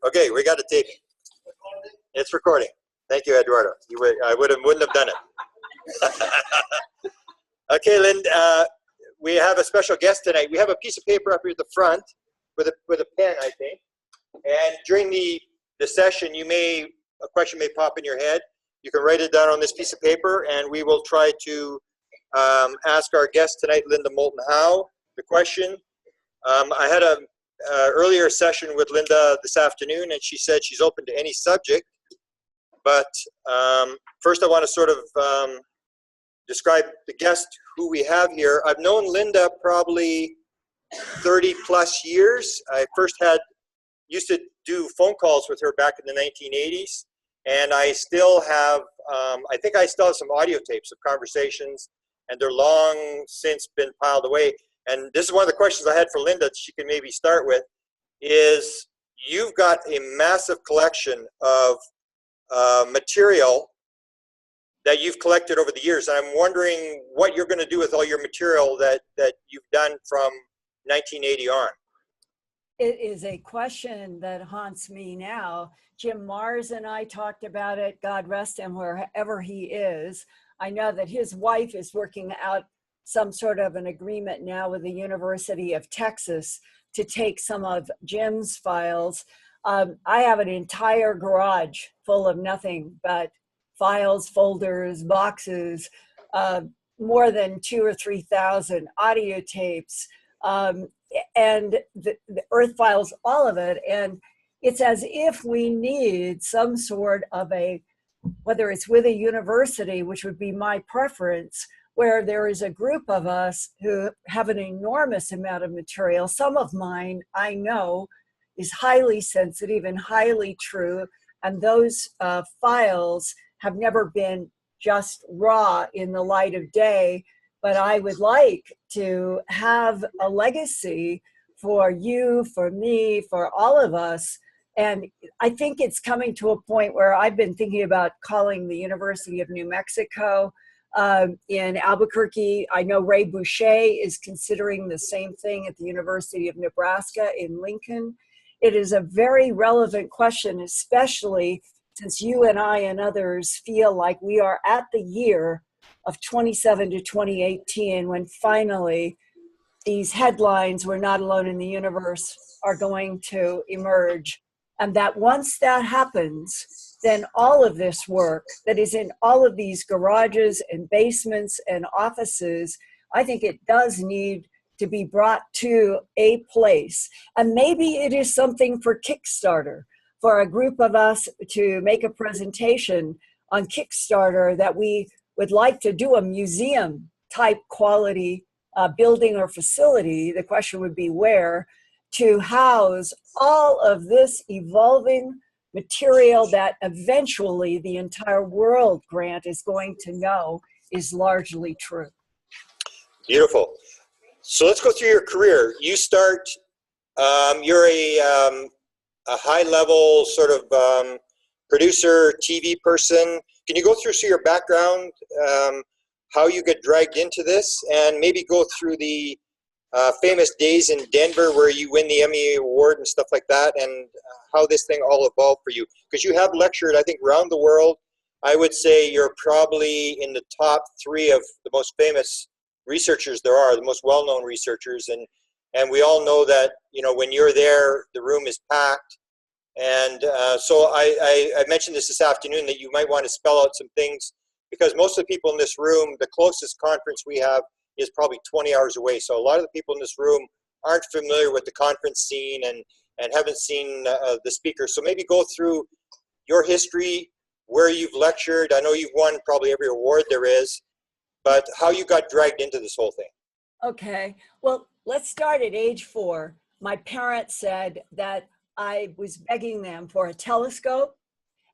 Okay, we got a tape. It's recording. Thank you, Eduardo. I wouldn't have done it. Okay, Lynn, we have a special guest tonight. We have a piece of paper up here at the front with a pen, I think. And during the session, a question may pop in your head. You can write it down on this piece of paper, and we will try to ask our guest tonight, Linda Moulton Howe, the question. I had a earlier session with Linda this afternoon, and she said she's open to any subject. But first, I want to sort of describe the guest who we have here. I've known Linda probably 30 plus years. I first used to do phone calls with her back in the 1980s, and I still have, I think I still have some audio tapes of conversations, and they're long since been piled away. And this is one of the questions I had for Linda that she can maybe start with, is you've got a massive collection of material that you've collected over the years. And I'm wondering what you're going to do with all your material that you've done from 1980 on. It is a question that haunts me now. Jim Mars and I talked about it, God rest him wherever he is. I know that his wife is working out some sort of an agreement now with the University of Texas to take some of Jim's files. I have an entire garage full of nothing but files, folders, boxes, more than 2,000 or 3,000 audio tapes, and the Earth files, all of it. And it's as if we need some sort of whether it's with a university, which would be my preference, where there is a group of us who have an enormous amount of material. Some of mine, I know, is highly sensitive and highly true, and those files have never been just raw in the light of day, but I would like to have a legacy for you, for me, for all of us. And I think it's coming to a point where I've been thinking about calling the University of New Mexico in Albuquerque. I know Ray Boucher is considering the same thing at the University of Nebraska in Lincoln. It is a very relevant question, especially since you and I and others feel like we are at the year of 27 to 2018, when finally these headlines, "We're not alone in the universe," are going to emerge. And that once that happens, then all of this work that is in all of these garages and basements and offices, I think it does need to be brought to a place. And maybe it is something for Kickstarter, for a group of us to make a presentation on Kickstarter that we would like to do a museum type quality building or facility. The question would be where, to house all of this evolving material that eventually the entire world, Grant, is going to know is largely true. Beautiful. So let's go through your career. You start, you're a high-level sort of producer, TV person. Can you go through your background, how you get dragged into this, and maybe go through the famous days in Denver where you win the Emmy Award and stuff like that, and how this thing all evolved for you? Because you have lectured, I think, around the world. I would say you're probably in the top 3 of the most famous researchers there are, the most well-known researchers, and we all know that, you know, when you're there, the room is packed. And so I mentioned this afternoon, that you might want to spell out some things, because most of the people in this room, the closest conference we have is probably 20 hours away. So a lot of the people in this room aren't familiar with the conference scene and haven't seen the speakers. So maybe go through your history, where you've lectured. I know you've won probably every award there is, but how you got dragged into this whole thing. Okay, well, let's start at age 4. My parents said that I was begging them for a telescope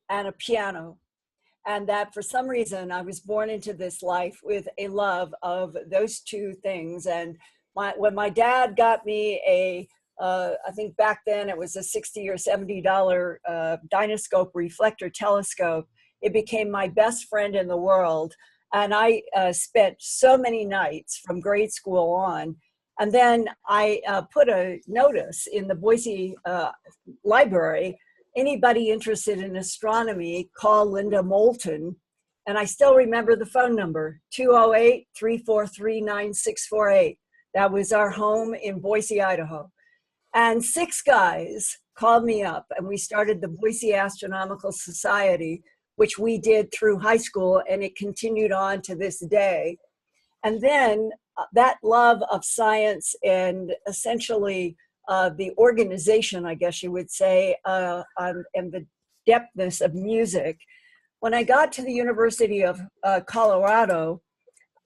and a piano, and that for some reason I was born into this life with a love of those 2 things. And when my dad got me I think back then it was a $60 or $70 Dynoscope reflector telescope, it became my best friend in the world. And I spent so many nights from grade school on. And then I put a notice in the Boise library anybody interested in astronomy, call Linda Moulton. And I still remember the phone number, 208-343-9648. That was our home in Boise, Idaho. And 6 guys called me up, and we started the Boise Astronomical Society, which we did through high school, and it continued on to this day. And then that love of science and essentially the organization, I guess you would say, and the depthness of music. When I got to the University of Colorado,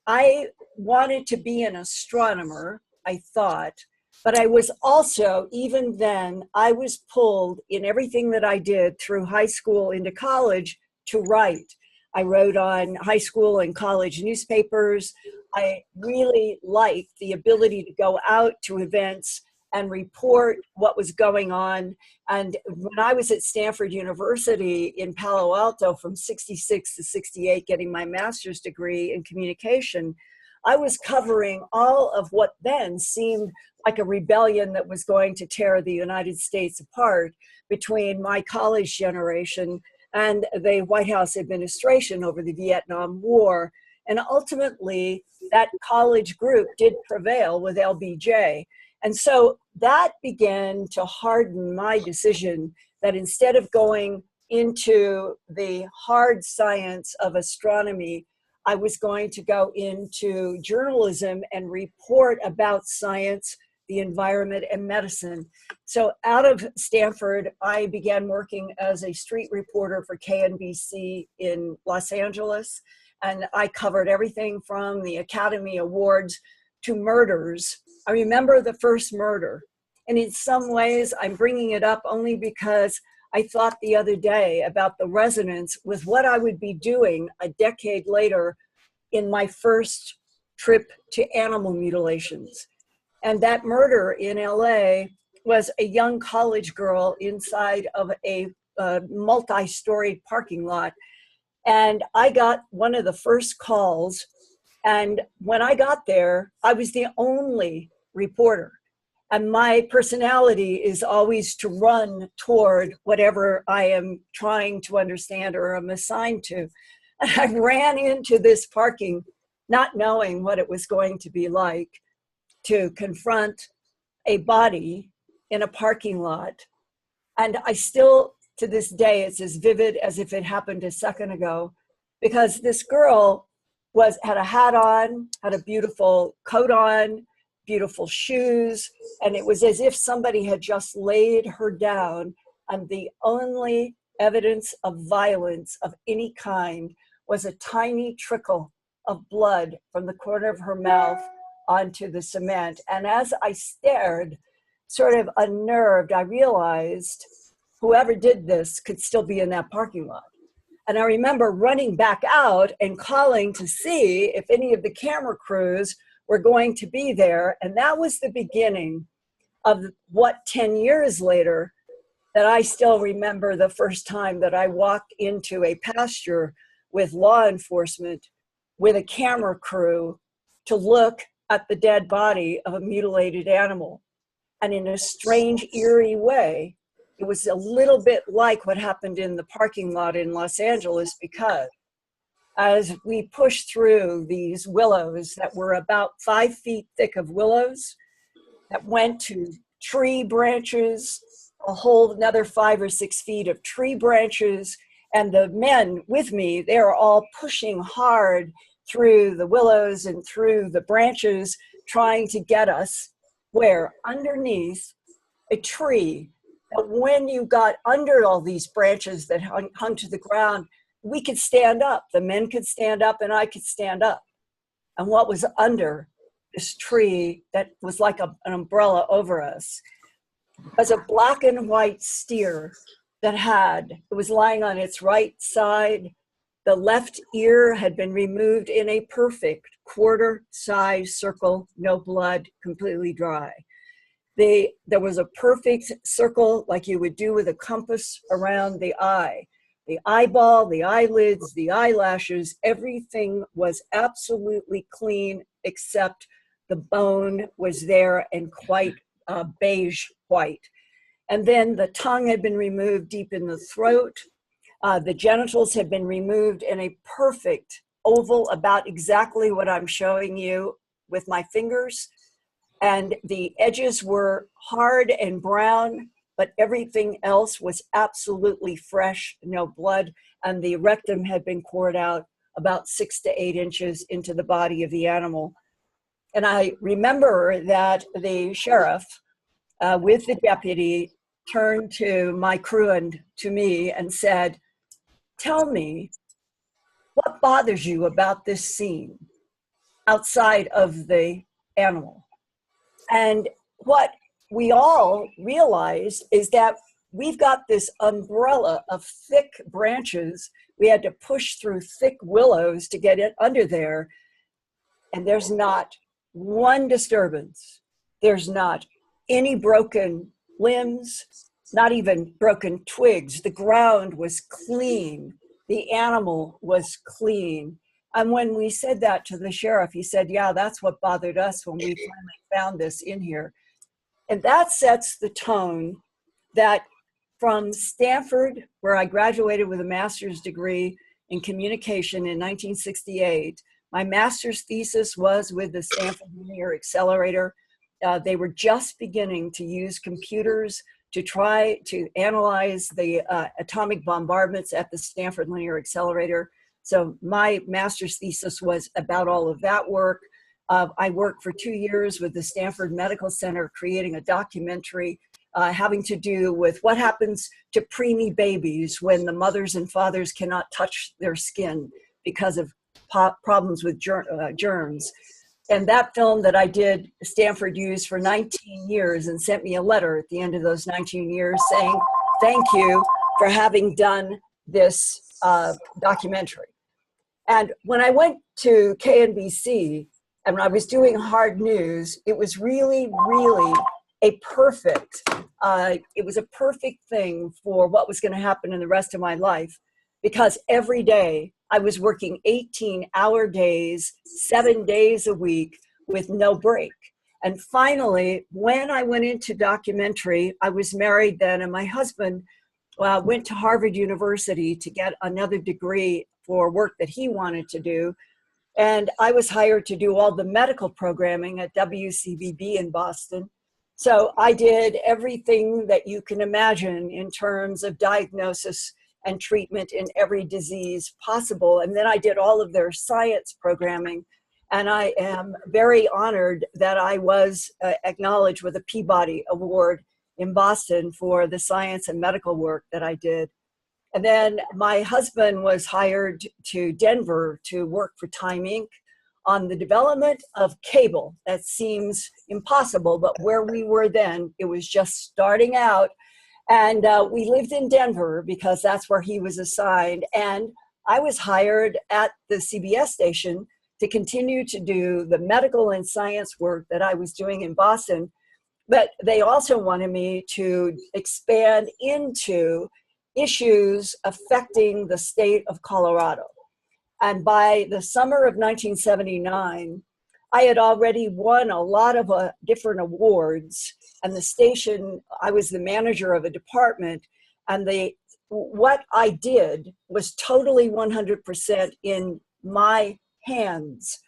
I wanted to be an astronomer, I thought, but I was also, even then, I was pulled in everything that I did through high school into college to write. I wrote on high school and college newspapers. I really liked the ability to go out to events and report what was going on. And when I was at Stanford University in Palo Alto from 66 to 68, getting my master's degree in communication, I was covering all of what then seemed like a rebellion that was going to tear the United States apart between my college generation and the White House administration over the Vietnam War. And ultimately, that college group did prevail with LBJ. And so that began to harden my decision that instead of going into the hard science of astronomy, I was going to go into journalism and report about science, the environment, and medicine. So out of Stanford, I began working as a street reporter for KNBC in Los Angeles. And I covered everything from the Academy Awards to murders. I remember the first murder. And in some ways, I'm bringing it up only because I thought the other day about the resonance with what I would be doing a decade later in my first trip to animal mutilations. And that murder in LA was a young college girl inside of a multi-storied parking lot. And I got one of the first calls. And when I got there, I was the only reporter. And my personality is always to run toward whatever I am trying to understand or am assigned to. And I ran into this parking, not knowing what it was going to be like to confront a body in a parking lot. And I still, to this day, it's as vivid as if it happened a second ago, because this girl had a hat on, had a beautiful coat on, beautiful shoes, and it was as if somebody had just laid her down, and the only evidence of violence of any kind was a tiny trickle of blood from the corner of her mouth onto the cement. And as I stared, sort of unnerved, I realized whoever did this could still be in that parking lot. And I remember running back out and calling to see if any of the camera crews were going to be there. And that was the beginning of what 10 years later, that I still remember the first time that I walked into a pasture with law enforcement, with a camera crew, to look at the dead body of a mutilated animal. And in a strange, eerie way, it was a little bit like what happened in the parking lot in Los Angeles, because as we pushed through these willows that were about 5 feet thick of willows that went to tree branches, a whole another 5 or 6 feet of tree branches, and the men with me, they were all pushing hard through the willows and through the branches, trying to get us where? Underneath a tree. But when you got under all these branches that hung to the ground, we could stand up. The men could stand up and I could stand up. And what was under this tree that was like an umbrella over us was a black and white steer that it was lying on its right side. The left ear had been removed in a perfect quarter-size circle, no blood, completely dry. There was a perfect circle like you would do with a compass around the eye. The eyeball, the eyelids, the eyelashes, everything was absolutely clean except the bone was there and quite beige white. And then the tongue had been removed deep in the throat. The genitals had been removed in a perfect oval, about exactly what I'm showing you with my fingers. And the edges were hard and brown, but everything else was absolutely fresh, no blood. And the rectum had been cored out about 6 to 8 inches into the body of the animal. And I remember that the sheriff with the deputy turned to my crew and to me and said, "Tell me, what bothers you about this scene outside of the animal?" And what we all realized is that we've got this umbrella of thick branches. We had to push through thick willows to get it under there. And there's not one disturbance. There's not any broken limbs, not even broken twigs. The ground was clean. The animal was clean. And when we said that to the sheriff, he said, "Yeah, that's what bothered us when we finally found this in here." And that sets the tone that from Stanford, where I graduated with a master's degree in communication in 1968, my master's thesis was with the Stanford Linear Accelerator. They were just beginning to use computers to try to analyze the atomic bombardments at the Stanford Linear Accelerator. So my master's thesis was about all of that work. I worked for 2 years with the Stanford Medical Center creating a documentary having to do with what happens to preemie babies when the mothers and fathers cannot touch their skin because of problems with germs. And that film that I did, Stanford used for 19 years and sent me a letter at the end of those 19 years saying, "Thank you for having done this documentary." And when I went to KNBC and when I was doing hard news, it was really, really a perfect, it was a perfect thing for what was going to happen in the rest of my life, because every day I was working 18-hour days, 7 days a week with no break. And finally, when I went into documentary, I was married then, and my husband went to Harvard University to get another degree for work that he wanted to do. And I was hired to do all the medical programming at WCBB in Boston. So I did everything that you can imagine in terms of diagnosis and treatment in every disease possible. And then I did all of their science programming. And I am very honored that I was acknowledged with a Peabody Award in Boston for the science and medical work that I did. And then my husband was hired to Denver to work for Time Inc. on the development of cable. That seems impossible, but where we were then, it was just starting out. And we lived in Denver because that's where he was assigned. And I was hired at the CBS station to continue to do the medical and science work that I was doing in Boston. But they also wanted me to expand into issues affecting the state of Colorado. And by the summer of 1979, I had already won a lot of different awards, and the station, I was the manager of a department, and what I did was totally 100% in my hands.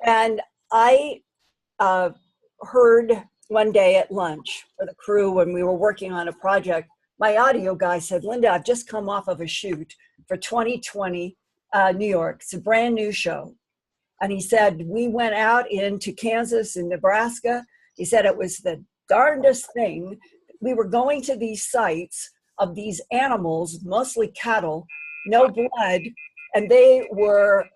And I heard one day at lunch for the crew when we were working on a project, my audio guy said, "Linda, I've just come off of a shoot for 2020 New York. It's a brand new show." And he said, "We went out into Kansas and Nebraska." He said it was the darndest thing. We were going to these sites of these animals, mostly cattle, no blood, and they were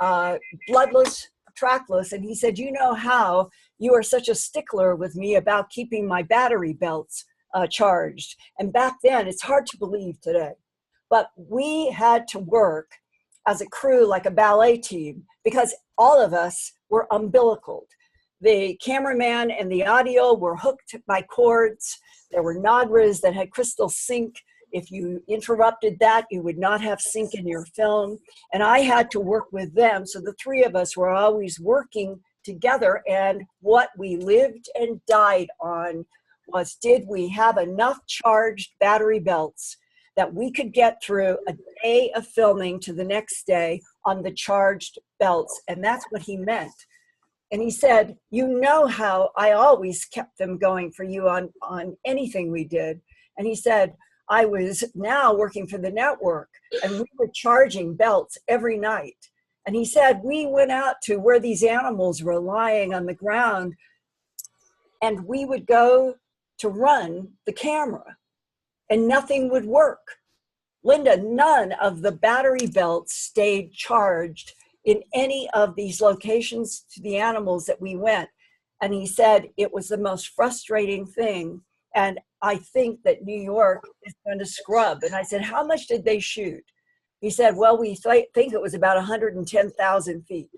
bloodless, trackless. And he said, "You know how you are such a stickler with me about keeping my battery belts charged." And back then, it's hard to believe today, but we had to work as a crew like a ballet team because all of us were umbilicaled. The cameraman and the audio were hooked by cords. There were Nodras that had crystal sync. If you interrupted that, you would not have sync in your film. And I had to work with them. So the three of us were always working together. And what we lived and died on was, did we have enough charged battery belts that we could get through a day of filming to the next day on the charged belts? And that's what he meant. And he said, you know how I always kept them going for you on anything we did. And he said, I was now working for the network and we were charging belts every night. And he said, we went out to where these animals were lying on the ground and we would go to run the camera and nothing would work. Linda, none of the battery belts stayed charged in any of these locations to the animals that we went. And he said it was the most frustrating thing. And I think that New York is going to scrub. And I said, how much did they shoot? He said, well, we think it was about 110,000 feet.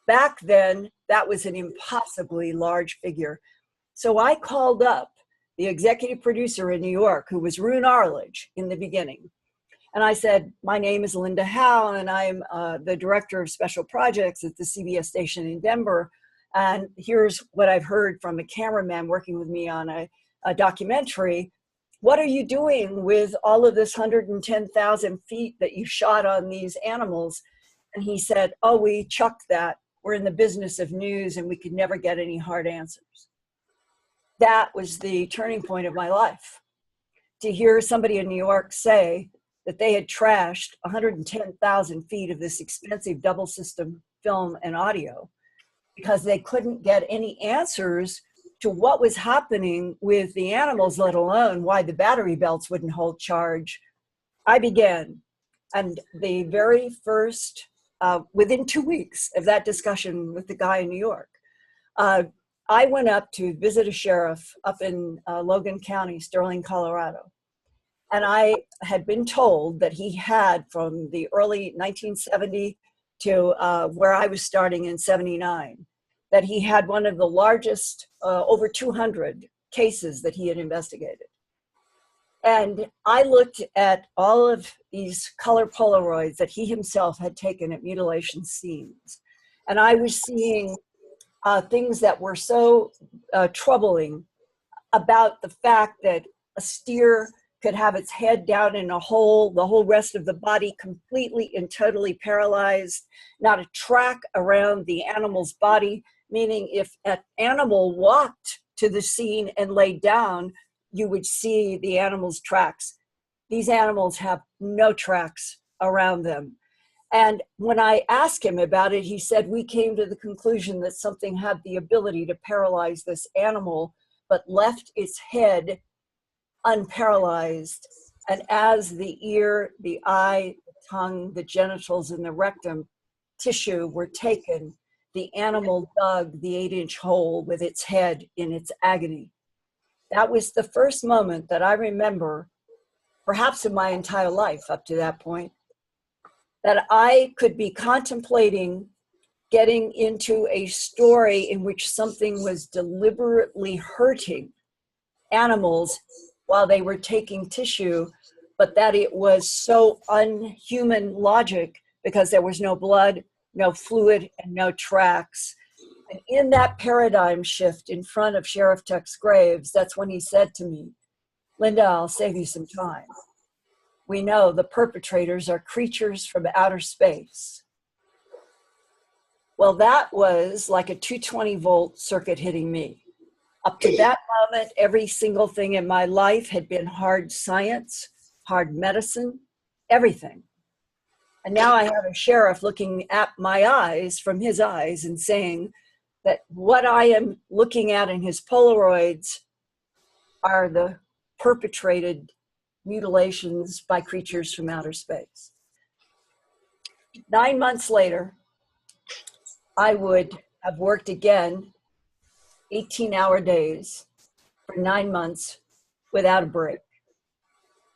Back then, that was an impossibly large figure. So I called up the executive producer in New York, who was Rune Arledge in the beginning. And I said, my name is Linda Howe, and I'm the director of special projects at the CBS station in Denver. And here's what I've heard from a cameraman working with me on a documentary. What are you doing with all of this 110,000 feet that you shot on these animals? And he said, oh, we chucked that. We're in the business of news and we could never get any hard answers. That was the turning point of my life. To hear somebody in New York say that they had trashed 110,000 feet of this expensive double system film and audio because they couldn't get any answers to what was happening with the animals, let alone why the battery belts wouldn't hold charge. I began, and the very first, within 2 weeks of that discussion with the guy in New York, I went up to visit a sheriff up in Logan County, Sterling, Colorado. And I had been told that he had, from the early 1970 to where I was starting in 79, that he had one of the largest, over 200 cases that he had investigated. And I looked at all of these color Polaroids that he himself had taken at mutilation scenes. And I was seeing things that were so troubling about the fact that a steer could have its head down in a hole, the whole rest of the body completely and totally paralyzed, not a track around the animal's body, meaning if an animal walked to the scene and laid down, you would see the animal's tracks. These animals have no tracks around them. And when I asked him about it, he said, we came to the conclusion that something had the ability to paralyze this animal, but left its head unparalyzed. And as the ear, the eye, the tongue, the genitals, and the rectum tissue were taken, the animal dug the 8-inch hole with its head in its agony. That was the first moment that I remember, perhaps in my entire life up to that point, that I could be contemplating getting into a story in which something was deliberately hurting animals while they were taking tissue, but that it was so unhuman logic because there was no blood, no fluid, and no tracks. And in that paradigm shift in front of Sheriff Tex Graves, that's when he said to me, Linda, I'll save you some time. We know the perpetrators are creatures from outer space. Well, that was like a 220-volt circuit hitting me. Up to that moment, every single thing in my life had been hard science, hard medicine, everything. And now I have a sheriff looking at my eyes from his eyes and saying that what I am looking at in his Polaroids are the perpetrated mutilations by creatures from outer space. 9 months later, I would have worked again 18-hour days for 9 months without a break.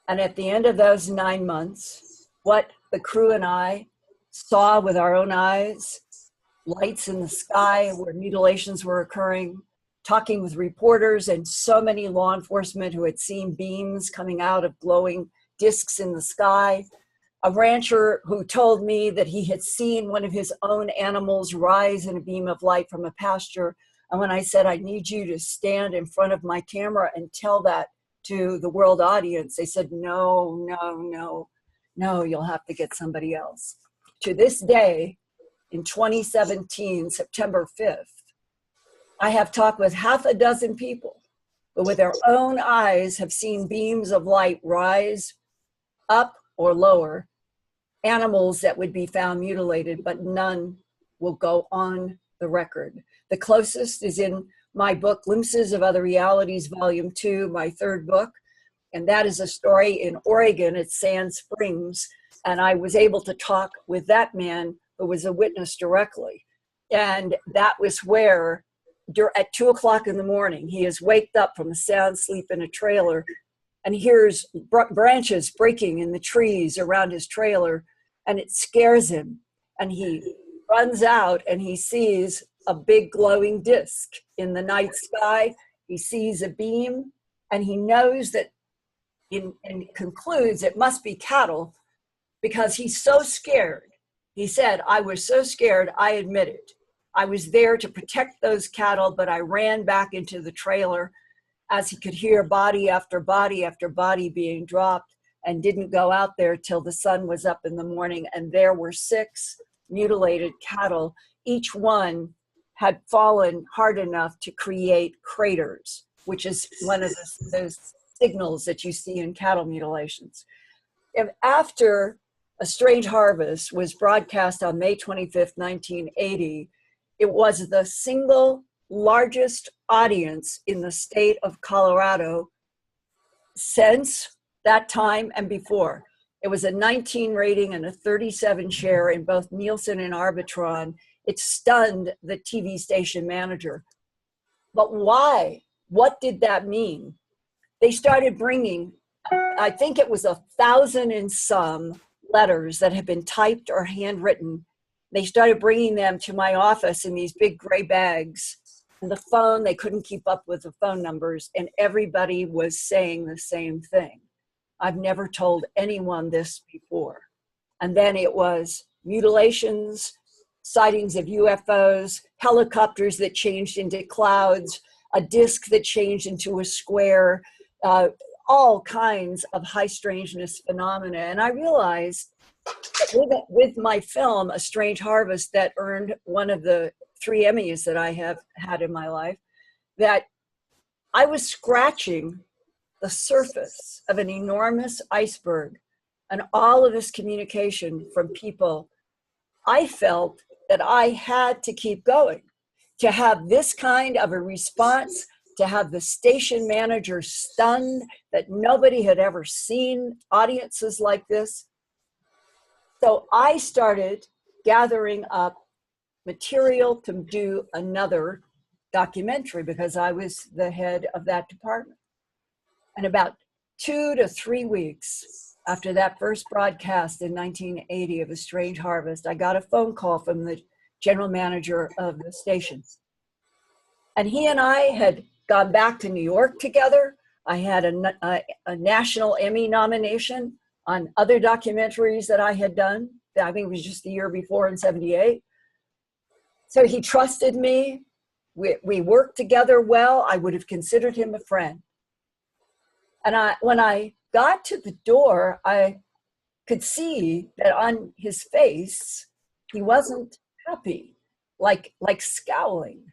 And at the end of those 9 months, what the crew and I saw with our own eyes, lights in the sky where mutilations were occurring, talking with reporters and so many law enforcement who had seen beams coming out of glowing discs in the sky, a rancher who told me that he had seen one of his own animals rise in a beam of light from a pasture, And when I said, I need you to stand in front of my camera and tell that to the world audience, they said, no, no, no, no, you'll have to get somebody else. To this day, in 2017, September 5th, I have talked with half a dozen people who with their own eyes have seen beams of light rise up or lower, animals that would be found mutilated, but none will go on the record. The closest is in my book, Glimpses of Other Realities, Volume 2, my third book. And that is a story in Oregon at Sand Springs. And I was able to talk with that man who was a witness directly. And that was where, at 2 o'clock in the morning, he is waked up from a sound sleep in a trailer and hears branches breaking in the trees around his trailer, and it scares him. And he runs out and he sees a big glowing disc in the night sky. He sees a beam and he knows that, and concludes it must be cattle, because he's so scared. He said, I was so scared, I admit it. I was there to protect those cattle, but I ran back into the trailer as he could hear body after body after body being dropped, and didn't go out there till the sun was up in the morning. And there were 6 mutilated cattle. Each one had fallen hard enough to create craters, which is one of those signals that you see in cattle mutilations. After A Strange Harvest was broadcast on May 25th, 1980, it was the single largest audience in the state of Colorado since that time and before. It was a 19 rating and a 37 share in both Nielsen and Arbitron. It stunned the TV station manager. But why? What did that mean? They started bringing, I think it was 1,000 and some letters that had been typed or handwritten. They started bringing them to my office in these big gray bags. And the phone, they couldn't keep up with the phone numbers, and everybody was saying the same thing. I've never told anyone this before. And then it was mutilations, sightings of UFOs, helicopters that changed into clouds, a disc that changed into a square, all kinds of high strangeness phenomena. And I realized with my film, A Strange Harvest, that earned one of the 3 Emmys that I have had in my life, that I was scratching the surface of an enormous iceberg, and all of this communication from people. I felt that I had to keep going. To have this kind of a response, to have the station manager stunned that nobody had ever seen audiences like this. So I started gathering up material to do another documentary, because I was the head of that department. And about 2 to 3 weeks after that first broadcast in 1980 of A Strange Harvest, I got a phone call from the general manager of the station. And he and I had gone back to New York together. I had a national Emmy nomination on other documentaries that I had done. I think it was just the year before in '78. So he trusted me. We worked together well. I would have considered him a friend. And when I got to the door, I could see that on his face, he wasn't happy, like scowling.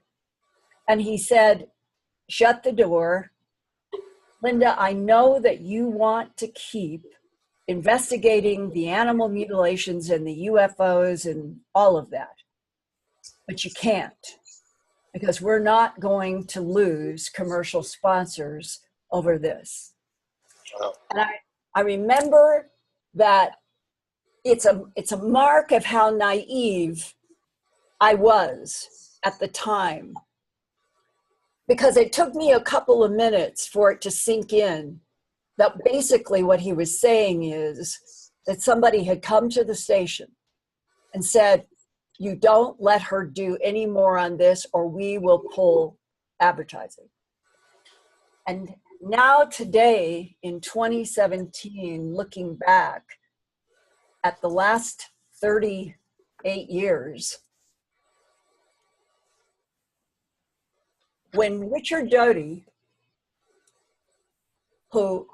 And he said, shut the door. Linda, I know that you want to keep investigating the animal mutilations and the UFOs and all of that, but you can't, because we're not going to lose commercial sponsors over this. Wow. And I remember that it's a mark of how naive I was at the time, because it took me a couple of minutes for it to sink in that basically what he was saying is that somebody had come to the station and said, you don't let her do any more on this or we will pull advertising. And now today in 2017, looking back at the last 38 years, when Richard Doty, who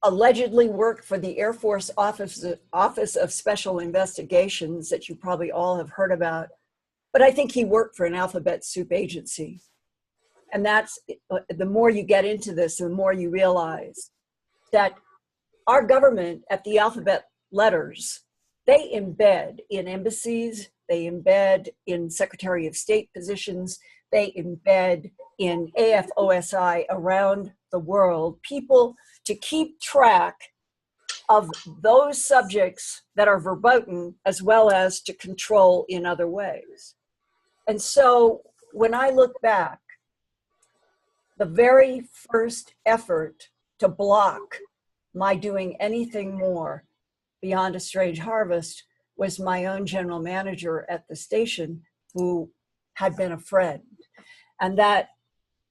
allegedly worked for the Air Force Office of Special Investigations that you probably all have heard about, but I think he worked for an alphabet soup agency. And that's, the more you get into this, the more you realize that our government at the alphabet letters, they embed in embassies, they embed in Secretary of State positions, they embed in AFOSI around the world, people to keep track of those subjects that are verboten, as well as to control in other ways. And so when I look back, the very first effort to block my doing anything more beyond A Strange Harvest was my own general manager at the station, who had been a friend. And that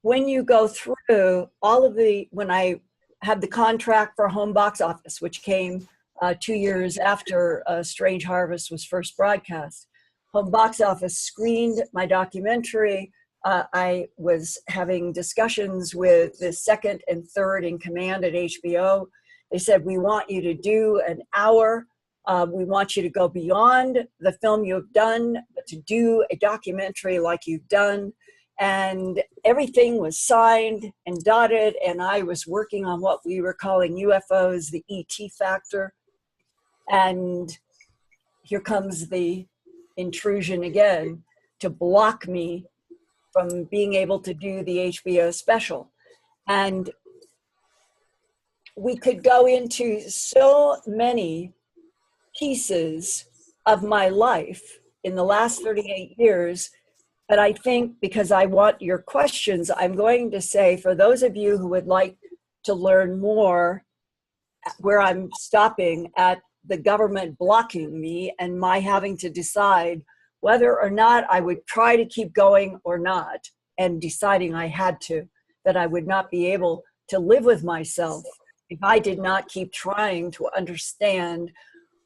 when you go through all of the, when I had the contract for Home Box Office, which came 2 years after Strange Harvest was first broadcast, Home Box Office screened my documentary. I was having discussions with the second and third in command at HBO. They said, we want you to do an hour. We want you to go beyond the film you've done, but to do a documentary like you've done. And everything was signed and dotted, and I was working on what we were calling UFOs, the ET factor. And here comes the intrusion again to block me from being able to do the HBO special. And we could go into so many pieces of my life in the last 38 years. But I think, because I want your questions, I'm going to say, for those of you who would like to learn more, where I'm stopping at the government blocking me and my having to decide whether or not I would try to keep going or not, and deciding I had to, that I would not be able to live with myself if I did not keep trying to understand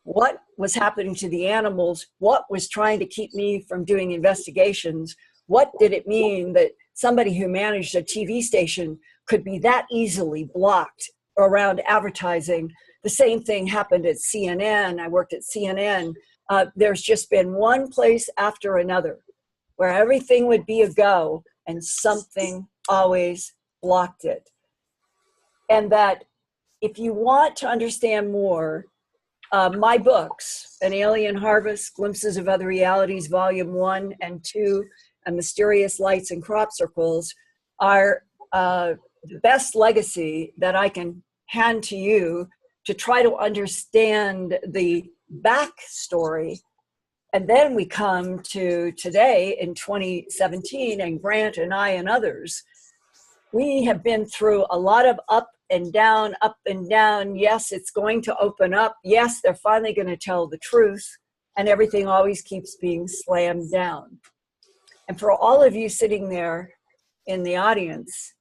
what was happening to the animals, what was trying to keep me from doing investigations, what did it mean that somebody who managed a TV station could be that easily blocked around advertising. The same thing happened at CNN. I worked at CNN. There's just been one place after another where everything would be a go and something always blocked it. And that if you want to understand more, my books, An Alien Harvest, Glimpses of Other Realities, Volume 1 and 2, and Mysterious Lights and Crop Circles, are the best legacy that I can hand to you to try to understand the backstory. And then we come to today in 2017, and Grant and I and others, we have been through a lot of up and down, up and down. Yes, it's going to open up. Yes, they're finally going to tell the truth, and everything always keeps being slammed down. And for all of you sitting there in the audience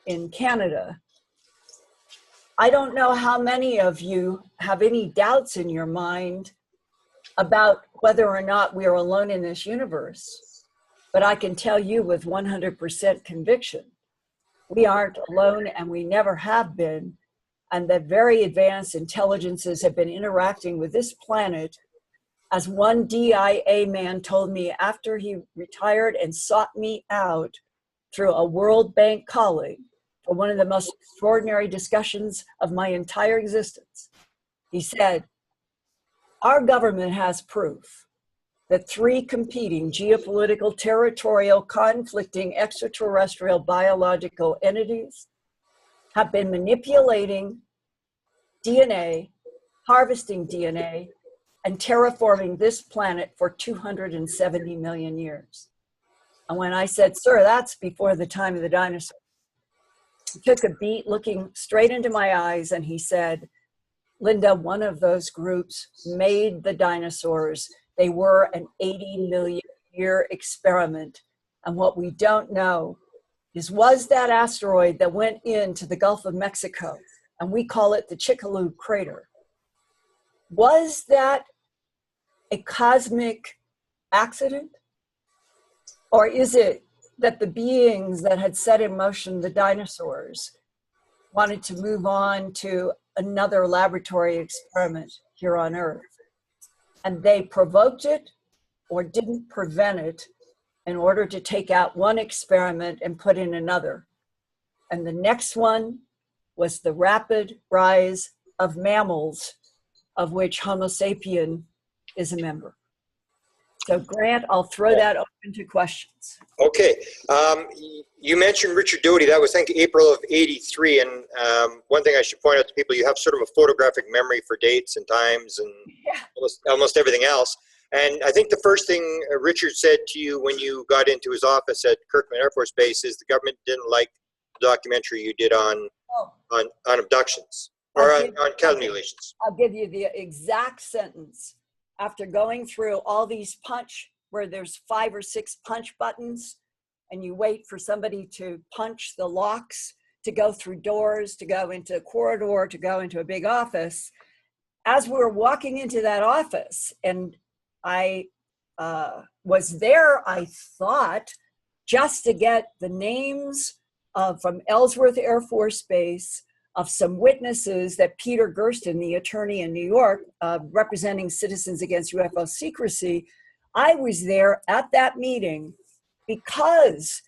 in Canada, I don't know how many of you have any doubts in your mind about whether or not we are alone in this universe, but I can tell you with 100% conviction, we aren't alone, and we never have been. And that very advanced intelligences have been interacting with this planet. As one DIA man told me after he retired and sought me out through a World Bank colleague for one of the most extraordinary discussions of my entire existence, he said, our government has proof that 3 competing geopolitical, territorial, conflicting extraterrestrial biological entities have been manipulating DNA, harvesting DNA, and terraforming this planet for 270 million years. And when I said, sir, that's before the time of the dinosaurs, he took a beat looking straight into my eyes, and he said, Linda, one of those groups made the dinosaurs. They were an 80 million year experiment. And what we don't know is, was that asteroid that went into the Gulf of Mexico, and we call it the Chicxulub crater, was that a cosmic accident? Or is it that the beings that had set in motion the dinosaurs wanted to move on to another laboratory experiment here on Earth. And they provoked it or didn't prevent it in order to take out one experiment and put in another. And the next one was the rapid rise of mammals, of which Homo sapien is a member. So Grant, I'll throw that open to questions. Okay, you mentioned Richard Doty. That was, I think, April of '83. And one thing I should point out to people, you have sort of a photographic memory for dates and times and almost everything else. And I think the first thing Richard said to you when you got into his office at Kirtland Air Force Base is the government didn't like the documentary you did on abductions or on cow mutilations. I'll give you the exact sentence. After going through all these where there's 5 or 6 punch buttons, and you wait for somebody to punch the locks, to go through doors, to go into a corridor, to go into a big office. As we were walking into that office, and I was there, I thought, just to get the names from Ellsworth Air Force Base of some witnesses that Peter Gersten, the attorney in New York, representing Citizens Against UFO Secrecy, I was there at that meeting because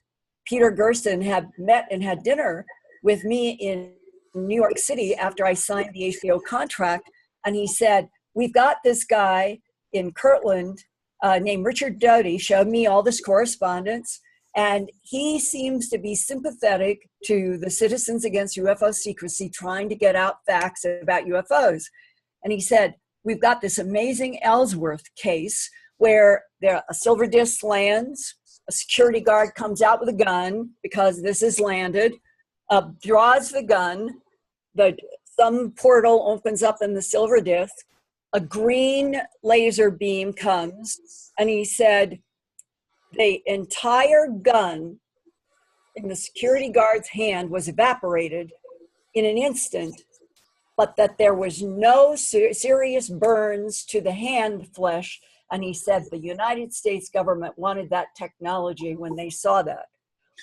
Peter Gersten had met and had dinner with me in New York City after I signed the HBO contract. And he said, we've got this guy in Kirtland named Richard Doty, showed me all this correspondence. And he seems to be sympathetic to the Citizens Against UFO Secrecy trying to get out facts about UFOs. And he said, we've got this amazing Ellsworth case where a silver disc lands, a security guard comes out with a gun because this is landed, draws the gun, some portal opens up in the silver disc, a green laser beam comes, and he said, the entire gun in the security guard's hand was evaporated in an instant, but that there was no serious burns to the hand flesh. And he said the United States government wanted that technology when they saw that.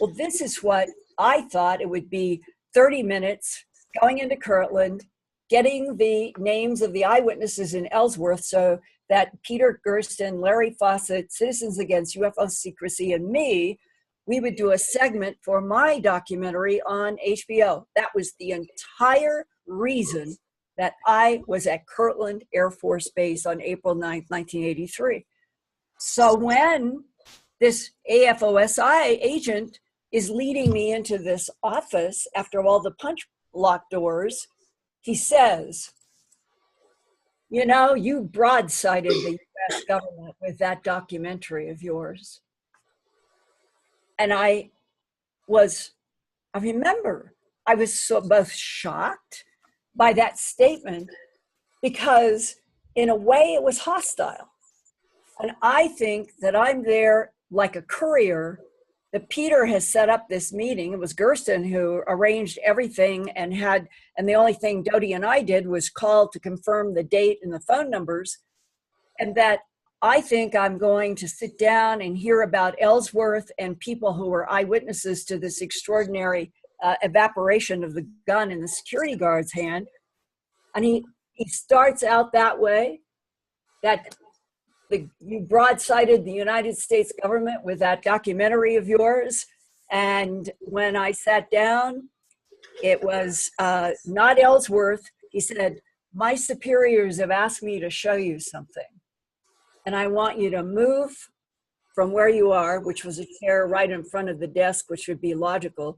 Well, this is what I thought it would be: 30 minutes going into Kirtland, getting the names of the eyewitnesses in Ellsworth so that Peter Gersten, Larry Fawcett, Citizens Against UFO Secrecy, and me, we would do a segment for my documentary on HBO. That was the entire reason that I was at Kirtland Air Force Base on April 9th, 1983. So when this AFOSI agent is leading me into this office after all the punch lock doors, he says, you know, you broadsided the US government with that documentary of yours. And I remember I was so both shocked by that statement because in a way it was hostile. And I think that I'm there like a courier, that Peter has set up this meeting. It was Gersten who arranged everything and the only thing Doty and I did was call to confirm the date and the phone numbers. And that I think I'm going to sit down and hear about Ellsworth and people who were eyewitnesses to this extraordinary evaporation of the gun in the security guard's hand. And he starts out that way, that you broadsided the United States government with that documentary of yours. And when I sat down, it was not Ellsworth. He said, my superiors have asked me to show you something. And I want you to move from where you are, which was a chair right in front of the desk, which would be logical.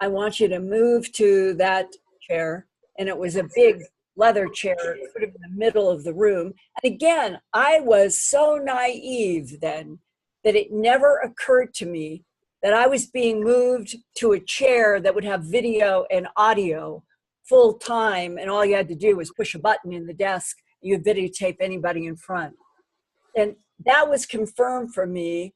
I want you to move to that chair. And it was a big leather chair, sort of in the middle of the room. And again, I was so naive then that it never occurred to me that I was being moved to a chair that would have video and audio full time, and all you had to do was push a button in the desk, you would videotape anybody in front. And that was confirmed for me.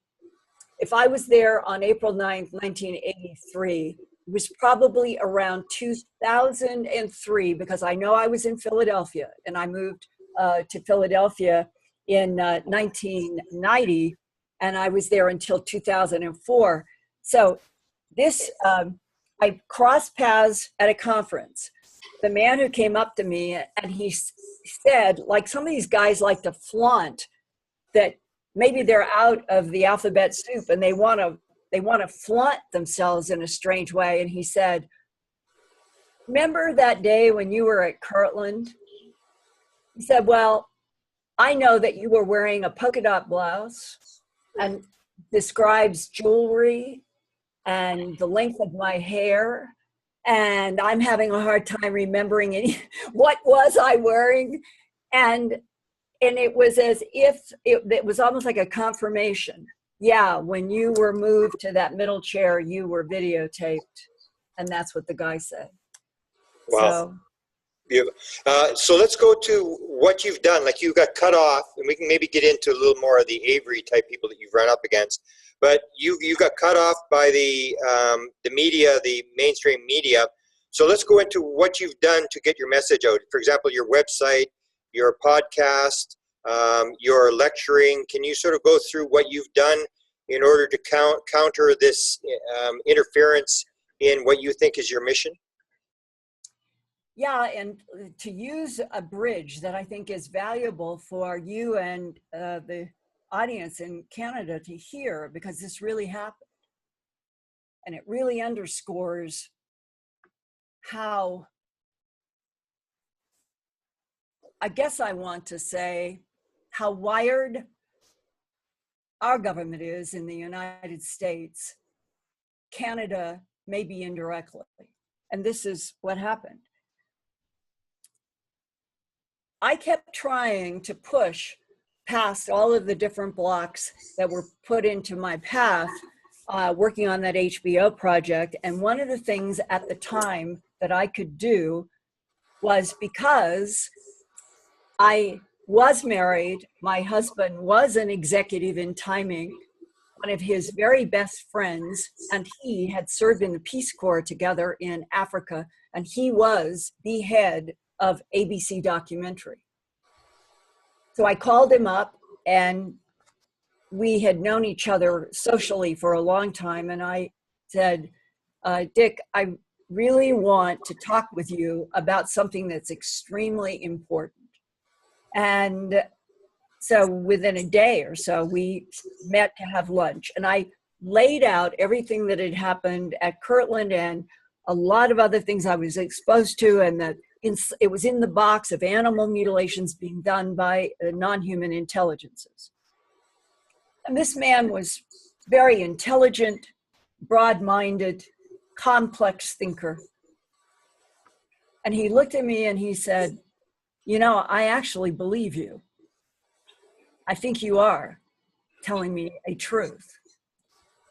If I was there on April 9th, 1983, it was probably around 2003, because I know I was in Philadelphia, and I moved to Philadelphia in 1990, and I was there until 2004. So this, I crossed paths at a conference. The man who came up to me and he said, like, some of these guys like to flaunt that maybe they're out of the alphabet soup and they want to flaunt themselves in a strange way. And he said, remember that day when you were at Kirtland? He said, well, I know that you were wearing a polka dot blouse and describes jewelry and the length of my hair. And I'm having a hard time remembering what was I wearing. And it was as if it was almost like a confirmation. Yeah, when you were moved to that middle chair, you were videotaped. And that's what the guy said. Wow. So let's go to what you've done. Like, you got cut off, and we can maybe get into a little more of the Avery type people that you've run up against. But you got cut off by the media, the mainstream media. So let's go into what you've done to get your message out. For example, your website, your podcast, your lecturing. Can you sort of go through what you've done in order to counter this interference in what you think is your mission? Yeah, and to use a bridge that I think is valuable for you and the audience in Canada to hear, because this really happened. And it really underscores how, I guess I want to say, how wired our government is in the United States, Canada maybe indirectly. And this is what happened. I kept trying to push past all of the different blocks that were put into my path, working on that HBO project. And one of the things at the time that I could do was, because I was married, my husband was an executive in timing, one of his very best friends, and he had served in the Peace Corps together in Africa, and he was the head of ABC documentary. So I called him up, and we had known each other socially for a long time. And I said, Dick, I really want to talk with you about something that's extremely important. And so within a day or so, we met to have lunch. And I laid out everything that had happened at Kirtland and a lot of other things I was exposed to, and that it was in the box of animal mutilations being done by non-human intelligences. And this man was very intelligent, broad-minded, complex thinker. And he looked at me and he said, you know, I actually believe you. I think you are telling me a truth.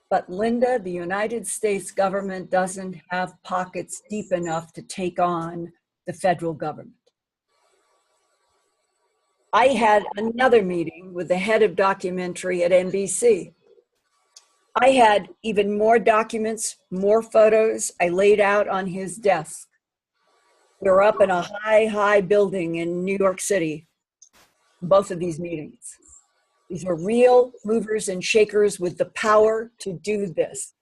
But Linda, the United States government doesn't have pockets deep enough to take on the federal government. I had another meeting with the head of documentary at NBC. I had even more documents, more photos I laid out on his desk. We were up in a high building in New York City, both of these meetings. These were real movers and shakers with the power to do this.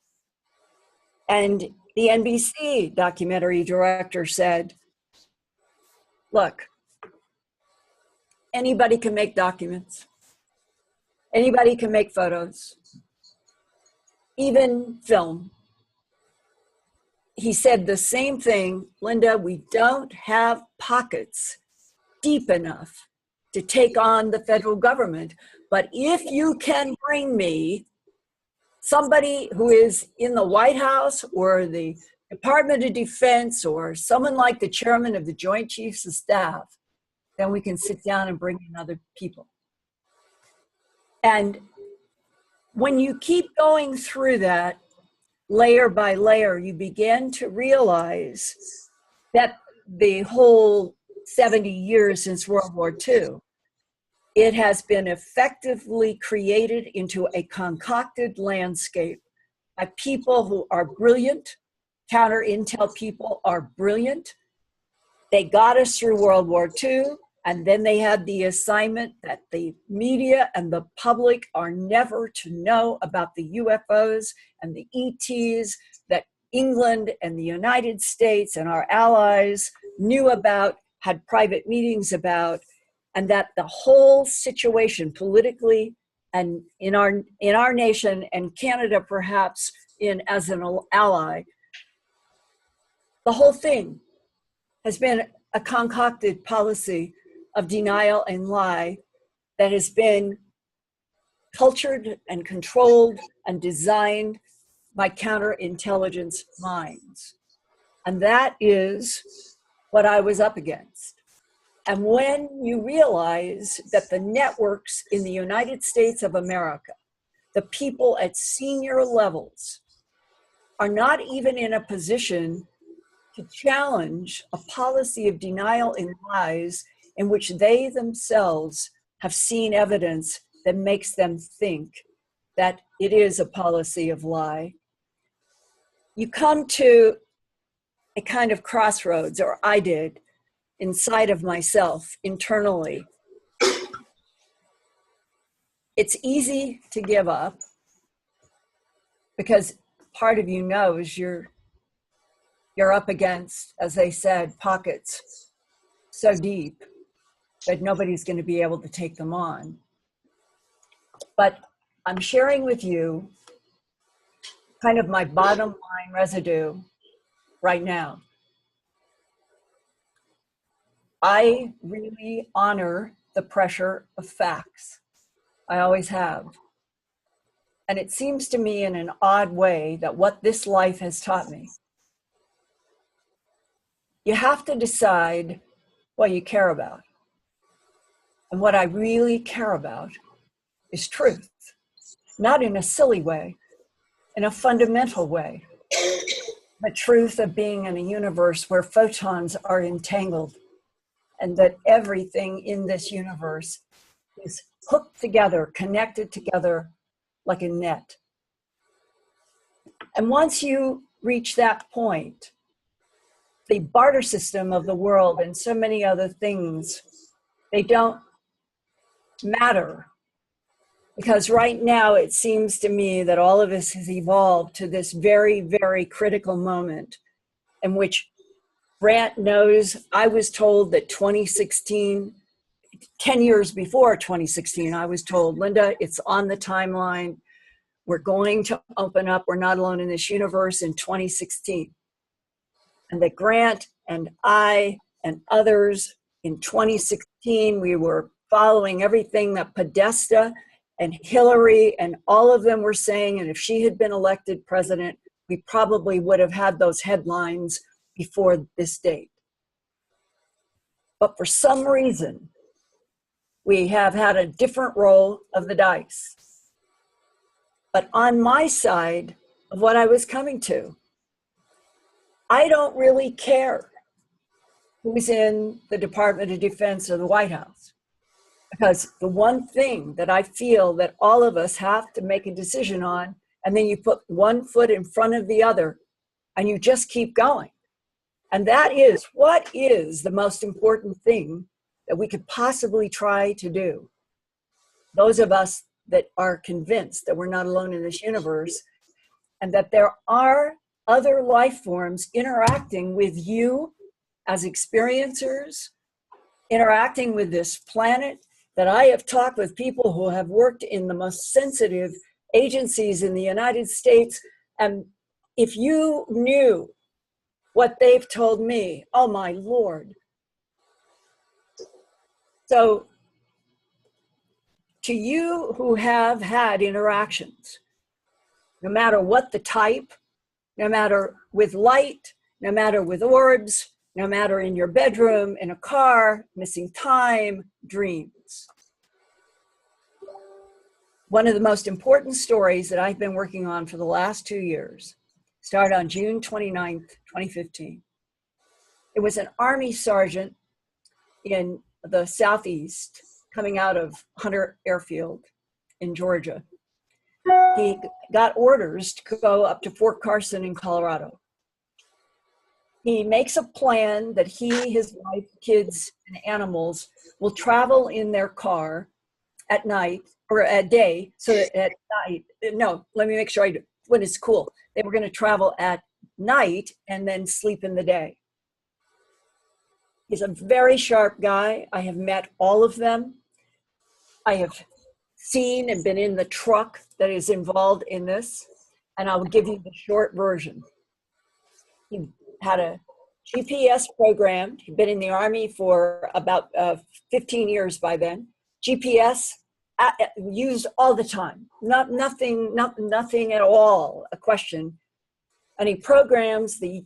And the NBC documentary director said, look, anybody can make documents. Anybody can make photos, even film. He said the same thing, Linda, we don't have pockets deep enough to take on the federal government. But if you can bring me somebody who is in the White House or the Department of Defense or someone like the chairman of the Joint Chiefs of Staff, then we can sit down and bring in other people. And when you keep going through that layer by layer, you begin to realize that the whole 70 years since World War II, it has been effectively created into a concocted landscape by people who are brilliant. Counter-intel people are brilliant. They got us through World War II, And then they had the assignment that the media and the public are never to know about the UFOs and the ETs that England and the United States and our allies knew about, had private meetings about, and that the whole situation politically and in our nation and Canada perhaps as an ally, the whole thing has been a concocted policy of denial and lie that has been cultured and controlled and designed by counterintelligence minds. And that is what I was up against. And when you realize that the networks in the United States of America, the people at senior levels, are not even in a position to challenge a policy of denial and lies in which they themselves have seen evidence that makes them think that it is a policy of lie, you come to a kind of crossroads, or I did, inside of myself, internally. It's easy to give up because part of you knows you're up against, as they said, pockets so deep that nobody's going to be able to take them on. But I'm sharing with you kind of my bottom line residue right now. I really honor the pressure of facts. I always have. And it seems to me in an odd way that what this life has taught me, you have to decide what you care about. And what I really care about is truth, not in a silly way, in a fundamental way. The truth of being in a universe where photons are entangled and that everything in this universe is hooked together, connected together like a net. And once you reach that point, the barter system of the world and so many other things, they don't matter. Because right now it seems to me that all of us has evolved to this very, very critical moment in which Grant knows. I was told that 2016, 10 years before 2016, I was told, Linda, it's on the timeline. We're going to open up. We're not alone in this universe in 2016. And that Grant and I and others in 2016, we were following everything that Podesta and Hillary and all of them were saying. And if she had been elected president, we probably would have had those headlines before this date. But for some reason, we have had a different roll of the dice. But on my side of what I was coming to, I don't really care who's in the Department of Defense or the White House. Because the one thing that I feel that all of us have to make a decision on, and then you put one foot in front of the other, and you just keep going. And that is, what is the most important thing that we could possibly try to do? Those of us that are convinced that we're not alone in this universe, and that there are other life forms interacting with you as experiencers, interacting with this planet, that I have talked with people who have worked in the most sensitive agencies in the United States, and if you knew what they've told me, oh my Lord. So to you who have had interactions, no matter what the type, no matter with light, no matter with orbs, no matter in your bedroom, in a car, missing time, dreams. One of the most important stories that I've been working on for the last 2 years started on June 29th, 2015. It was an Army sergeant in the Southeast coming out of Hunter Airfield in Georgia. He got orders to go up to Fort Carson in Colorado. He makes a plan that he, his wife, kids, and animals will travel in their car at night or at day. So that at night, no, let me make sure I do. When it's cool, they were going to travel at night and then sleep in the day. He's a very sharp guy. I have met all of them. I have seen and been in the truck that is involved in this, and I will give you the short version. He had a GPS programmed. He'd been in the Army for about 15 years by then. GPS used all the time, nothing at all a question. And he programs the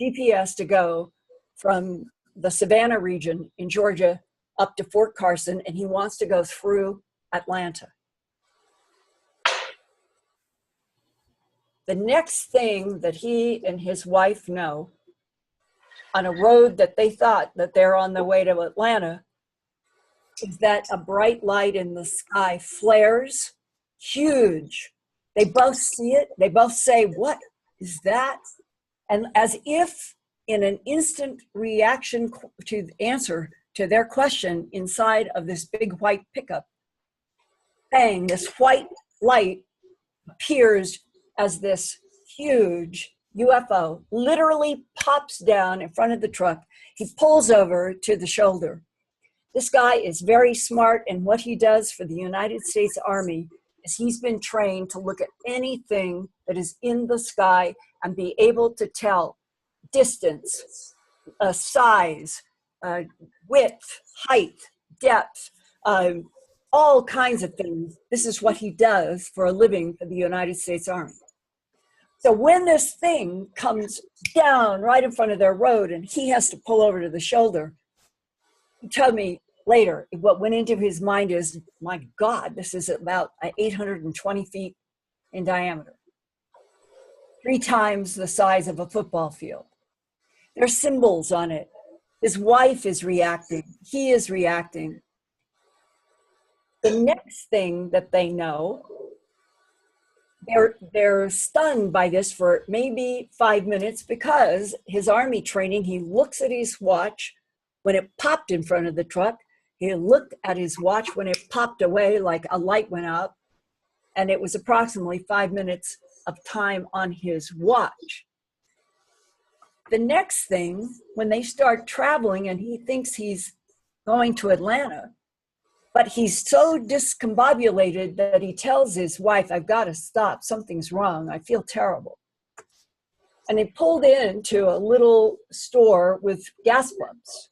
GPS to go from the Savannah region in Georgia up to Fort Carson, and he wants to go through Atlanta. The next thing that he and his wife know, on a road that they thought that they're on the way to Atlanta, is that a bright light in the sky flares, huge. They both see it. They both say, "What is that?" And as if in an instant reaction to the answer to their question inside of this big white pickup, bang, this white light appears as this huge UFO, literally pops down in front of the truck. He pulls over to the shoulder. This guy is very smart, and what he does for the United States Army is he's been trained to look at anything that is in the sky and be able to tell distance, size, width, height, depth, all kinds of things. This is what he does for a living for the United States Army. So when this thing comes down right in front of their road and he has to pull over to the shoulder, he told me later, what went into his mind is, my God, this is about 820 feet in diameter, 3 times the size of a football field. There's symbols on it. His wife is reacting. He is reacting. The next thing that they know, they're stunned by this for maybe 5 minutes, because his Army training, he looks at his watch when it popped in front of the truck. He looked at his watch when it popped away, like a light went up, and it was approximately 5 minutes of time on his watch. The next thing, when they start traveling and he thinks he's going to Atlanta, but he's so discombobulated that he tells his wife, "I've got to stop, something's wrong, I feel terrible." And he pulled into a little store with gas pumps.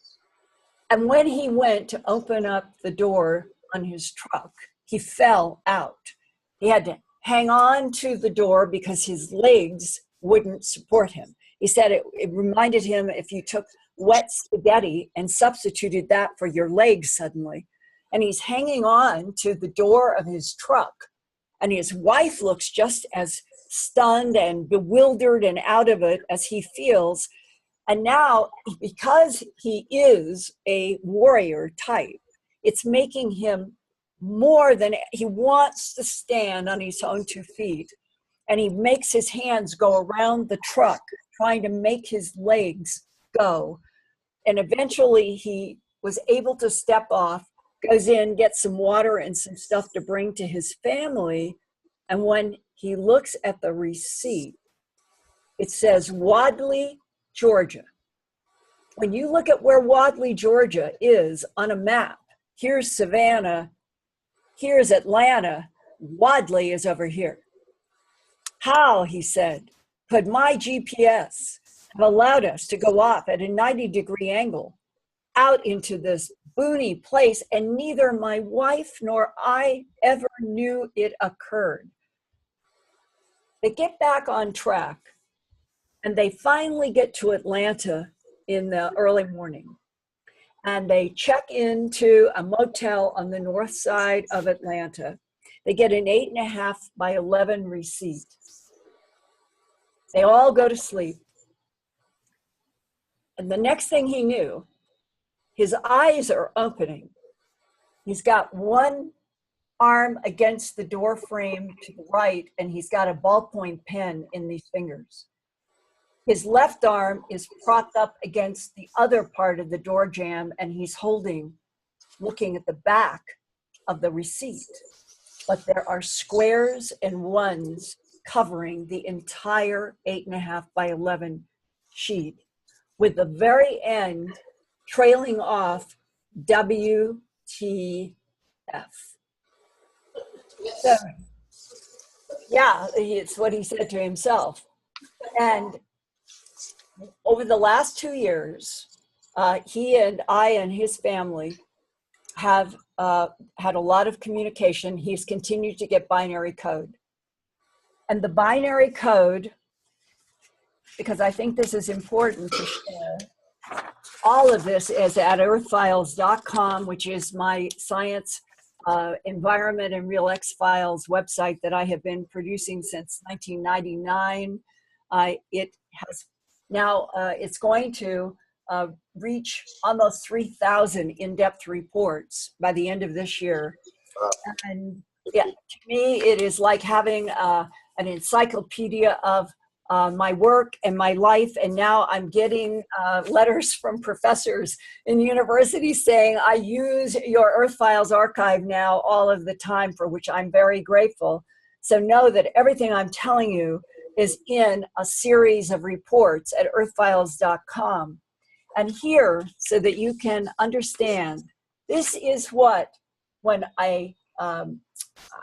And when he went to open up the door on his truck, he fell out. He had to hang on to the door because his legs wouldn't support him. He said it reminded him if you took wet spaghetti and substituted that for your legs suddenly. And he's hanging on to the door of his truck. And his wife looks just as stunned and bewildered and out of it as he feels. And now, because he is a warrior type, it's making him more than, he wants to stand on his own 2 feet. And he makes his hands go around the truck, trying to make his legs go. And eventually he was able to step off, goes in, gets some water and some stuff to bring to his family. And when he looks at the receipt, it says Wadley, Georgia. When you look at where Wadley, Georgia is on a map, here's Savannah, here's Atlanta, Wadley is over here. How, he said, could my GPS have allowed us to go off at a 90-degree angle out into this boony place, and neither my wife nor I ever knew it occurred? They get back on track, and they finally get to Atlanta in the early morning. And they check into a motel on the north side of Atlanta. They get an 8.5 by 11 receipt. They all go to sleep. And the next thing he knew, his eyes are opening. He's got one arm against the door frame to the right, and he's got a ballpoint pen in these fingers. His left arm is propped up against the other part of the door jamb, and he's looking at the back of the receipt. But there are squares and ones covering the entire 8.5 by 11 sheet, with the very end trailing off WTF. So, yeah, it's what he said to himself. And over the last 2 years, he and I and his family have had a lot of communication. He's continued to get binary code. And the binary code, because I think this is important to share, all of this is at earthfiles.com, which is my science, environment, and real X-Files website that I have been producing since 1999. It has now, it's going to reach almost 3,000 in-depth reports by the end of this year. And yeah, to me, it is like having an encyclopedia of my work and my life. And now I'm getting letters from professors in universities saying, I use your Earth Files archive now all of the time, for which I'm very grateful. So know that everything I'm telling you is in a series of reports at earthfiles.com. And here, so that you can understand, this is what, when a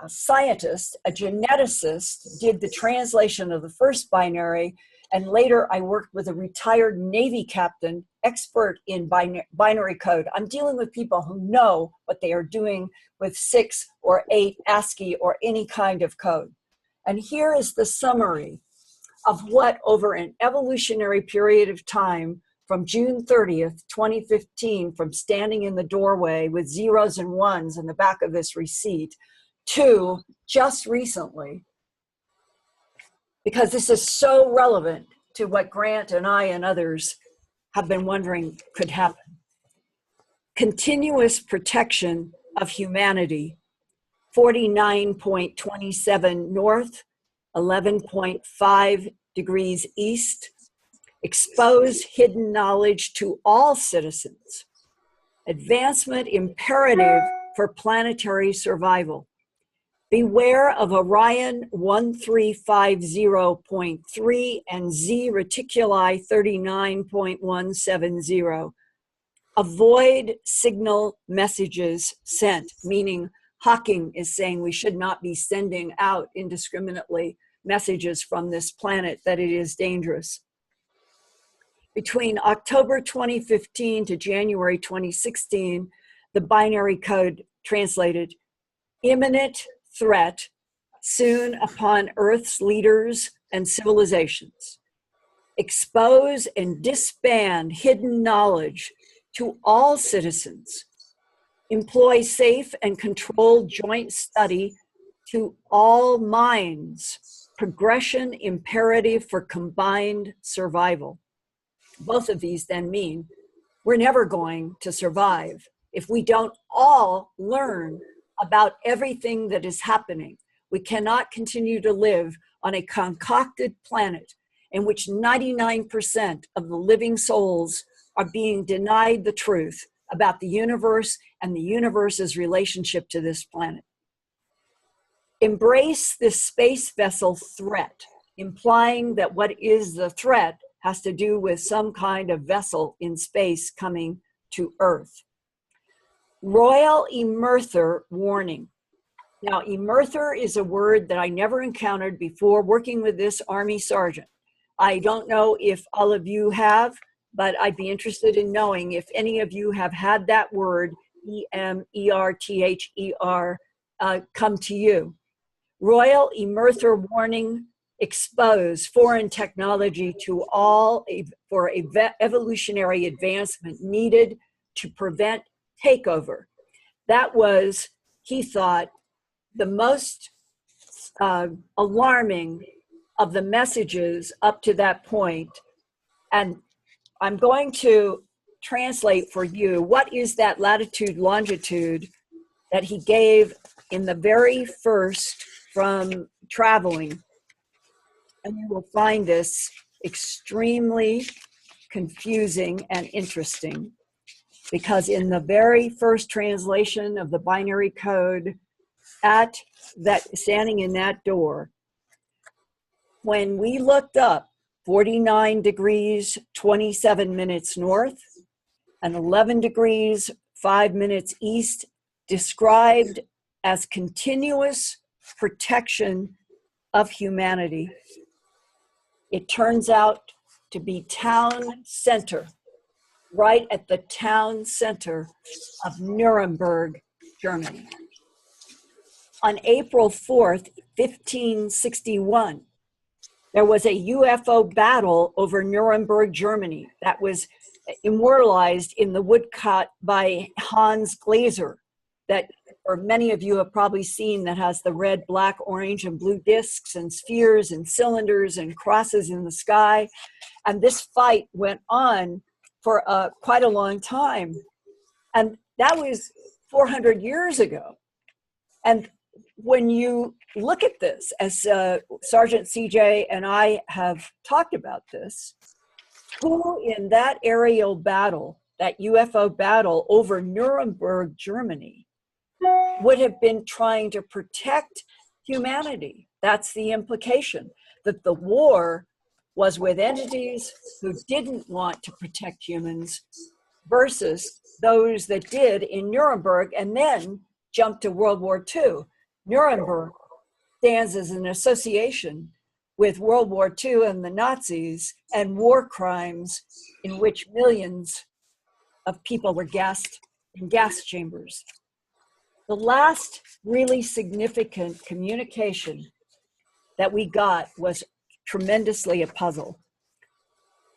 scientist, a geneticist, did the translation of the first binary, and later I worked with a retired Navy captain, expert in binary code. I'm dealing with people who know what they are doing with 6 or 8 ASCII or any kind of code. And here is the summary of what, over an evolutionary period of time, from June 30th, 2015, from standing in the doorway with zeros and ones in the back of this receipt, to just recently, because this is so relevant to what Grant and I and others have been wondering could happen. Continuous protection of humanity, 49.27 north, 11.5 degrees east. Expose hidden knowledge to all citizens. Advancement imperative for planetary survival. Beware of Orion 1350.3 and Z Reticuli 39.170. Avoid signal messages sent, meaning Hawking is saying we should not be sending out indiscriminately messages from this planet, that it is dangerous. Between October 2015 to January 2016, the binary code translated, imminent threat soon upon Earth's leaders and civilizations. Expose and disband hidden knowledge to all citizens. Employ safe and controlled joint study to all minds. Progression imperative for combined survival. Both of these then mean we're never going to survive if we don't all learn about everything that is happening. We cannot continue to live on a concocted planet in which 99% of the living souls are being denied the truth about the universe and the universe's relationship to this planet. Embrace this space vessel threat, implying that what is the threat has to do with some kind of vessel in space coming to Earth. Royal Emerther warning. Now, Emerther is a word that I never encountered before working with this Army sergeant. I don't know if all of you have, but I'd be interested in knowing if any of you have had that word, E-M-E-R-T-H-E-R, come to you. Royal Emerther warning. Expose foreign technology to all for evolutionary advancement needed to prevent takeover. That was, he thought, the most alarming of the messages up to that point. And I'm going to translate for you what is that latitude, longitude that he gave in the very first from traveling. And you will find this extremely confusing and interesting, because in the very first translation of the binary code, at that, standing in that door, when we looked up 49 degrees 27 minutes north and 11 degrees 5 minutes east, described as continuous protection of humanity, it turns out to be town center, right at the town center of Nuremberg, Germany. On April 4th, 1561, there was a UFO battle over Nuremberg, Germany, that was immortalized in the woodcut by Hans Glaser, that, or many of you have probably seen, that has the red, black, orange, and blue discs and spheres and cylinders and crosses in the sky. And this fight went on for quite a long time. And that was 400 years ago. And when you look at this, as Sergeant CJ and I have talked about this, who in that aerial battle, that UFO battle over Nuremberg, Germany, would have been trying to protect humanity? That's the implication, that the war was with entities who didn't want to protect humans versus those that did in Nuremberg, and then jumped to World War II. Nuremberg stands as an association with World War II and the Nazis and war crimes in which millions of people were gassed in gas chambers. The last really significant communication that we got was tremendously a puzzle.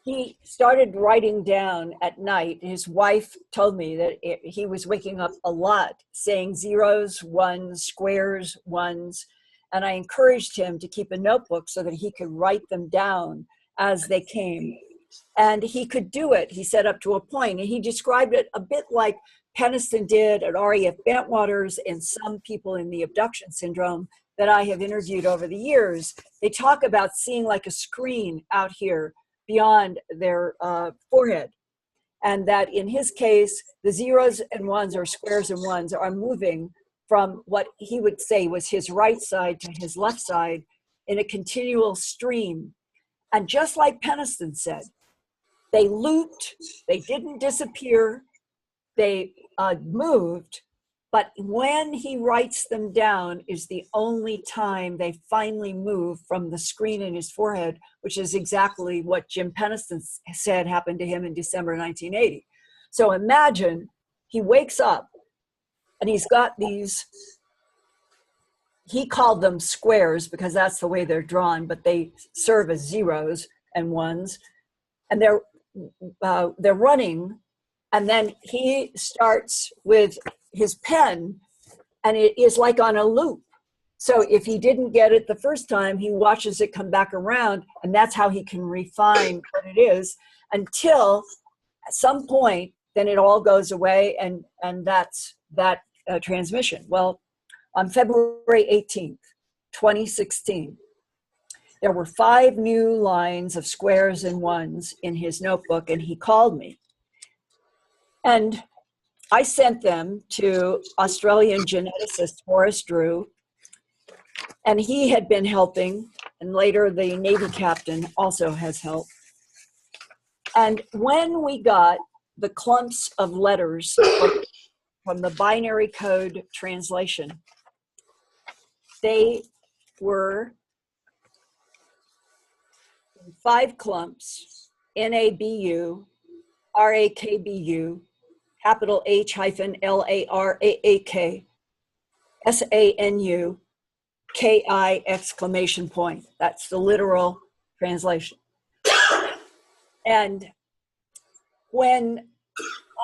He started writing down at night. His wife told me that he was waking up a lot, saying zeros, ones, squares, ones. And I encouraged him to keep a notebook so that he could write them down as they came. And he could do it, he said, up to a point. And he described it a bit like Peniston did at RAF Bentwaters and some people in the abduction syndrome that I have interviewed over the years. They talk about seeing like a screen out here beyond their forehead. And that in his case, the zeros and ones, or squares and ones, are moving from what he would say was his right side to his left side in a continual stream. And just like Peniston said, they looped, they didn't disappear, they moved, but when he writes them down is the only time they finally move from the screen in his forehead, which is exactly what Jim Peniston said happened to him in December 1980. So imagine he wakes up and he's got these, he called them squares because that's the way they're drawn, but they serve as zeros and ones, and they're running. And then he starts with his pen, and it is like on a loop. So if he didn't get it the first time, he watches it come back around, and that's how he can refine what it is until at some point, then it all goes away, and that's that transmission. Well, on February 18th, 2016, there were 5 new lines of squares and ones in his notebook, and he called me. And I sent them to Australian geneticist Horace Drew, and he had been helping, and later the Navy captain also has helped. And when we got the clumps of letters from the binary code translation, they were 5 clumps: NABU, RAKBU, capital H-LARAAK, SANU, KI exclamation point. That's the literal translation. And when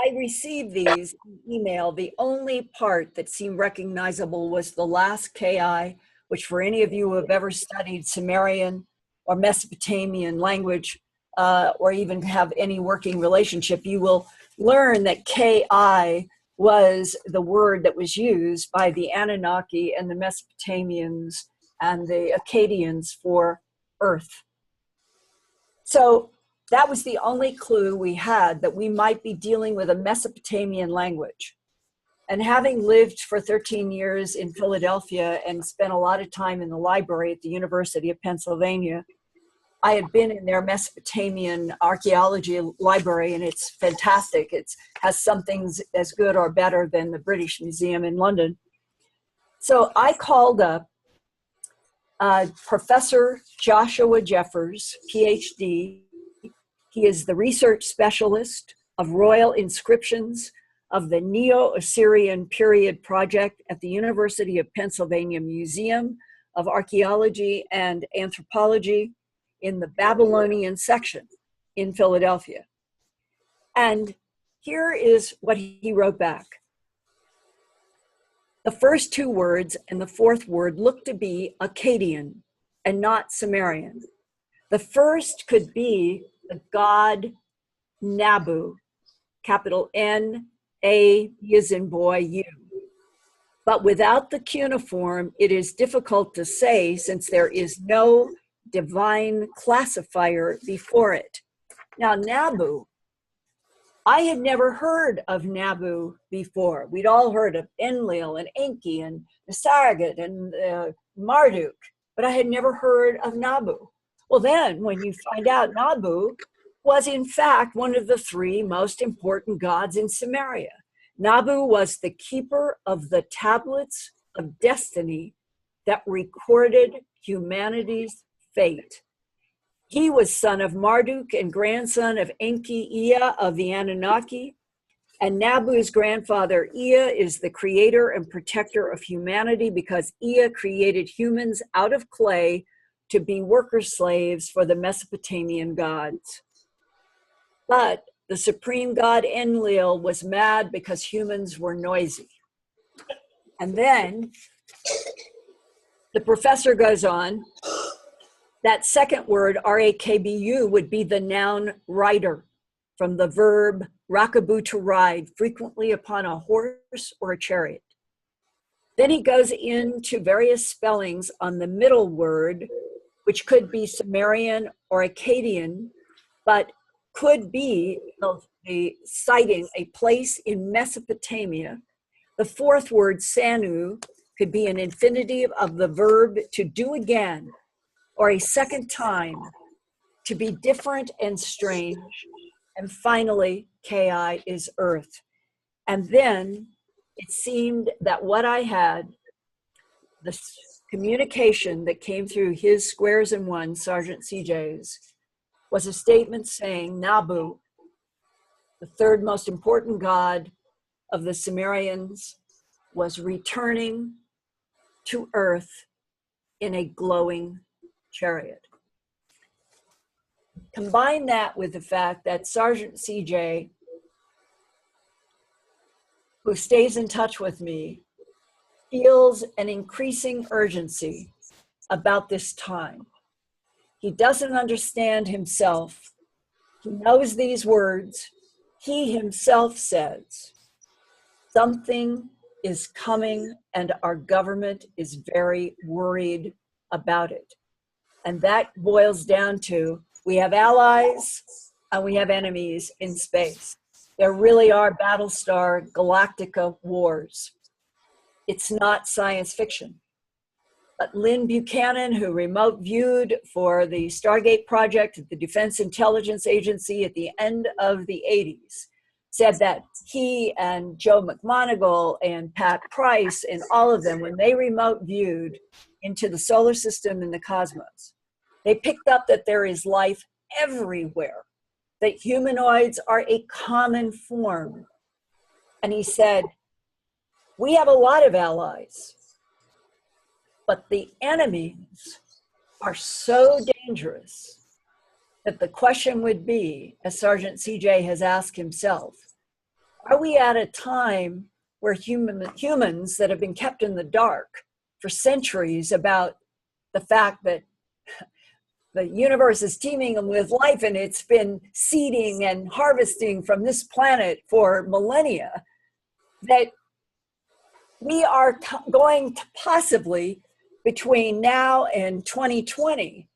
I received these email, the only part that seemed recognizable was the last KI, which for any of you who have ever studied Sumerian or Mesopotamian language, or even have any working relationship, you will learn that KI was the word that was used by the Anunnaki and the Mesopotamians and the Akkadians for earth. So that was the only clue we had that we might be dealing with a Mesopotamian language. And having lived for 13 years in Philadelphia and spent a lot of time in the library at the University of Pennsylvania, I had been in their Mesopotamian archaeology library, and it's fantastic. It has some things as good or better than the British Museum in London. So I called up Professor Joshua Jeffers, PhD. He is the research specialist of royal inscriptions of the Neo-Assyrian period project at the University of Pennsylvania Museum of Archaeology and Anthropology in the Babylonian section in Philadelphia. And here is what he wrote back. The first two words and the fourth word look to be Akkadian and not Sumerian. The first could be the god Nabu, capital N-A, as in boy, U. But without the cuneiform, it is difficult to say since there is no divine classifier before it. Now, Nabu, I had never heard of Nabu before. We'd all heard of Enlil and Enki and Nisargad and Marduk, but I had never heard of Nabu. Well, then when you find out Nabu was in fact one of the three most important gods in Sumeria. Nabu was the keeper of the tablets of destiny that recorded humanity's fate. He was son of Marduk and grandson of Enki Ea of the Anunnaki. And Nabu's grandfather Ea is the creator and protector of humanity because Ea created humans out of clay to be worker slaves for the Mesopotamian gods. But the supreme god Enlil was mad because humans were noisy. And then the professor goes on, that second word, R-A-K-B-U, would be the noun rider, from the verb rakabu, to ride, frequently upon a horse or a chariot. Then he goes into various spellings on the middle word, which could be Sumerian or Akkadian, but could be citing a place in Mesopotamia. The fourth word, sanu, could be an infinitive of the verb to do again, or a second time, to be different and strange. And finally, Ki is earth. And then it seemed that what I had, the communication that came through his squares and ones, Sergeant CJ's, was a statement saying Nabu, the third most important god of the Sumerians, was returning to earth in a glowing chariot. Combine that with the fact that Sergeant CJ, who stays in touch with me, feels an increasing urgency about this time. He doesn't understand himself. He knows these words. He himself says, something is coming and our government is very worried about it. And that boils down to, we have allies and we have enemies in space. There really are Battlestar Galactica wars. It's not science fiction. But Lynn Buchanan, who remote viewed for the Stargate project at the Defense Intelligence Agency at the end of the 80s, said that he and Joe McMoneagle and Pat Price and all of them, when they remote viewed into the solar system and the cosmos, they picked up that there is life everywhere, that humanoids are a common form. And he said, we have a lot of allies, but the enemies are so dangerous that the question would be, as Sergeant CJ has asked himself, are we at a time where humans that have been kept in the dark for centuries about the fact that the universe is teeming with life and it's been seeding and harvesting from this planet for millennia, that we are going to possibly, between now and 2020,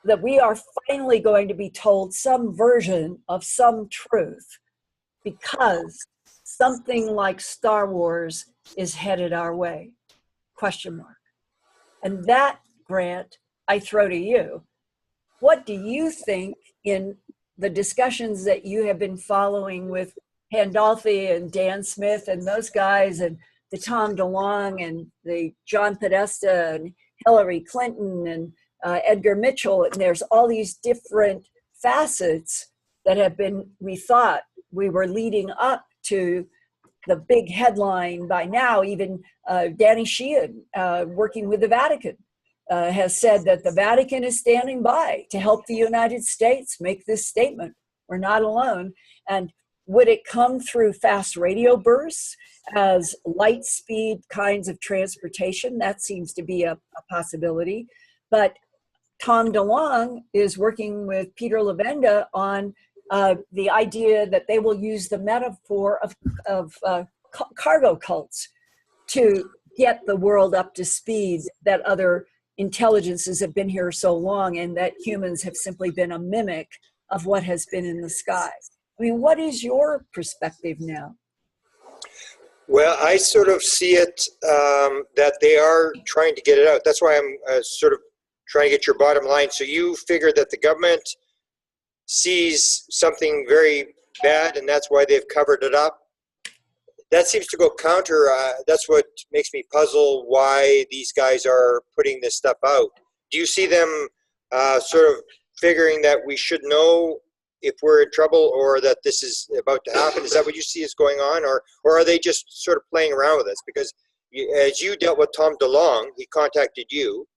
that we are finally going to be told some version of some truth because something like Star Wars is headed our way? Question mark. And that, Grant, I throw to you. What do you think, in the discussions that you have been following with Pandolfi and Dan Smith and those guys, and the Tom DeLonge and the John Podesta and Hillary Clinton and Edgar Mitchell, and there's all these different facets that have been, we thought we were leading up to the big headline by now. Even Danny Sheehan, working with the Vatican, has said that the Vatican is standing by to help the United States make this statement. We're not alone. And would it come through fast radio bursts as light speed kinds of transportation? That seems to be a possibility. But Tom DeLonge is working with Peter Levenda on the idea that they will use the metaphor of cargo cults to get the world up to speed, that other intelligences have been here so long and that humans have simply been a mimic of what has been in the sky. I mean, what is your perspective now? Well, I sort of see it that they are trying to get it out. That's why I'm sort of trying to get your bottom line. So you figure that the government sees something very bad and that's why they've covered it up. That seems to go counter. That's what makes me puzzle why these guys are putting this stuff out. Do you see them sort of figuring that we should know if we're in trouble or that this is about to happen? Is that what you see is going on? Or are they just sort of playing around with us? Because as you dealt with Tom DeLonge, he contacted you,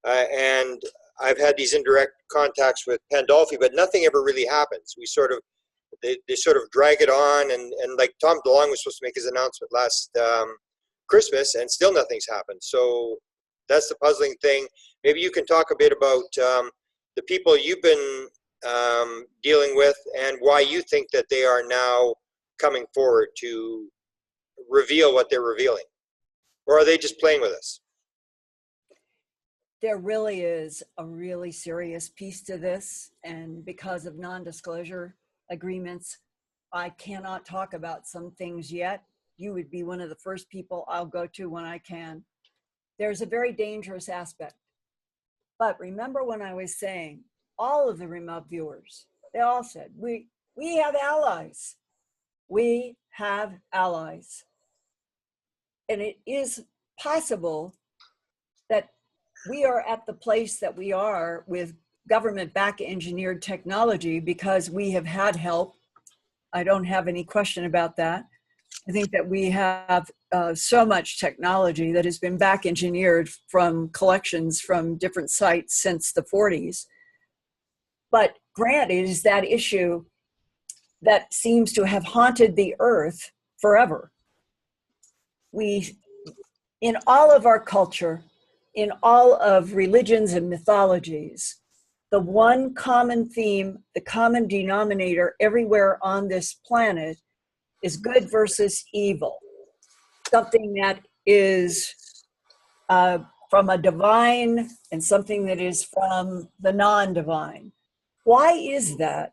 and I've had these indirect contacts with Pandolfi, but nothing ever really happens. We sort of, they sort of drag it on, and like Tom DeLonge was supposed to make his announcement last Christmas, and still nothing's happened. So that's the puzzling thing. Maybe you can talk a bit about the people you've been dealing with and why you think that they are now coming forward to reveal what they're revealing. Or are they just playing with us? There really is a really serious piece to this, and because of non-disclosure agreements, I cannot talk about some things yet. You would be one of the first people I'll go to when I can. There's a very dangerous aspect. But remember when I was saying, all of the remote viewers, they all said, we have allies. We have allies. And it is possible that we are at the place that we are with government back engineered technology because we have had help. I don't have any question about that. I think that we have so much technology that has been back engineered from collections from different sites since the 40s. But Grant, it is that issue that seems to have haunted the earth forever. In all of our culture, in all of religions and mythologies, the one common theme, the common denominator everywhere on this planet is good versus evil. Something that is from a divine and something that is from the non-divine. Why is that?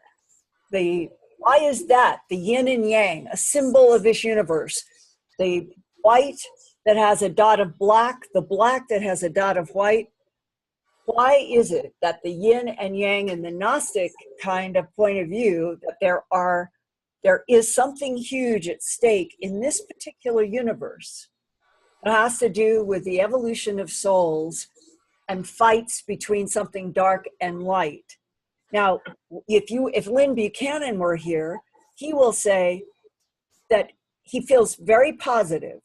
Why is that the yin and yang, a symbol of this universe? The white that has a dot of black, the black that has a dot of white. Why is it that the yin and yang in the Gnostic kind of point of view, that there is something huge at stake in this particular universe? It has to do with the evolution of souls and fights between something dark and light. Now, if Lynn Buchanan were here, he will say that he feels very positive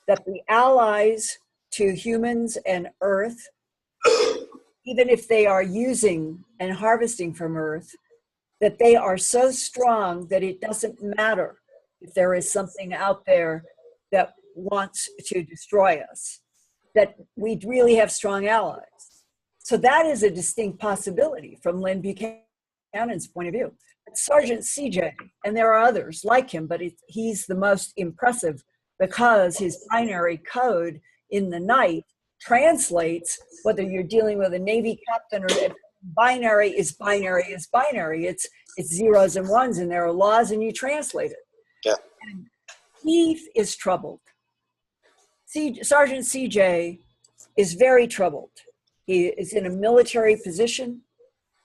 that the allies to humans and Earth, even if they are using and harvesting from Earth, that they are so strong that it doesn't matter if there is something out there that wants to destroy us, that we really have strong allies. So that is a distinct possibility from Lynn Buchanan's point of view. Sergeant CJ, and there are others like him, but he's the most impressive because his binary code in the night translates whether you're dealing with a Navy captain or binary is binary is binary. It's zeros and ones, and there are laws, and you translate it. Yeah. And he is troubled. Sergeant CJ is very troubled. He is in a military position.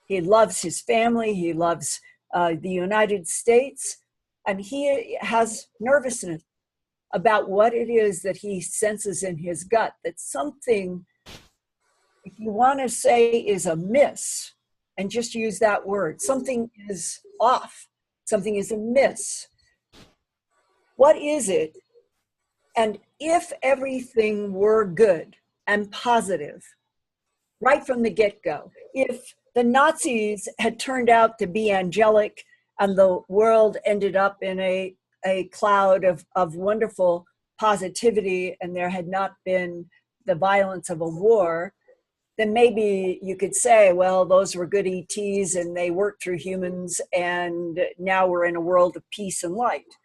He loves his family. He loves the United States. And he has nervousness about what it is that he senses in his gut, that something, if you want to say, is amiss, and just use that word, something is off, something is amiss. What is it? And if everything were good and positive right from the get-go, if the Nazis had turned out to be angelic and the world ended up in a cloud of wonderful positivity, and there had not been the violence of a war, then maybe you could say, well, those were good ETs and they worked through humans, and now we're in a world of peace and light.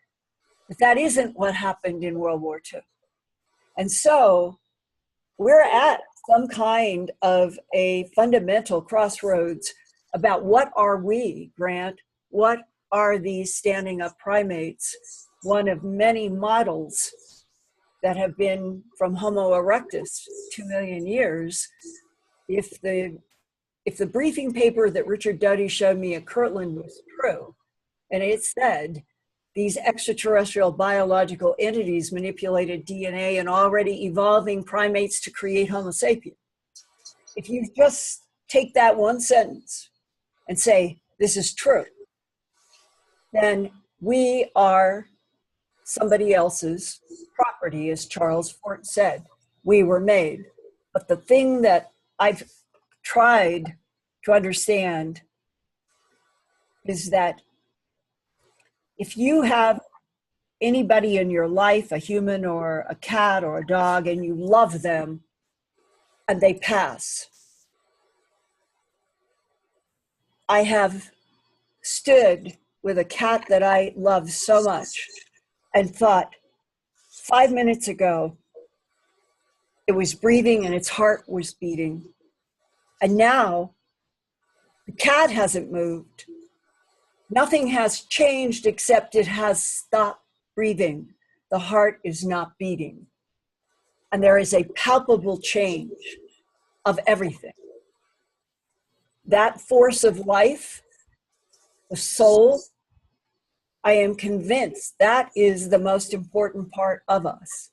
But that isn't what happened in World War II. And so we're at some kind of a fundamental crossroads about what are we, Grant? What are these standing up primates? One of many models that have been from Homo erectus 2 million years. If the briefing paper that Richard Doty showed me at Kirtland was true, and it said these extraterrestrial biological entities manipulated DNA and already evolving primates to create Homo sapiens. If you just take that one sentence and say, this is true, then we are somebody else's property, as Charles Fort said. We were made. But the thing that I've tried to understand is that if you have anybody in your life, a human or a cat or a dog, and you love them and they pass, I have stood with a cat that I love so much and thought, 5 minutes ago, it was breathing and its heart was beating. And now the cat hasn't moved. Nothing has changed except it has stopped breathing. The heart is not beating. And there is a palpable change of everything. That force of life, the soul, I am convinced that is the most important part of us.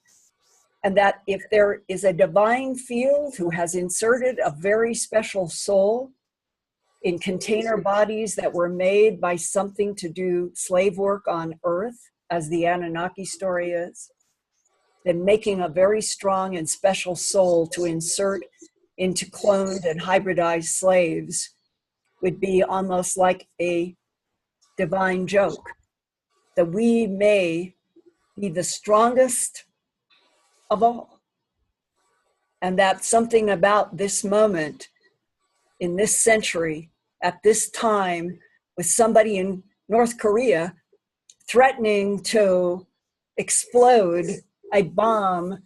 And that if there is a divine field who has inserted a very special soul in container bodies that were made by something to do slave work on Earth, as the Anunnaki story is, then making a very strong and special soul to insert into cloned and hybridized slaves would be almost like a divine joke, that we may be the strongest of all. And that something about this moment in this century, at this time, with somebody in North Korea threatening to explode a bomb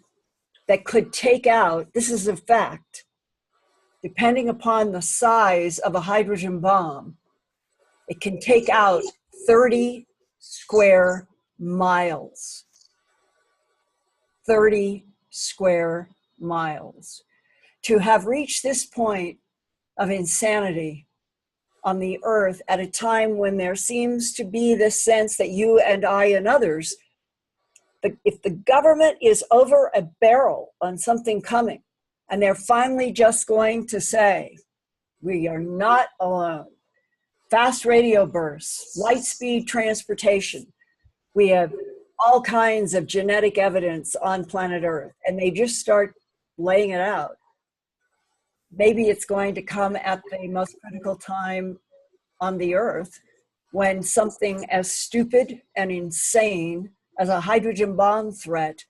that could take out, this is a fact, depending upon the size of a hydrogen bomb, it can take out 30 square miles. 30 square miles. To have reached this point of insanity on the earth at a time when there seems to be this sense that you and I and others, if the government is over a barrel on something coming, and they're finally just going to say, we are not alone. Fast radio bursts, light speed transportation. We have all kinds of genetic evidence on planet Earth, and they just start laying it out. Maybe it's going to come at the most critical time on the Earth when something as stupid and insane as a hydrogen bomb threat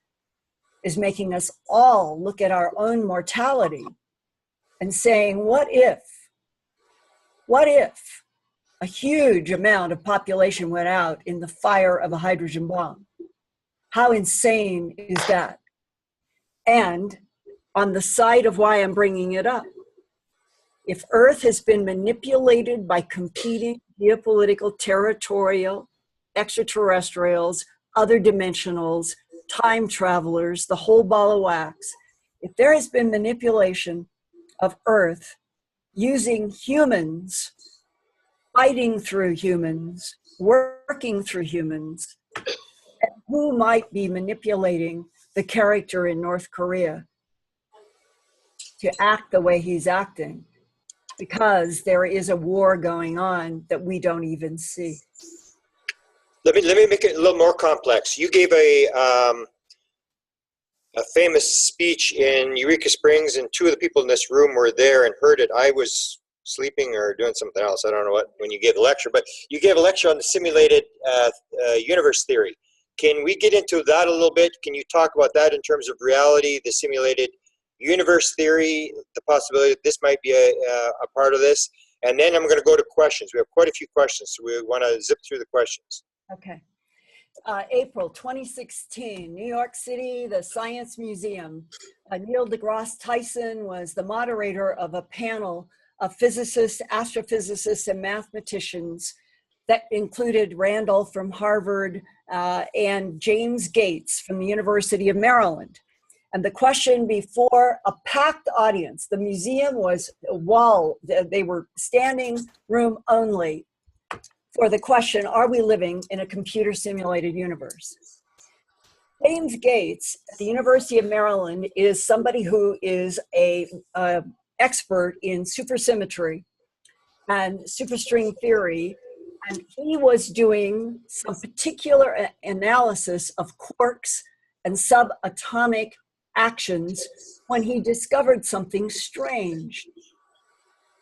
is making us all look at our own mortality and saying, what if a huge amount of population went out in the fire of a hydrogen bomb? How insane is that? And on the side of why I'm bringing it up, If Earth has been manipulated by competing geopolitical, territorial, extraterrestrials, other dimensionals, time travelers, the whole ball of wax, if there has been manipulation of Earth using humans, fighting through humans, working through humans, who might be manipulating the character in North Korea to act the way he's acting, because there is a war going on that we don't even see. Let me make it a little more complex. You gave a famous speech in Eureka Springs, and two of the people in this room were there and heard it. I was sleeping or doing something else. I don't know what, when you gave the lecture, but you gave a lecture on the simulated universe theory. Can we get into that a little bit? Can you talk about that in terms of reality, the simulated universe theory, the possibility that this might be a part of this? And then I'm going to go to questions. We have quite a few questions, so we want to zip through the questions. Okay. April 2016, New York City, the Science Museum. Neil deGrasse Tyson was the moderator of a panel of physicists, astrophysicists, and mathematicians that included Randall from Harvard and James Gates from the University of Maryland. And the question before a packed audience, the museum was a wall, they were standing room only, for the question, are we living in a computer simulated universe? James Gates at the University of Maryland is somebody who is a expert in supersymmetry and superstring theory, and he was doing some particular analysis of quarks and subatomic actions when he discovered something strange.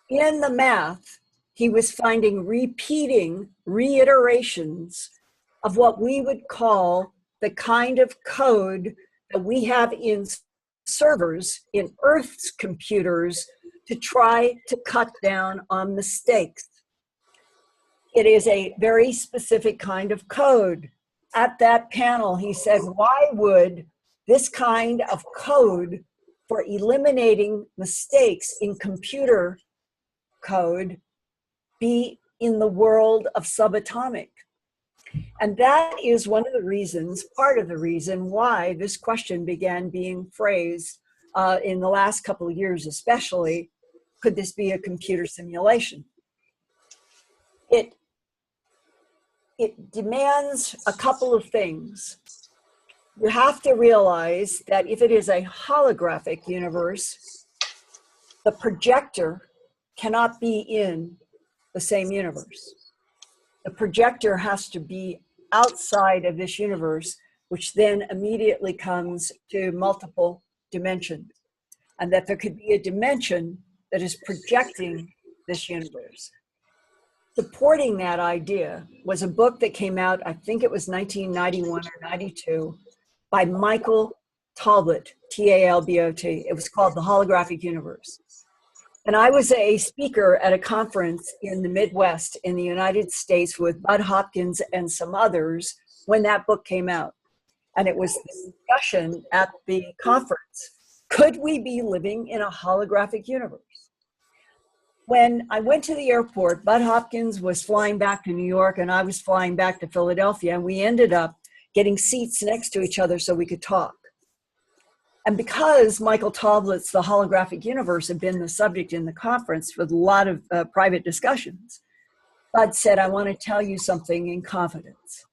In the math, he was finding repeating reiterations of what we would call the kind of code that we have in servers in Earth's computers to try to cut down on mistakes. It is a very specific kind of code. At that panel, he said, why would this kind of code for eliminating mistakes in computer code be in the world of subatomic? And that is one of the reasons, part of the reason why this question began being phrased in the last couple of years, especially, could this be a computer simulation? It demands a couple of things. You have to realize that if it is a holographic universe, the projector cannot be in the same universe. The projector has to be outside of this universe, which then immediately comes to multiple dimensions, and that there could be a dimension that is projecting this universe. Supporting that idea was a book that came out, I think it was 1991 or 92, by Michael Talbot, T-A-L-B-O-T. It was called The Holographic Universe. And I was a speaker at a conference in the Midwest in the United States with Bud Hopkins and some others when that book came out. And it was the discussion at the conference. Could we be living in a holographic universe? When I went to the airport, Bud Hopkins was flying back to New York and I was flying back to Philadelphia, and we ended up getting seats next to each other so we could talk. And because Michael Talbot's The Holographic Universe had been the subject in the conference with a lot of private discussions, Bud said, I want to tell you something in confidence.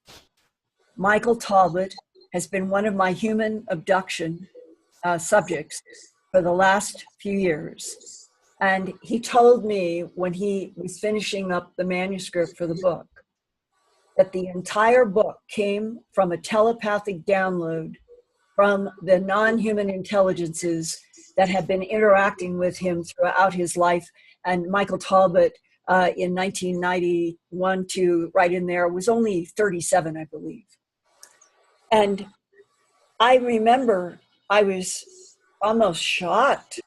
Michael Talbot has been one of my human abduction subjects for the last few years. And he told me when he was finishing up the manuscript for the book, that the entire book came from a telepathic download from the non-human intelligences that have been interacting with him throughout his life. And Michael Talbot in 1991 to right in there was only 37, I believe. And I remember I was almost shocked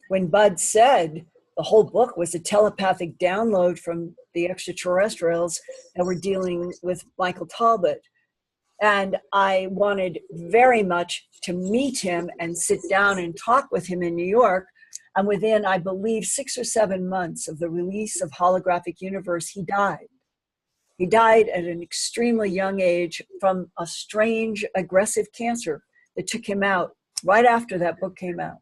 when Bud said the whole book was a telepathic download from the extraterrestrials that were dealing with Michael Talbot. And I wanted very much to meet him and sit down and talk with him in New York. And within, I believe, 6 or 7 months of the release of Holographic Universe, he died. He died at an extremely young age from a strange, aggressive cancer that took him out right after that book came out.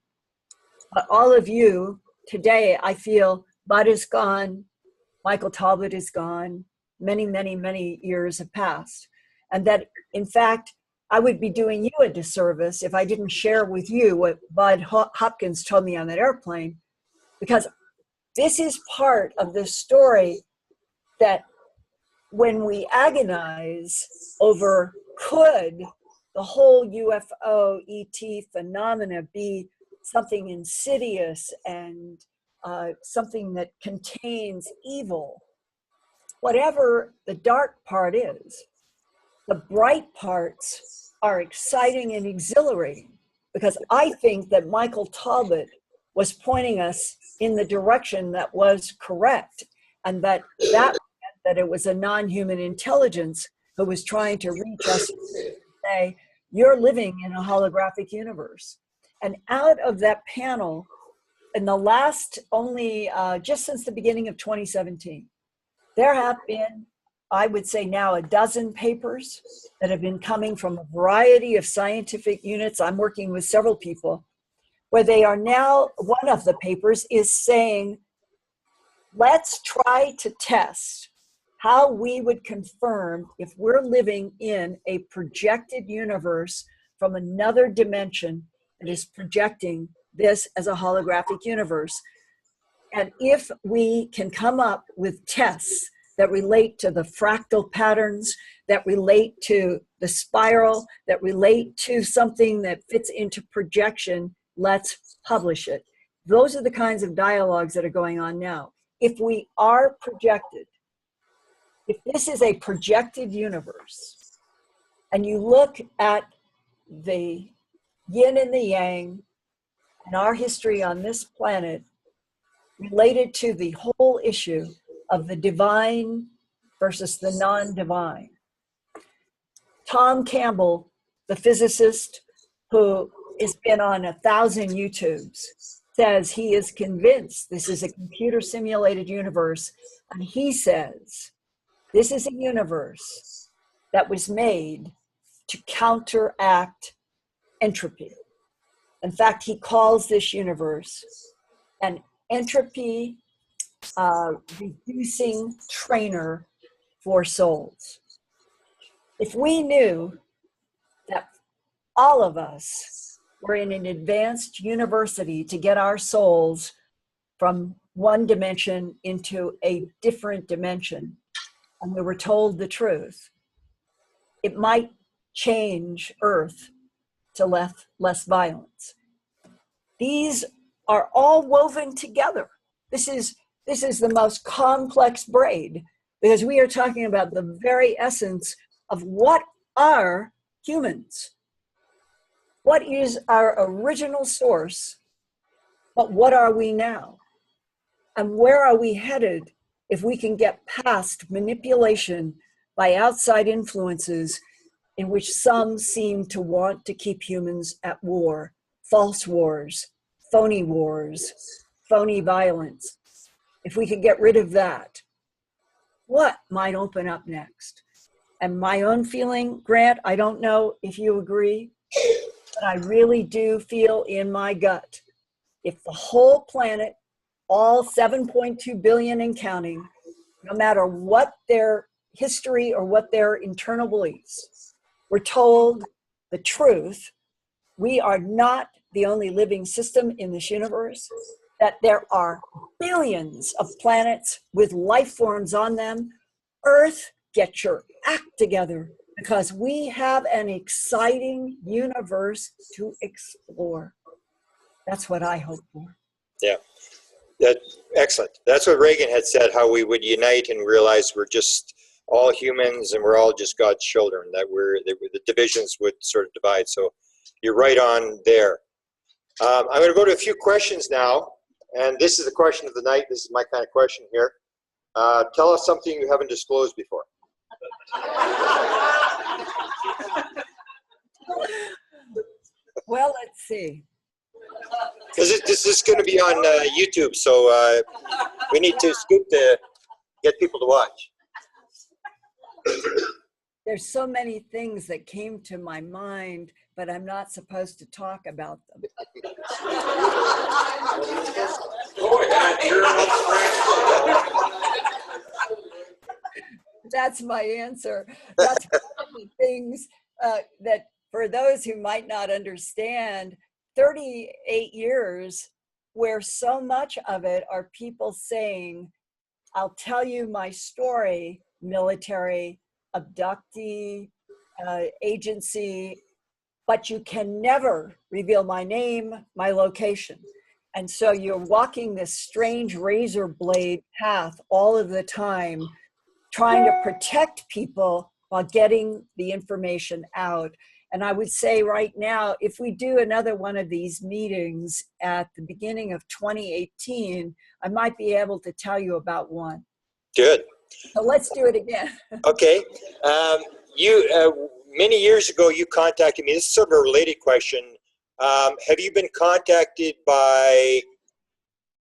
But all of you, today, I feel Bud is gone, Michael Talbot is gone, many, many, many years have passed. And that, in fact, I would be doing you a disservice if I didn't share with you what Bud Hopkins told me on that airplane, because this is part of the story that when we agonize over could the whole UFO ET phenomena be something insidious and something that contains evil, whatever the dark part is, the bright parts are exciting and exhilarating, because I think that Michael Talbot was pointing us in the direction that was correct, and that it was a non-human intelligence who was trying to reach us and say, you're living in a holographic universe. And out of that panel, in the last just since the beginning of 2017, there have been, I would say now, a dozen papers that have been coming from a variety of scientific units. I'm working with several people where they are now, one of the papers is saying, let's try to test how we would confirm if we're living in a projected universe from another dimension that is projecting this as a holographic universe. And if we can come up with tests that relate to the fractal patterns, that relate to the spiral, that relate to something that fits into projection, let's publish it. Those are the kinds of dialogues that are going on now. If we are projected, if this is a projected universe, and you look at the yin and the yang and our history on this planet related to the whole issue of the divine versus the non-divine. Tom Campbell, the physicist who has been on 1,000 YouTubes, says he is convinced this is a computer simulated universe, and he says this is a universe that was made to counteract entropy. In fact, he calls this universe an entropy reducing trainer for souls. If we knew that all of us were in an advanced university to get our souls from one dimension into a different dimension, and we were told the truth, it might change Earth to less violence. These are all woven together. This is the most complex braid, because we are talking about the very essence of what are humans. What is our original source, but what are we now? And where are we headed if we can get past manipulation by outside influences in which some seem to want to keep humans at war, false wars, phony violence? If we could get rid of that, what might open up next? And my own feeling, Grant, I don't know if you agree, but I really do feel in my gut, if the whole planet, all 7.2 billion and counting, no matter what their history or what their internal beliefs, were told the truth, we are not the only living system in this universe, that there are billions of planets with life forms on them. Earth, get your act together, because we have an exciting universe to explore. That's what I hope for. Yeah, excellent. That's what Reagan had said, how we would unite and realize we're just all humans and we're all just God's children, that the divisions would sort of divide. So you're right on there. I'm going to go to a few questions now, and this is the question of the night. This is my kind of question here. Tell us something you haven't disclosed before. Well, let's see. Because this is going to be on YouTube, so we need to scoop to get people to watch. There's so many things that came to my mind, but I'm not supposed to talk about them. That's my answer. That's one of the things that, for those who might not understand, 38 years where so much of it are people saying, I'll tell you my story, military, abductee, agency, but you can never reveal my name, my location. And so you're walking this strange razor blade path all of the time, trying to protect people while getting the information out. And I would say right now, if we do another one of these meetings at the beginning of 2018, I might be able to tell you about one. Good. So let's do it again. Okay. Many years ago, you contacted me. This is sort of a related question. Have you been contacted by,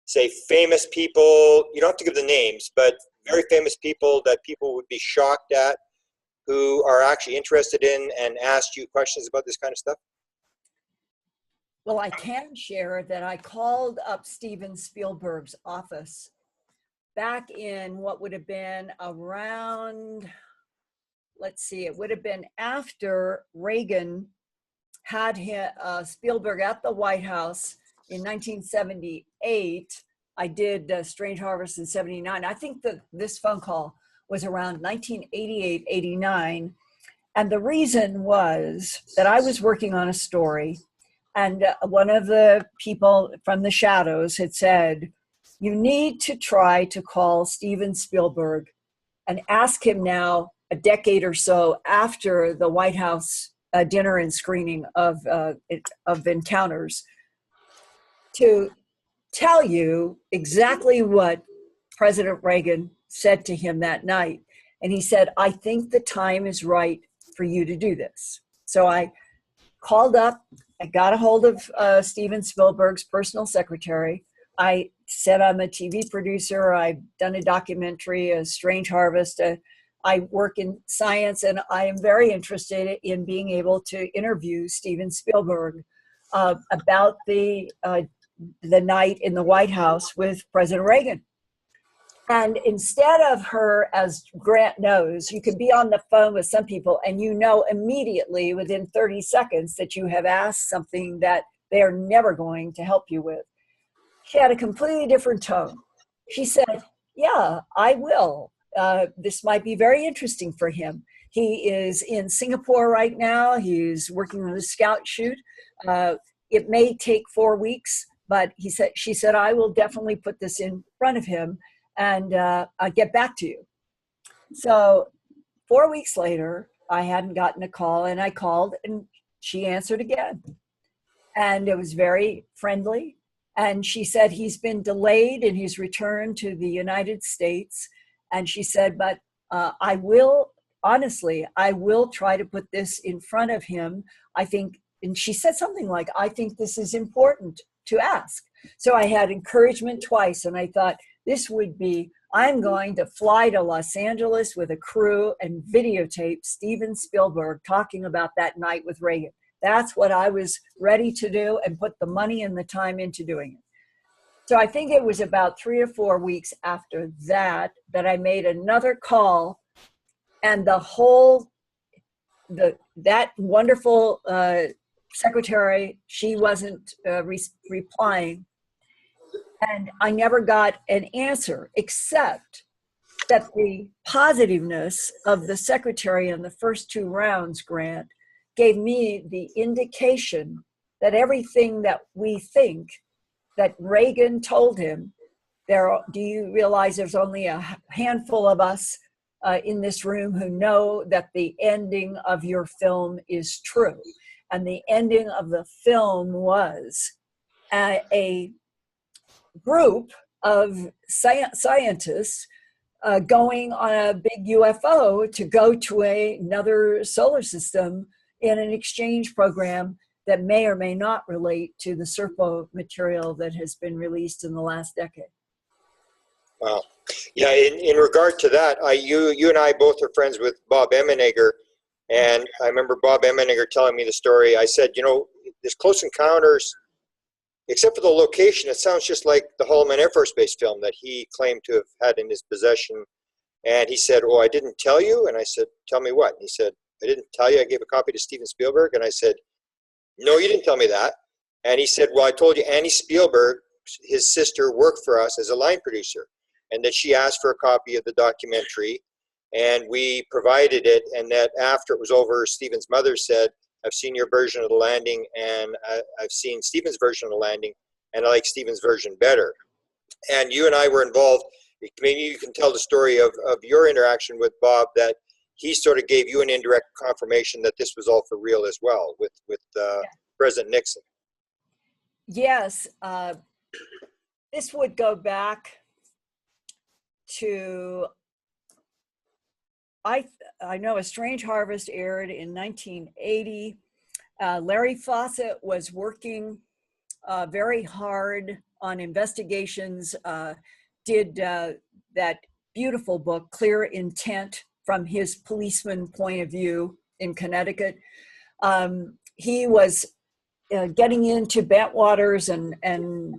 say, famous people? You don't have to give the names, but very famous people that people would be shocked at, who are actually interested in and asked you questions about this kind of stuff? Well, I can share that I called up Steven Spielberg's office back in what would have been around, let's see, it would have been after Reagan had Spielberg at the White House in 1978. I did Strange Harvest in 79. I think that this phone call was around 1988, 89. And the reason was that I was working on a story, and one of the people from the shadows had said, you need to try to call Steven Spielberg and ask him now, a decade or so after the White House dinner and screening of Encounters, to tell you exactly what President Reagan said to him that night. And he said, I think the time is right for you to do this. So I called up, I got a hold of Steven Spielberg's personal secretary. I said, I'm a TV producer. I've done a documentary, A Strange Harvest. I work in science, and I am very interested in being able to interview Steven Spielberg about the night in the White House with President Reagan. And instead of her, as Grant knows, you can be on the phone with some people and you know immediately within 30 seconds that you have asked something that they're never going to help you with. She had a completely different tone. She said, yeah, I will. This might be very interesting for him. He is in Singapore right now. He's working on a scout shoot. It may take 4 weeks, but she said, I will definitely put this in front of him and I'll get back to you. So 4 weeks later, I hadn't gotten a call, and I called and she answered again. And it was very friendly. And she said, he's been delayed in his return to the United States. And she said, but I will try to put this in front of him. I think, and she said something like, I think this is important to ask. So I had encouragement twice, and I thought, this would be, I'm going to fly to Los Angeles with a crew and videotape Steven Spielberg talking about that night with Reagan. That's what I was ready to do and put the money and the time into doing it. So I think it was about 3 or 4 weeks after that I made another call, and that wonderful secretary, she wasn't replying. And I never got an answer, except that the positiveness of the secretary in the first 2 rounds, Grant, gave me the indication that everything that we think that Reagan told him, do you realize there's only a handful of us in this room who know that the ending of your film is true? And the ending of the film was a group of scientists going on a big UFO to go to another solar system in an exchange program that may or may not relate to the Serpo material that has been released in the last decade. Wow. Yeah, in regard to that, you and I both are friends with Bob Emenegger, and I remember Bob Emenegger telling me the story. I said, you know, this Close Encounters, except for the location, it sounds just like the Holloman Air Force Base film that he claimed to have had in his possession. And he said, oh, I didn't tell you? And I said, tell me what? And he said, I didn't tell you I gave a copy to Steven Spielberg? And I said, no, you didn't tell me that. And he said, well, I told you Annie Spielberg, his sister, worked for us as a line producer, and that she asked for a copy of the documentary, and we provided it, and that after it was over, Steven's mother said, I've seen your version of the landing, and I've seen Steven's version of the landing, and I like Steven's version better. And you and I were involved. Maybe you can tell the story of your interaction with Bob, that he sort of gave you an indirect confirmation that this was all for real as well with President Nixon. Yes, this would go back to, I know A Strange Harvest aired in 1980. Larry Fawcett was working very hard on investigations, did that beautiful book, Clear Intent, from his policeman point of view in Connecticut. He was getting into Bentwaters and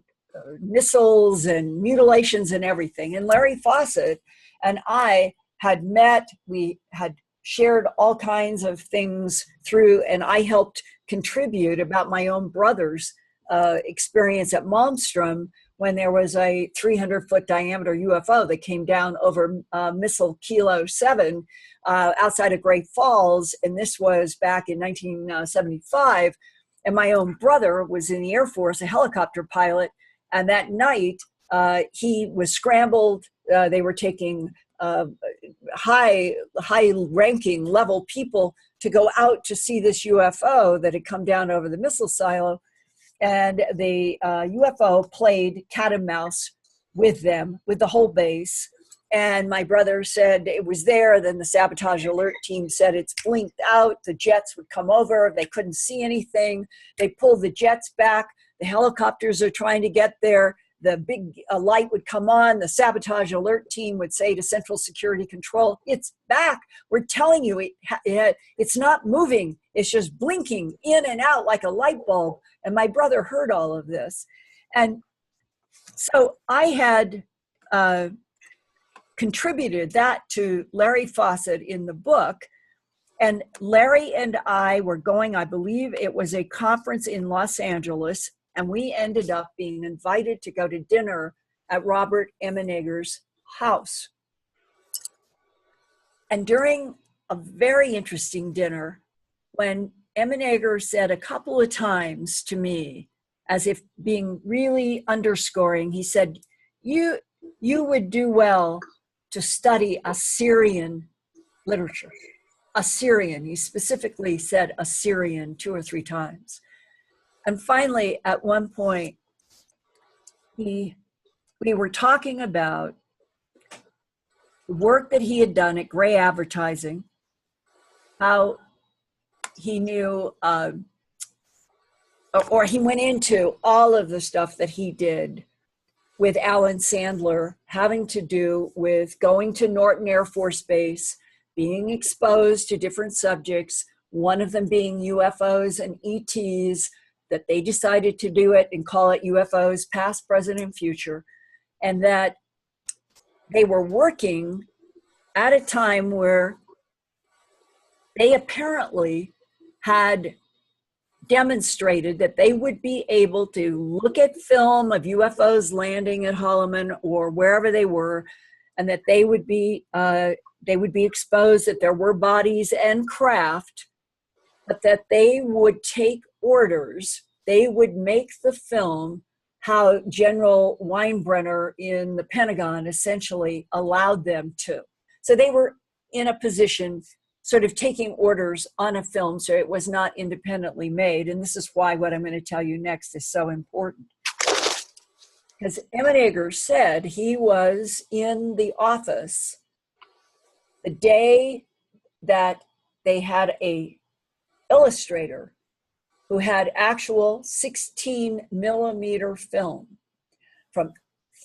missiles and mutilations and everything. And Larry Fawcett and I had met, we had shared all kinds of things through, and I helped contribute about my own brother's experience at Malmstrom when there was a 300-foot diameter UFO that came down over missile Kilo 7 outside of Great Falls. And this was back in 1975. And my own brother was in the Air Force, a helicopter pilot. And that night, he was scrambled. They were taking high-ranking level people to go out to see this UFO that had come down over the missile silo. And the UFO played cat and mouse with them, with the whole base. And my brother said it was there. Then the sabotage alert team said it's blinked out. The jets would come over. They couldn't see anything. They pulled the jets back. The helicopters are trying to get there. The big light would come on. The sabotage alert team would say to Central Security Control, it's back. We're telling you, it's not moving. It's just blinking in and out like a light bulb. And my brother heard all of this. And so I had contributed that to Larry Fawcett in the book. And Larry and I were going, I believe it was a conference in Los Angeles, and we ended up being invited to go to dinner at Robert Emenegger's house. And during a very interesting dinner, when Emenegger said a couple of times to me, as if being really underscoring, he said, you would do well to study Assyrian literature. Assyrian, he specifically said Assyrian 2 or 3 times. And finally, at one point, we were talking about the work that he had done at Gray Advertising, how he knew, or he went into all of the stuff that he did with Alan Sandler, having to do with going to Norton Air Force Base, being exposed to different subjects, one of them being UFOs and ETs, that they decided to do it and call it UFOs, past, present, and future, and that they were working at a time where they apparently had demonstrated that they would be able to look at film of UFOs landing at Holloman or wherever they were, and that they would be exposed that there were bodies and craft, but that they would take orders. They would make the film how General Weinbrenner in the Pentagon essentially allowed them to. So they were in a position sort of taking orders on a film, so it was not independently made. And this is why what I'm going to tell you next is so important. Because Emenegger said he was in the office the day that they had a illustrator who had actual 16mm film from,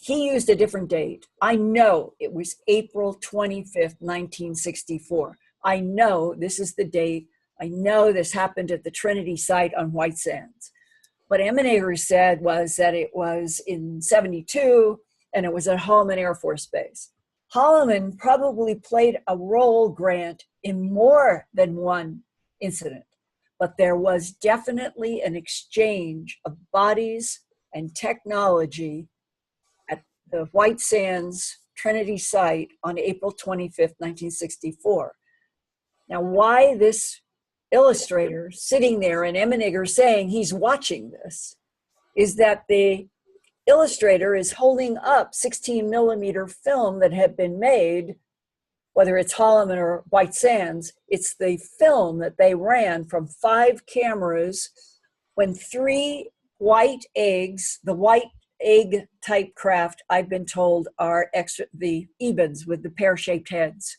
he used a different date. I know it was April 25th, 1964. I know this is the date. I know this happened at the Trinity site on White Sands. What Emmenegger said was that it was in 72 and it was at Holloman Air Force Base. Holloman probably played a role, Grant, in more than one incident, but there was definitely an exchange of bodies and technology at the White Sands Trinity site on April 25th, 1964. Now, why this illustrator sitting there and Emmenegger saying he's watching this is that the illustrator is holding up 16mm film that had been made, whether it's Holloman or White Sands. It's the film that they ran from 5 cameras when 3 white eggs, the white egg type craft, I've been told, are the Ebens with the pear-shaped heads.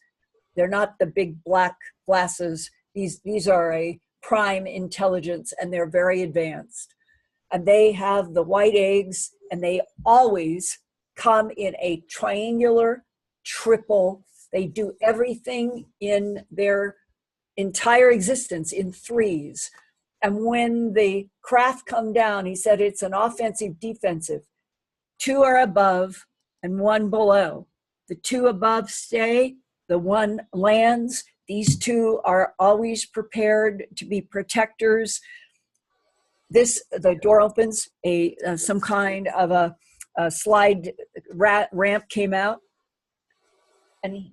They're not the big black glasses. These are a prime intelligence, and they're very advanced. And they have the white eggs, and they always come in a triangular, triple. They do everything in their entire existence in 3s. And when the craft come down, he said it's an offensive, defensive. 2 are above and 1 below. The 2 above stay, the 1 lands. These 2 are always prepared to be protectors. The door opens, some kind of a slide ramp came out, and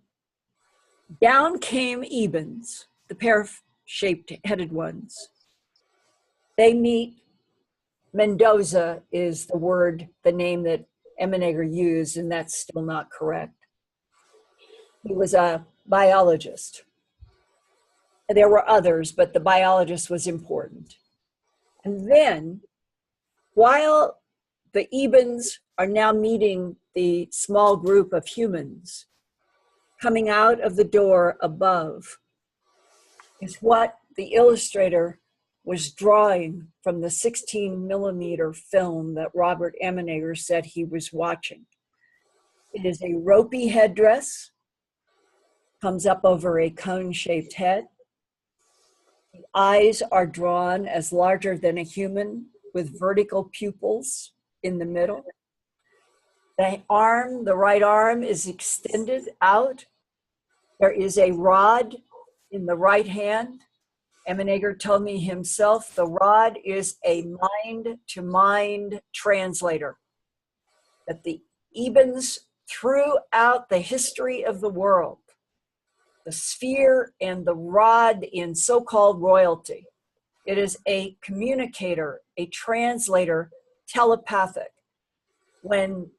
down came Ebens, the pear-shaped headed ones. They meet. Mendoza is the name that Emmenegger used, and that's still not correct. He was a biologist. There were others, but the biologist was important. And then, while the Ebens are now meeting the small group of humans, coming out of the door above is what the illustrator was drawing from the 16mm film that Robert Emmenegger said he was watching. It is a ropey headdress, comes up over a cone-shaped head. The eyes are drawn as larger than a human with vertical pupils in the middle. The right arm is extended out. There is a rod in the right hand. Emmenegger told me himself the rod is a mind-to-mind translator. That the Ebens, throughout the history of the world, the sphere and the rod in so-called royalty, it is a communicator, a translator, telepathic. When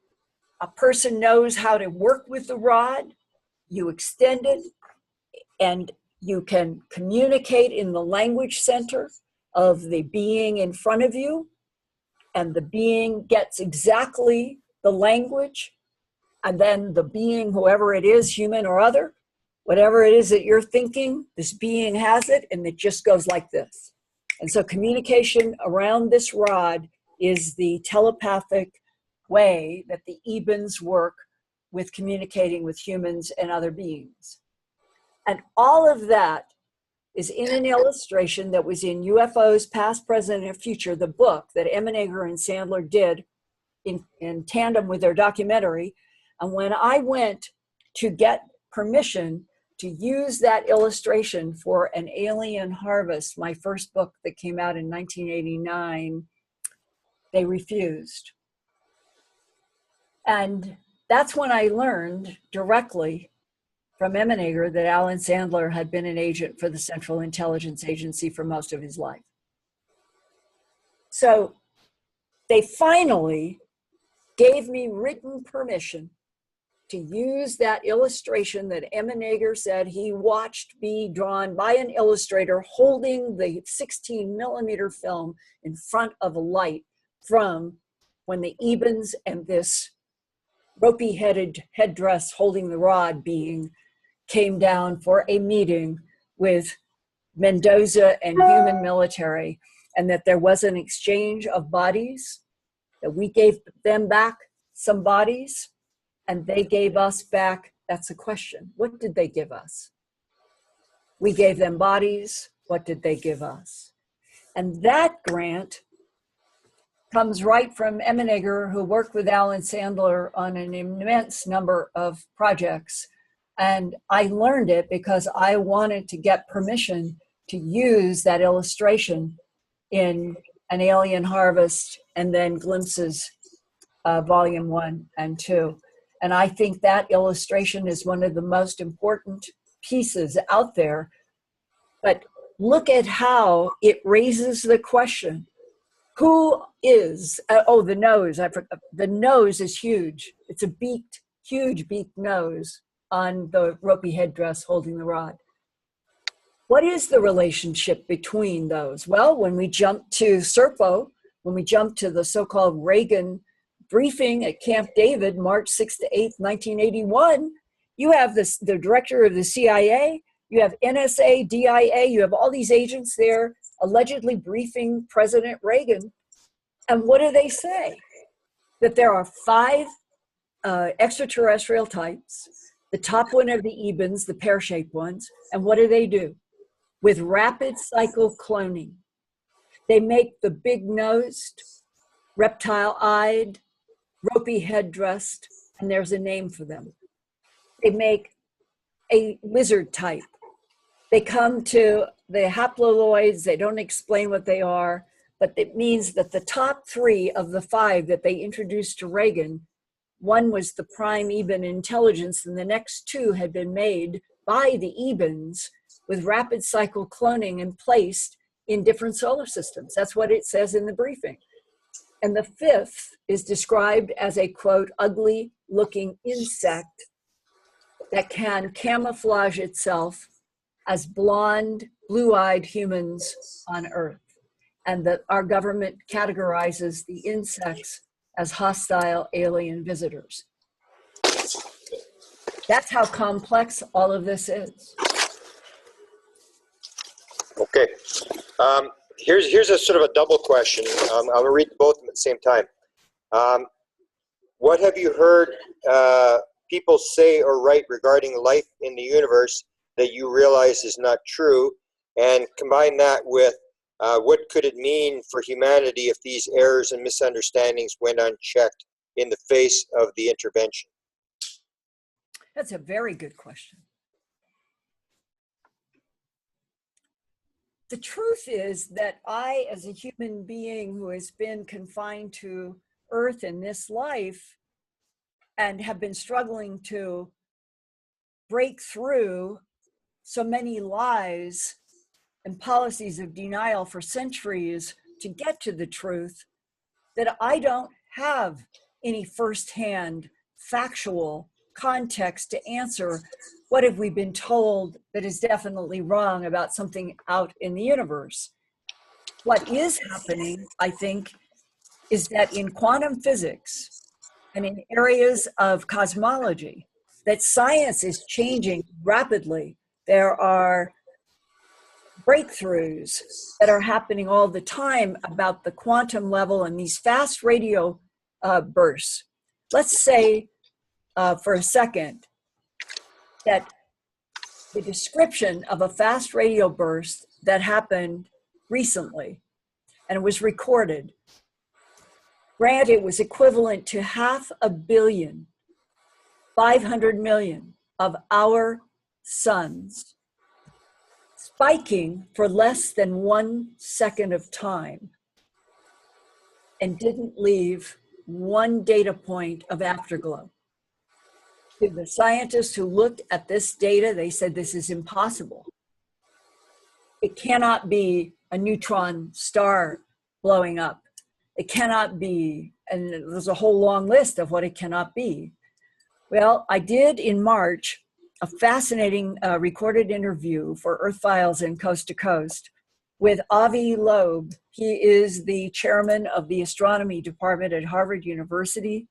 a person knows how to work with the rod, you extend it, and you can communicate in the language center of the being in front of you, and the being gets exactly the language, and then the being, whoever it is, human or other, whatever it is that you're thinking, this being has it, and it just goes like this. And so communication around this rod is the telepathic way that the Ebens work with communicating with humans and other beings. And all of that is in an illustration that was in UFOs, Past, Present, and Future, the book that Emmenegger and Sandler did in tandem with their documentary. And when I went to get permission to use that illustration for An Alien Harvest, my first book that came out in 1989, they refused. And that's when I learned directly from Emmenegger that Alan Sandler had been an agent for the Central Intelligence Agency for most of his life. So they finally gave me written permission to use that illustration that Emmenegger said he watched be drawn by an illustrator holding the 16mm film in front of a light from when the Ebens and this ropey-headed headdress holding the rod being came down for a meeting with Mendoza and human military. and that there was an exchange of bodies, that we gave them back some bodies, and they gave us back. That's a question. What did they give us? We gave them bodies. What did they give us? And that grant comes right from Emmenegger, who worked with Alan Sandler on an immense number of projects. And I learned it because I wanted to get permission to use that illustration in An Alien Harvest and then Glimpses, Volume 1 and 2. And I think that illustration is one of the most important pieces out there. But look at how it raises the question, who is, the nose, I forgot, the nose is huge. It's a beaked, huge beaked nose on the ropey headdress holding the rod. What is the relationship between those? Well, when we jump to Serpo, when we jump to the so-called Reagan briefing at Camp David, March 6th to 8th, 1981, you have the director of the CIA, you have NSA, DIA, you have all these agents there allegedly briefing President Reagan. And what do they say? That there are 5 extraterrestrial types. The top one are the Ebens, the pear-shaped ones. And what do? With rapid cycle cloning, they make the big-nosed, reptile-eyed, ropey head-dressed, and there's a name for them. They make a lizard type. They come to the haploloids, they don't explain what they are, but it means that the top 3 of the 5 that they introduced to Reagan, one was the prime Eben intelligence, and the next 2 had been made by the Ebens with rapid cycle cloning and placed in different solar systems. That's what it says in the briefing. And the 5th is described as a, quote, ugly looking insect that can camouflage itself as blonde, blue-eyed humans on Earth. And that our government categorizes the insects as hostile alien visitors. That's how complex all of this is. Okay. Here's a sort of a double question. I'm going to read both of them at the same time. What have you heard people say or write regarding life in the universe that you realize is not true? And combine that with what could it mean for humanity if these errors and misunderstandings went unchecked in the face of the intervention? That's a very good question. The truth is that I, as a human being who has been confined to Earth in this life and have been struggling to break through so many lies and policies of denial for centuries to get to the truth, that I don't have any firsthand factual context to answer what have we been told that is definitely wrong about something out in the universe. What is happening, I think, is that in quantum physics and in areas of cosmology, that science is changing rapidly. There are breakthroughs that are happening all the time about the quantum level and these fast radio bursts. Let's say for a second that the description of a fast radio burst that happened recently and it was recorded, granted it was equivalent to 500 million, 500 million of our suns spiking for less than 1 second of time and didn't leave one data point of afterglow. To the scientists who looked at this data, they said this is impossible. It cannot be a neutron star blowing up. It cannot be, and there's a whole long list of what it cannot be. Well, I did in March a fascinating recorded interview for Earth Files and Coast to Coast with Avi Loeb. He is the chairman of the astronomy department at Harvard University.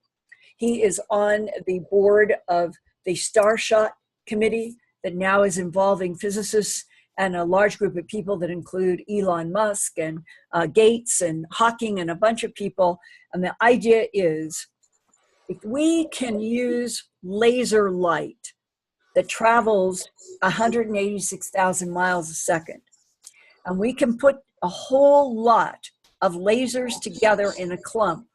He is on the board of the Starshot committee that now is involving physicists and a large group of people that include Elon Musk and Gates and Hawking and a bunch of people. And the idea is, if we can use laser light that travels 186,000 miles a second, and we can put a whole lot of lasers together in a clump,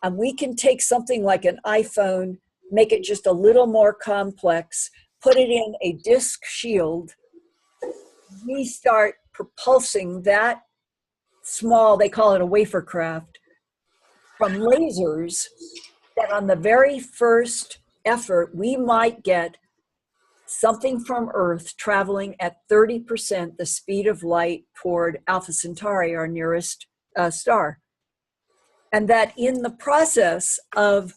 and we can take something like an iPhone, make it just a little more complex, put it in a disk shield, we start propulsing that small, they call it a wafer craft, from lasers, that on the very first effort, we might get something from Earth traveling at 30% the speed of light toward Alpha Centauri, our nearest star. And that in the process of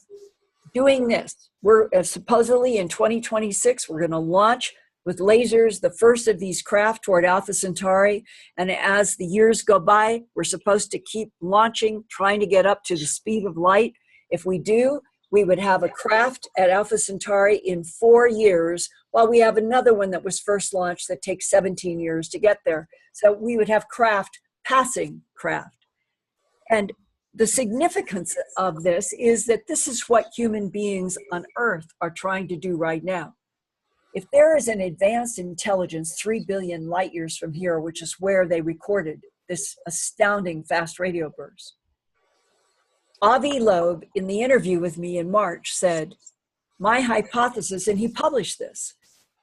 doing this, we're supposedly in 2026, we're going to launch with lasers the first of these craft toward Alpha Centauri. And as the years go by, we're supposed to keep launching, trying to get up to the speed of light. If we do, we would have a craft at Alpha Centauri in 4 years, while we have another one that was first launched that takes 17 years to get there. So we would have craft passing craft. And the significance of this is that this is what human beings on Earth are trying to do right now. If there is an advanced intelligence 3 billion light years from here, which is where they recorded this astounding fast radio burst, Avi Loeb, in the interview with me in March, said, my hypothesis, and he published this,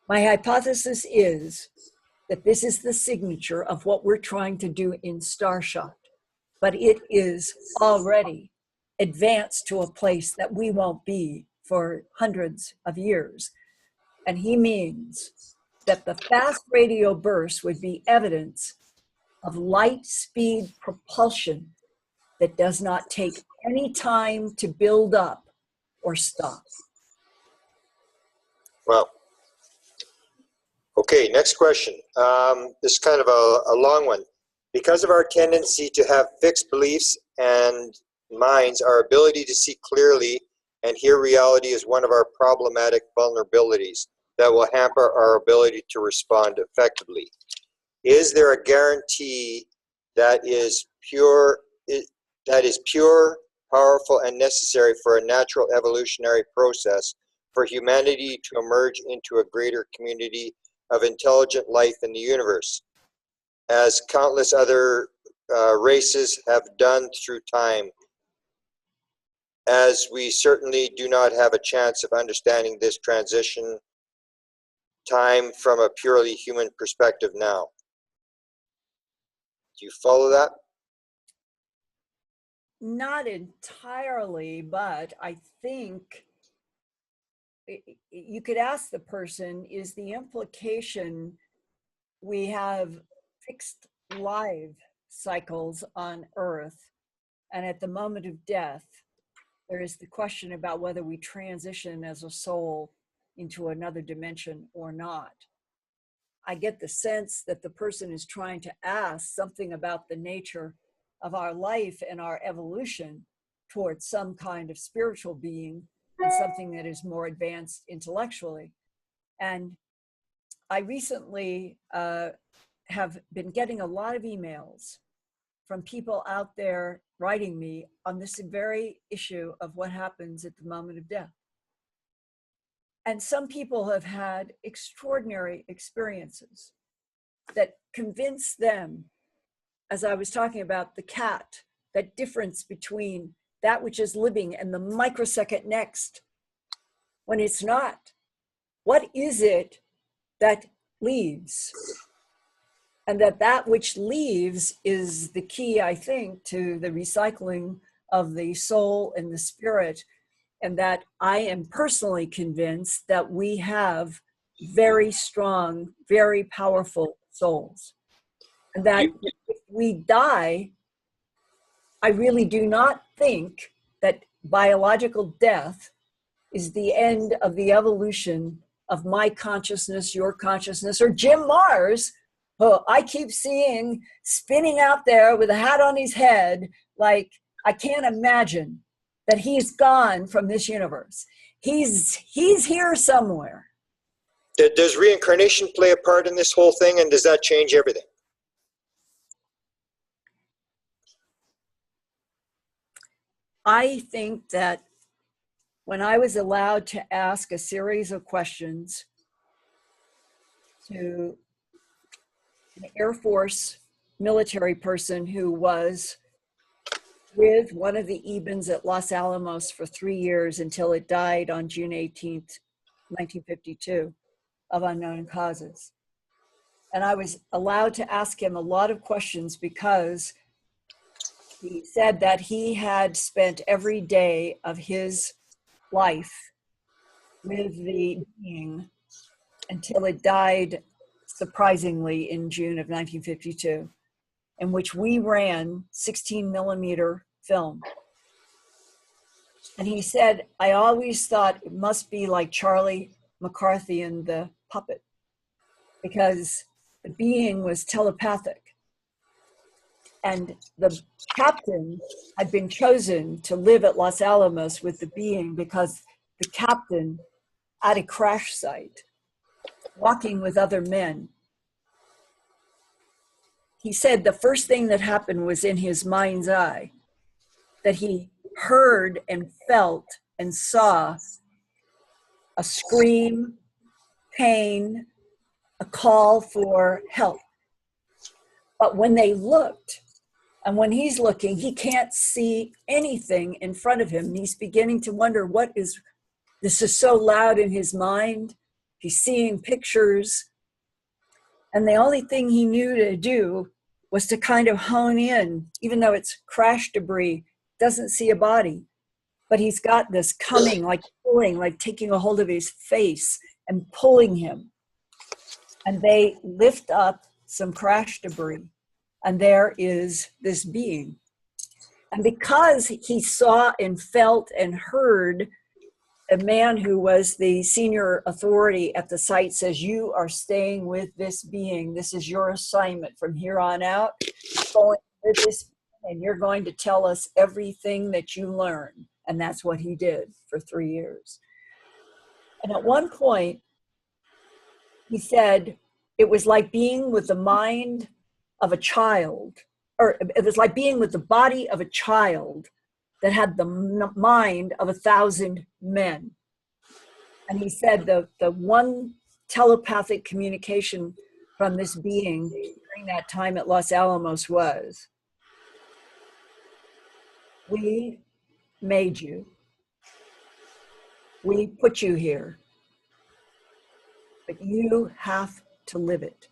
my hypothesis is that this is the signature of what we're trying to do in Starshot, but it is already advanced to a place that we won't be for hundreds of years. And he means that the fast radio burst would be evidence of light speed propulsion that does not take any time to build up or stop. Well, okay, next question. This is kind of a long one. Because of our tendency to have fixed beliefs and minds, our ability to see clearly and hear reality is one of our problematic vulnerabilities that will hamper our ability to respond effectively. Is there a guarantee that is pure, powerful, and necessary for a natural evolutionary process for humanity to emerge into a greater community of intelligent life in the universe, as countless other races have done through time, as we certainly do not have a chance of understanding this transition time from a purely human perspective now? Do you follow that? Not entirely, but I think you could ask the person, is the implication we have fixed life cycles on Earth, and at the moment of death, there is the question about whether we transition as a soul into another dimension or not. I get the sense that the person is trying to ask something about the nature of our life and our evolution towards some kind of spiritual being and something that is more advanced intellectually. And I recently have been getting a lot of emails from people out there writing me on this very issue of what happens at the moment of death. And some people have had extraordinary experiences that convince them, as I was talking about the cat, that difference between that which is living and the microsecond next when it's not. What is it that leaves? And that which leaves is the key, I think, to the recycling of the soul and the spirit. And that I am personally convinced that we have very strong, very powerful souls. And that if we die, I really do not think that biological death is the end of the evolution of my consciousness, your consciousness, or Jim Mars, who I keep seeing spinning out there with a hat on his head. Like, I can't imagine that he's gone from this universe. He's here somewhere. Does reincarnation play a part in this whole thing, and does that change everything? I think that when I was allowed to ask a series of questions to an Air Force military person who was with one of the Ebens at Los Alamos for 3 years until it died on June 18th, 1952, of unknown causes. And I was allowed to ask him a lot of questions because he said that he had spent every day of his life with the being until it died, surprisingly, in June of 1952, in which we ran 16mm film. And he said, I always thought it must be like Charlie McCarthy and the puppet, because the being was telepathic. And the captain had been chosen to live at Los Alamos with the being because the captain, at a crash site, walking with other men, he said the first thing that happened was in his mind's eye, that he heard and felt and saw a scream, pain, a call for help. But when they looked, and when he's looking, he can't see anything in front of him. And he's beginning to wonder, this is so loud in his mind. He's seeing pictures. And the only thing he knew to do was to kind of hone in, even though it's crash debris, doesn't see a body. But he's got this coming, like pulling, like taking a hold of his face and pulling him. And they lift up some crash debris. And there is this being. And because he saw and felt and heard, a man who was the senior authority at the site says, you are staying with this being. This is your assignment from here on out. Going with this, and you're going to tell us everything that you learn. And that's what he did for 3 years. And at one point, he said, it was like being with the mind of a child, or it was like being with the body of a child that had the mind of 1,000 men. And he said the one telepathic communication from this being during that time at Los Alamos was, we made you. We put you here. But you have to live it.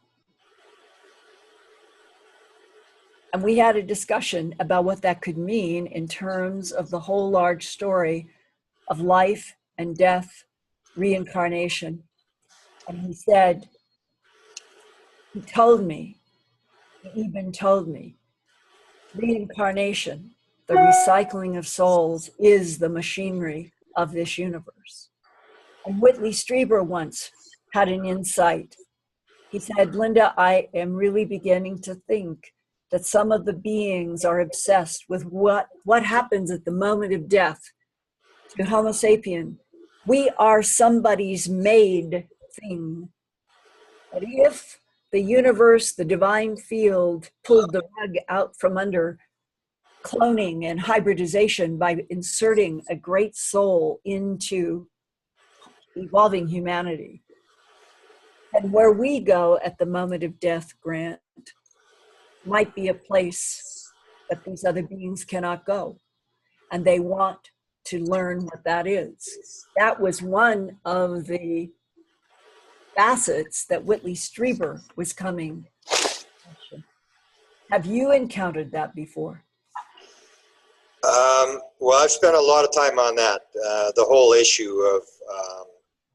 And we had a discussion about what that could mean in terms of the whole large story of life and death, reincarnation. And he said, he told me, he even told me, reincarnation, the recycling of souls, is the machinery of this universe. And Whitley Strieber once had an insight. He said, Linda, I am really beginning to think that some of the beings are obsessed with what happens at the moment of death to Homo sapien. We are somebody's made thing. But if the universe, the divine field, pulled the rug out from under cloning and hybridization by inserting a great soul into evolving humanity, and where we go at the moment of death, Grant, might be a place that these other beings cannot go. And they want to learn what that is. That was one of the facets that Whitley Strieber was coming. Have you encountered that before? Well, I've spent a lot of time on that, the whole issue of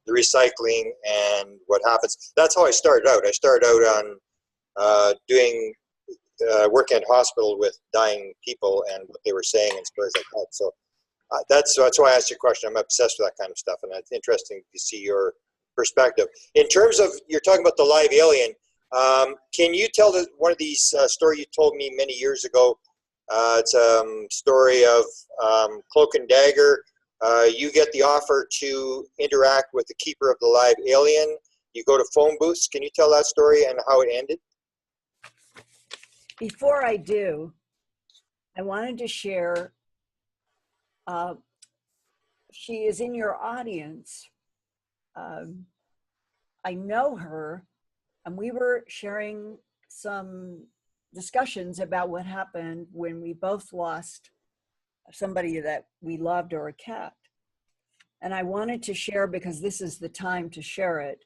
the recycling and what happens. That's how I started out. I started out on working at hospital with dying people and what they were saying and stories like that. So that's why I asked you a question. I'm obsessed with that kind of stuff, and it's interesting to see your perspective. In terms of, you're talking about the live alien, can you tell one of these story you told me many years ago? It's a story of Cloak and Dagger. You get the offer to interact with the keeper of the live alien. you go to phone booths. Can you tell that story and how it ended? Before I do, I wanted to share, she is in your audience. I know her, and we were sharing some discussions about what happened when we both lost somebody that we loved or a cat. And I wanted to share, because this is the time to share it.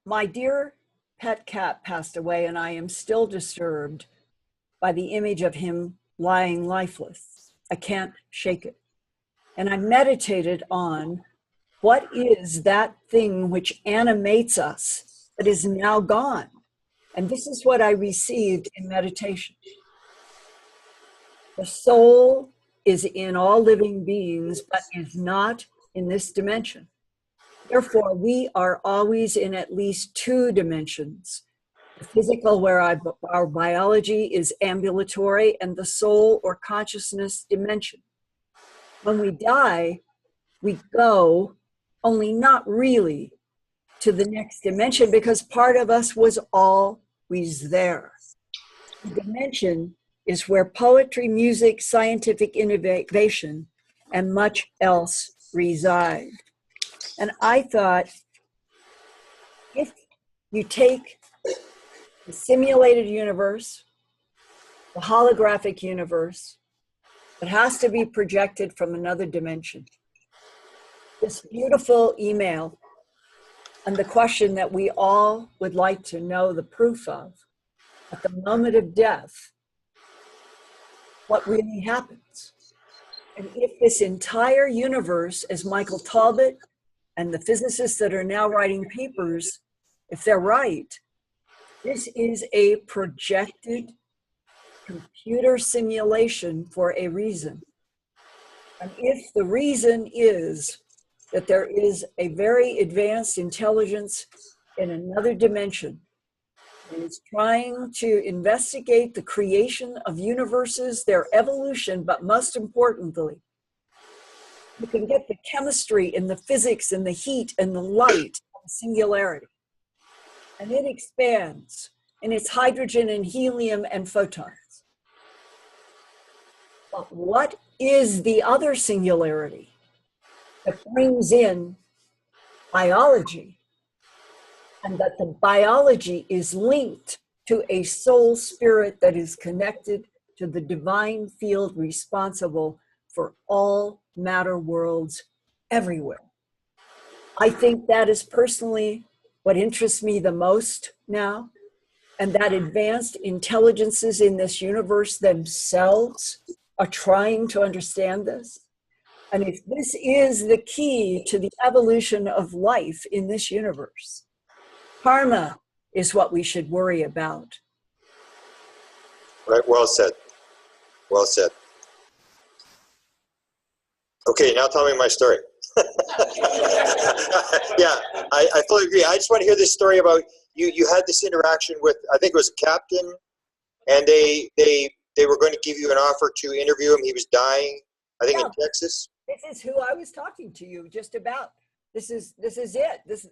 My dear pet cat passed away, and I am still disturbed by the image of him lying lifeless. I can't shake it. And I meditated on what is that thing which animates us that is now gone. And this is what I received in meditation. The soul is in all living beings, but is not in this dimension. Therefore, we are always in at least two dimensions. The physical, where our biology is ambulatory, and the soul or consciousness dimension. When we die, we go, only not really, to the next dimension, because part of us was always there. The dimension is where poetry, music, scientific innovation, and much else reside. And I thought, if you take the simulated universe, the holographic universe, it has to be projected from another dimension. This beautiful email, and the question that we all would like to know the proof of, at the moment of death, what really happens? And if this entire universe, as Michael Talbot and the physicists that are now writing papers, if they're right, this is a projected computer simulation for a reason. And if the reason is that there is a very advanced intelligence in another dimension, and is trying to investigate the creation of universes, their evolution, but most importantly, you can get the chemistry and the physics and the heat and the light of singularity. And it expands, and it's hydrogen and helium and photons. But what is the other singularity that brings in biology, and that the biology is linked to a soul spirit that is connected to the divine field responsible for all matter worlds everywhere? I think that is personally what interests me the most now, and that advanced intelligences in this universe themselves are trying to understand this. And if this is the key to the evolution of life in this universe, karma is what we should worry about. Right, well said. Well said. Okay, now tell me my story. Yeah, I fully agree. I just want to hear this story about you had this interaction with, I think it was a captain, and they were going to give you an offer to interview him. He was dying, I think, in Texas. This is who I was talking to you just about. This is it. This is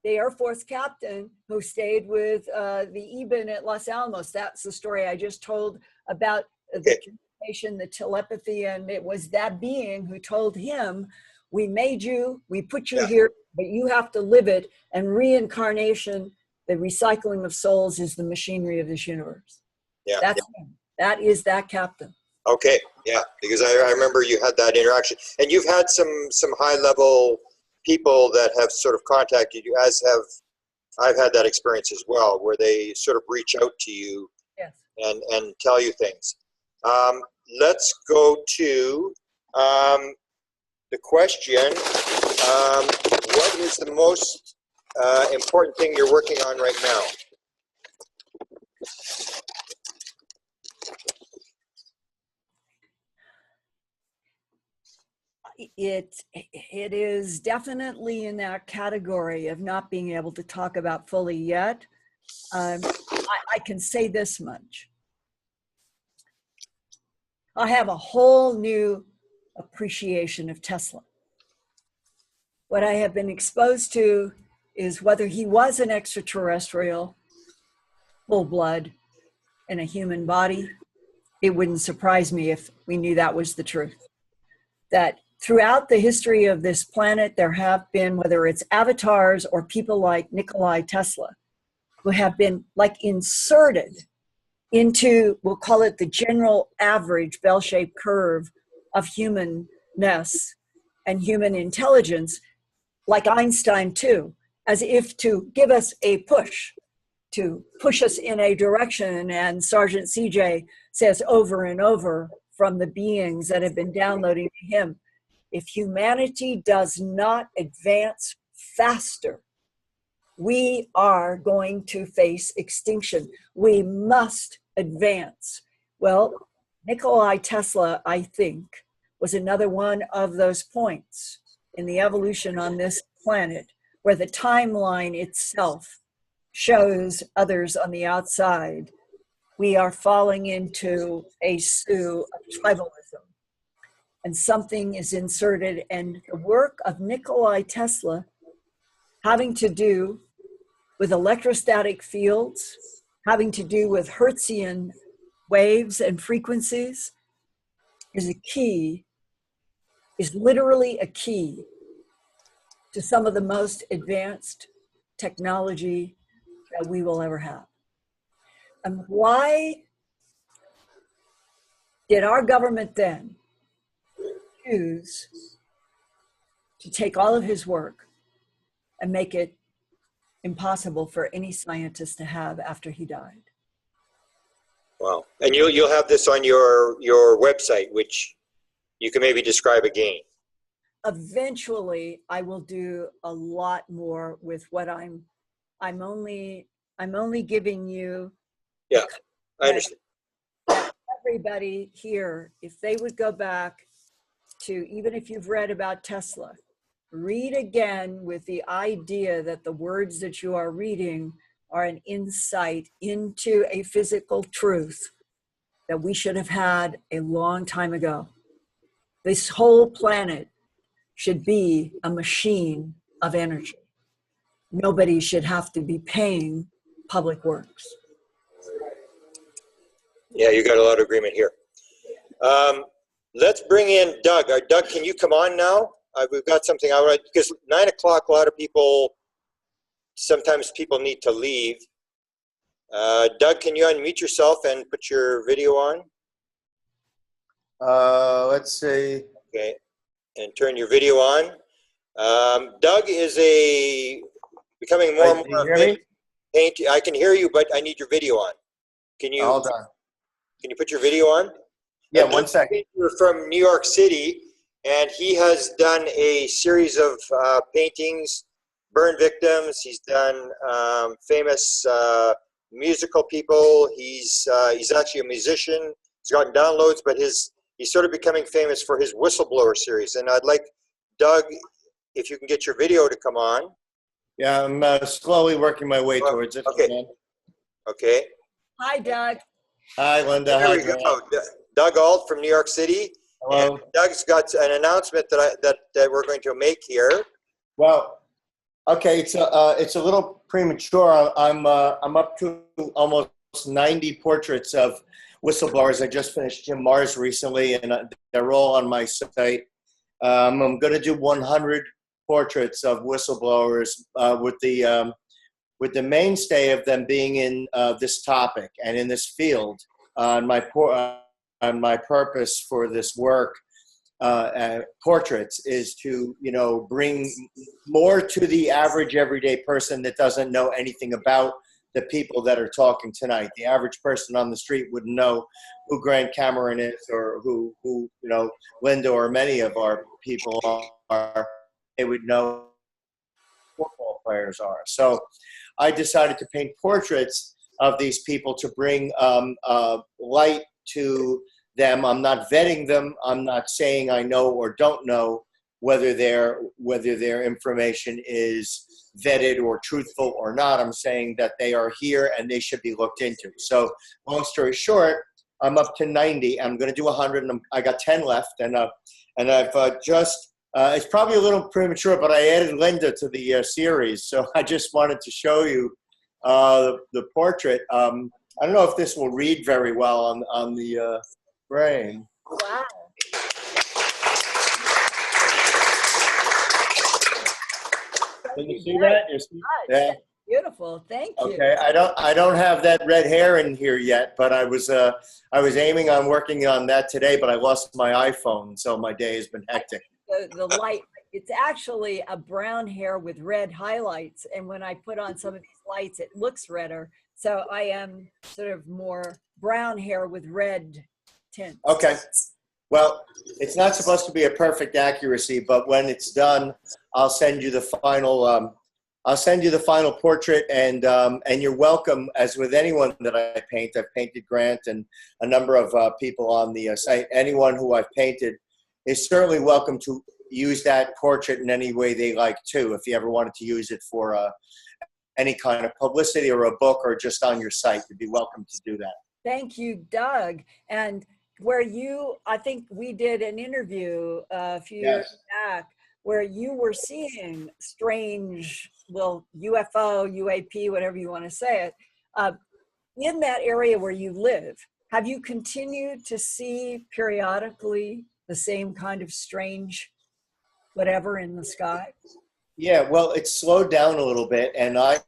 the Air Force captain who stayed with the Eben at Los Alamos. That's the story I just told about the communication, the telepathy, and it was that being who told him, we made you, we put you here, but you have to live it. And reincarnation, the recycling of souls, is the machinery of this universe. Yeah, that's him. That is that captain. Okay, yeah, because I remember you had that interaction, and you've had some high-level people that have sort of contacted you, as have I've had that experience as well, where they sort of reach out to you and tell you things. Let's go to the question, what is the most important thing you're working on right now? It is definitely in that category of not being able to talk about fully yet. I can say this much. I have a whole new appreciation of Tesla. What I have been exposed to is whether he was an extraterrestrial, full blood, in a human body. It wouldn't surprise me if we knew that was the truth. That throughout the history of this planet, there have been, whether it's avatars or people like Nikola Tesla, who have been like inserted into, we'll call it the general average bell-shaped curve of humanness and human intelligence, like Einstein too, as if to give us a push, to push us in a direction. And Sergeant CJ says over and over from the beings that have been downloading to him, if humanity does not advance faster, we are going to face extinction. We must advance. Well, Nikola Tesla, I think, was another one of those points in the evolution on this planet where the timeline itself shows others on the outside. We are falling into a stew of tribalism, and something is inserted, and the work of Nikola Tesla having to do with electrostatic fields, having to do with Hertzian waves and frequencies is a key, is literally a key to some of the most advanced technology that we will ever have. And why did our government then choose to take all of his work and make it impossible for any scientist to have after he died? Wow. And you'll have this on your website, which you can maybe describe again. Eventually, I will do a lot more with what I'm only giving you. Yeah, I understand. Everybody here, if they would go back to, even if you've read about Tesla, read again with the idea that the words that you are reading are an insight into a physical truth that we should have had a long time ago. This whole planet should be a machine of energy. Nobody should have to be paying public works. Yeah, you got a lot of agreement here. Let's bring in Doug. Doug, can you come on now? We've got something out right because 9 o'clock. A lot of people. Sometimes people need to leave. Doug, can you unmute yourself and put your video on? Let's see. Okay, and turn your video on. Doug is becoming more and more paint. I can hear you, but I need your video on. Can you? Hold on. Can you put your video on? Yeah, 1 second. You're from New York City, and he has done a series of paintings, burn victims. He's done famous musical people. He's actually a musician. He's gotten downloads, but he's sort of becoming famous for his Whistleblower series. And I'd like, Doug, if you can get your video to come on. Yeah, I'm slowly working my way towards it. Okay. Okay. Hi, Doug. Hi, Linda. There Hi, we go. Doug Ault from New York City. Hello. And Doug's got an announcement that we're going to make here. Well, okay, it's a little premature. I'm up to almost 90 portraits of whistleblowers. I just finished Jim Mars recently, and they're all on my site. I'm going to do 100 portraits of whistleblowers with the mainstay of them being in this topic and in this field. My purpose for this work, portraits, is to bring more to the average everyday person that doesn't know anything about the people that are talking tonight. The average person on the street wouldn't know who GrantCameron is, or who Linda or many of our people are. They would know who football players are. So I decided to paint portraits of these people to bring light to them. I'm not vetting them. I'm not saying I know or don't know whether their information is vetted or truthful or not. I'm saying that they are here and they should be looked into. So long story short, I'm up to 90. I'm going to do 100, and I got 10 left, and I've just It's probably a little premature, but I added Linda to the series, so I just wanted to show you the portrait. I don't know if this will read very well on the frame. Wow. Can you see that? Yeah. Beautiful. Thank you. Okay. I don't have that red hair in here yet, but I was aiming on working on that today, but I lost my iPhone, so my day has been hectic. The light, it's actually a brown hair with red highlights, and when I put on some of these lights, it looks redder. So I am sort of more brown hair with red tints. Okay. Well, it's not supposed to be a perfect accuracy, but when it's done, I'll send you the final. I'll send you the final portrait, and you're welcome. As with anyone that I paint, I've painted Grant and a number of people on the site. Anyone who I've painted is certainly welcome to use that portrait in any way they like too. If you ever wanted to use it for any kind of publicity or a book or just on your site, you'd be welcome to do that. Thank you, Doug. And where you, I think we did an interview a few years back where you were seeing strange, well, UFO, UAP, whatever you want to say it, in that area where you live. Have you continued to see periodically the same kind of strange whatever in the sky? Yeah, well, it's slowed down a little bit, and I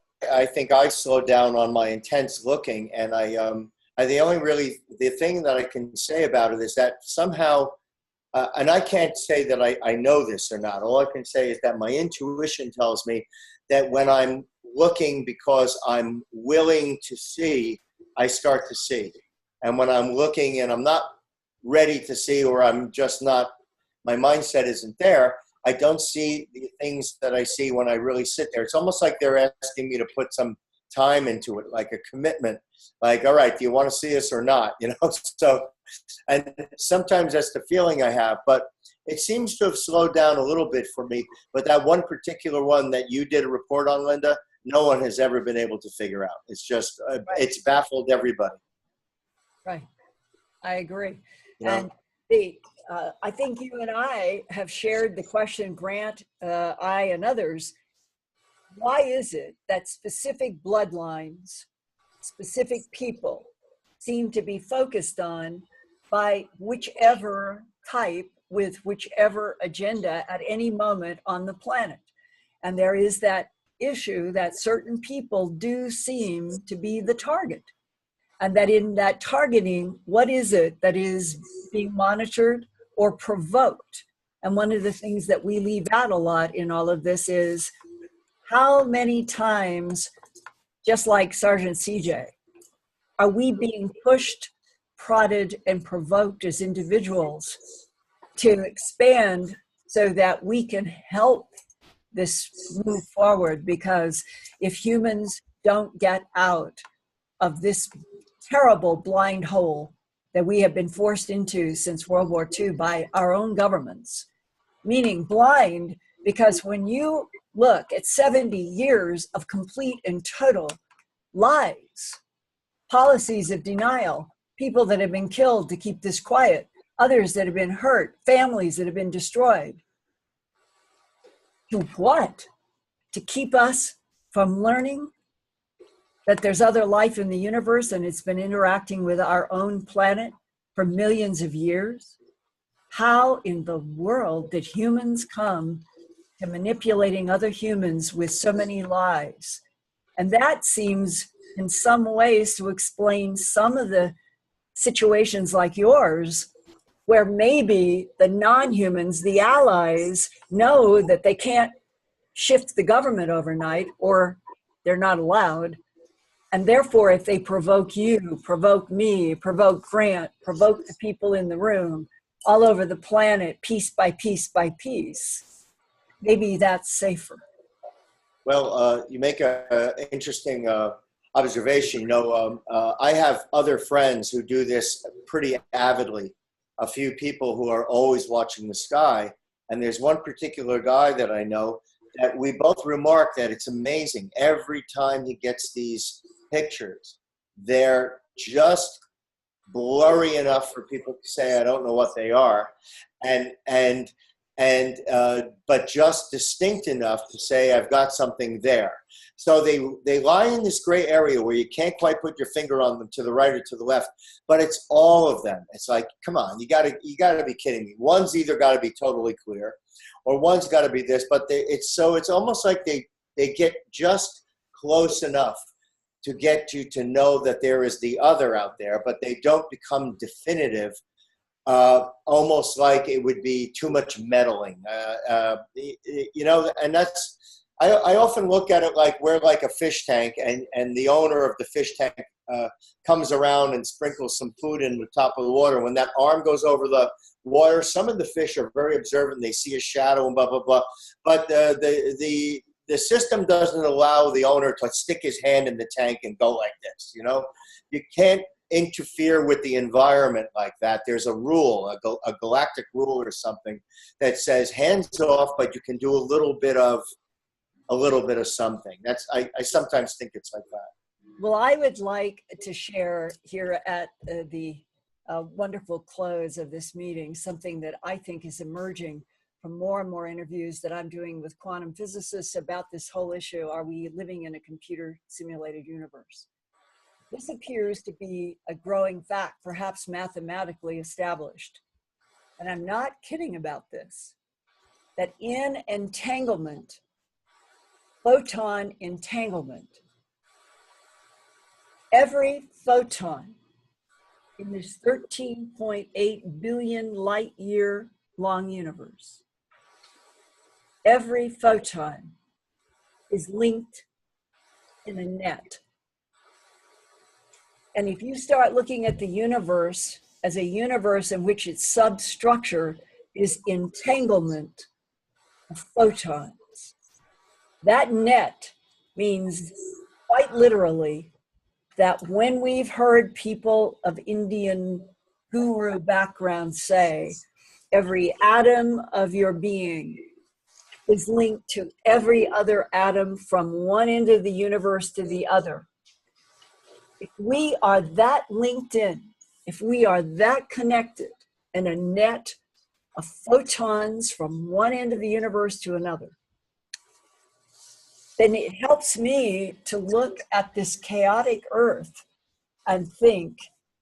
think I slowed down on my intense looking, and the thing that I can say about it is that somehow, and I can't say that I know this or not. All I can say is that my intuition tells me that when I'm looking because I'm willing to see, I start to see. And when I'm looking and I'm not ready to see, or I'm just not, my mindset isn't there, I don't see the things that I see when I really sit there. It's almost like they're asking me to put some time into it, like a commitment. Like, all right, do you want to see us or not? You know, so, and sometimes that's the feeling I have, but it seems to have slowed down a little bit for me. But that one particular one that you did a report on, Linda, no one has ever been able to figure out. It's just, it's baffled everybody. Right. I agree. Yeah. And I think you and I have shared the question, Grant, I and others, why is it that specific bloodlines, specific people seem to be focused on by whichever type with whichever agenda at any moment on the planet? And there is that issue that certain people do seem to be the target. And that in that targeting, what is it that is being monitored or provoked? And one of the things that we leave out a lot in all of this is how many times, just like Sergeant CJ, are we being pushed, prodded, and provoked as individuals to expand so that we can help this move forward? Because if humans don't get out of this terrible blind hole that we have been forced into since World War II by our own governments, meaning blind, because when you look at 70 years of complete and total lies, policies of denial, people that have been killed to keep this quiet, others that have been hurt, families that have been destroyed. To what? To keep us from learning that there's other life in the universe and it's been interacting with our own planet for millions of years? How in the world did humans come to manipulating other humans with so many lies? And that seems in some ways to explain some of the situations like yours, where maybe the non-humans, the allies, know that they can't shift the government overnight, or they're not allowed. And therefore, if they provoke you, provoke me, provoke Grant, provoke the people in the room, all over the planet, piece by piece by piece, maybe that's safer. Well, you make an interesting observation. You know, I have other friends who do this pretty avidly, a few people who are always watching the sky. And there's one particular guy that I know that we both remark that it's amazing. Every time he gets these pictures, they're just blurry enough for people to say, I don't know what they are. And and but just distinct enough to say I've got something there. So they lie in this gray area where you can't quite put your finger on them to the right or to the left, but it's all of them. It's like, come on, you gotta be kidding me. One's either got to be totally clear, or one's got to be this. But it's almost like they get just close enough to get you to know that there is the other out there, but they don't become definitive. Almost like it would be too much meddling, you know, and that's, I often look at it like we're like a fish tank, and the owner of the fish tank comes around and sprinkles some food in the top of the water. When that arm goes over the water, some of the fish are very observant. They see a shadow and blah, blah, blah. But the system doesn't allow the owner to stick his hand in the tank and go like this, you know? You can't interfere with the environment like that. There's a rule, a galactic rule or something that says hands off, but you can do a little bit of something. That's I sometimes think it's like that. Well, I would like to share here at the wonderful close of this meeting something that I think is emerging from more and more interviews that I'm doing with quantum physicists about this whole issue. Are we living in a computer simulated universe? This appears to be a growing fact, perhaps mathematically established. And I'm not kidding about this, that in entanglement, photon entanglement, every photon in this 13.8 billion light year long universe, every photon is linked in a net. And if you start looking at the universe as a universe in which its substructure is entanglement of photons, that net means quite literally that when we've heard people of Indian guru background say, every atom of your being is linked to every other atom from one end of the universe to the other. If we are that linked in, if we are that connected in a net of photons from one end of the universe to another, then it helps me to look at this chaotic earth and think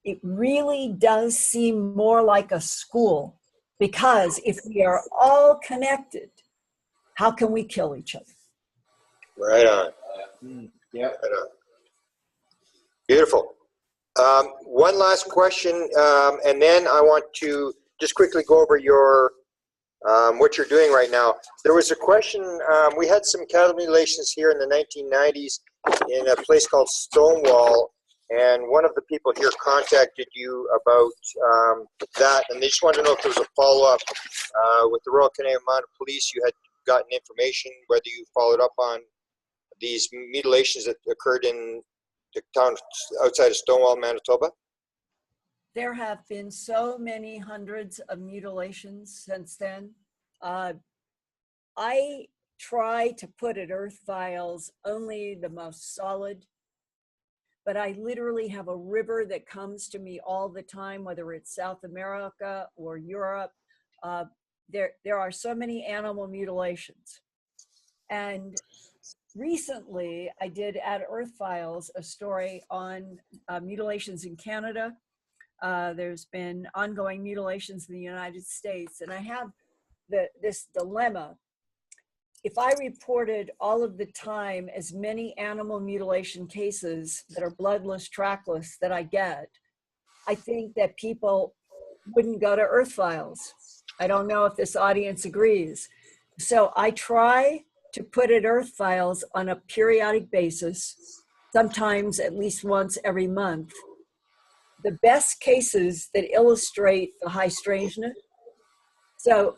it really does seem more like a school, because if we are all connected, how can we kill each other? Right on. Yeah. Right on. Beautiful. One last question, and then I want to just quickly go over your what you're doing right now. There was a question, we had some cattle mutilations here in the 1990s in a place called Stonewall, and one of the people here contacted you about that, and they just wanted to know if there was a follow-up with the Royal Canadian Mounted Police. You had gotten information, whether you followed up on these mutilations that occurred in the town outside of Stonewall, Manitoba? There have been so many hundreds of mutilations since then. I try to put at Earth Files only the most solid, but I literally have a river that comes to me all the time, whether it's South America or Europe. There are so many animal mutilations. And recently, I did at Earth Files a story on mutilations in Canada. There's been ongoing mutilations in the United States, and I have this dilemma. If I reported all of the time as many animal mutilation cases that are bloodless, trackless that I get, I think that people wouldn't go to Earth Files. I don't know if this audience agrees. So I try to put at Earth Files on a periodic basis, sometimes at least once every month, the best cases that illustrate the high strangeness. So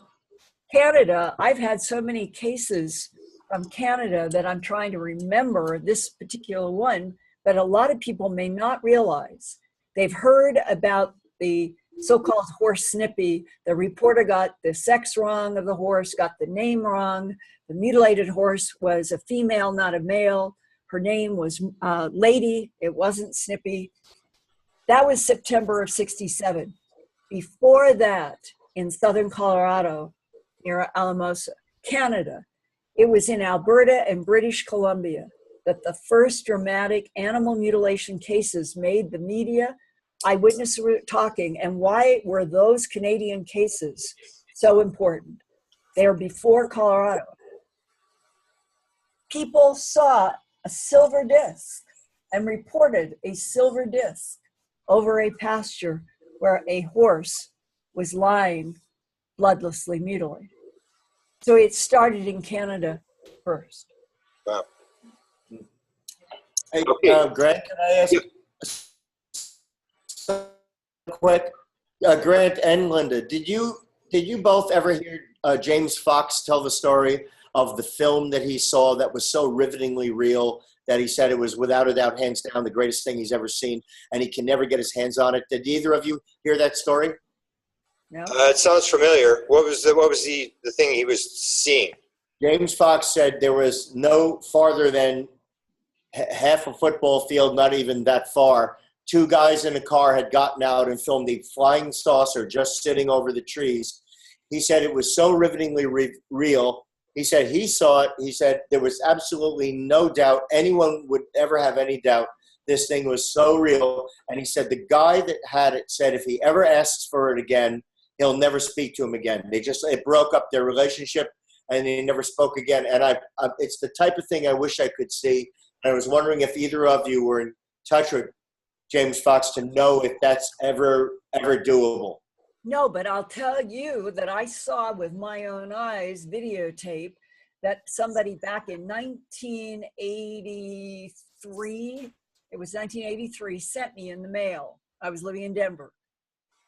Canada, I've had so many cases from Canada that I'm trying to remember this particular one, but a lot of people may not realize. They've heard about the so-called horse snippy. The reporter got the sex wrong of the horse, got the name wrong. The mutilated horse was a female, not a male. Her name was Lady. It wasn't Snippy. That was September of '67. Before that, in southern Colorado, near Alamosa, Canada. It was in Alberta and British Columbia that the first dramatic animal mutilation cases made the media. Eyewitnesses were talking. And why were those Canadian cases so important? They were before Colorado. People saw a silver disc and reported a silver disc over a pasture where a horse was lying bloodlessly mutilated. So it started in Canada first. Wow. Hey, Okay. Grant, can I ask quick? Grant and Linda, did you both ever hear James Fox tell the story of the film that he saw that was so rivetingly real that he said it was without a doubt, hands down, the greatest thing he's ever seen, and he can never get his hands on it? Did either of you hear that story? No? It sounds familiar. What was the thing he was seeing? James Fox said there was no farther than half a football field, not even that far. Two guys in a car had gotten out and filmed a flying saucer just sitting over the trees. He said it was so rivetingly real. He said he saw it. He said there was absolutely no doubt anyone would ever have any doubt this thing was so real. And he said the guy that had it said if he ever asks for it again, he'll never speak to him again. It broke up their relationship, and they never spoke again. And it's the type of thing I wish I could see. And I was wondering if either of you were in touch with James Fox to know if that's ever doable. No, but I'll tell you that I saw with my own eyes videotape that somebody back in 1983, it was 1983, sent me in the mail. I was living in Denver.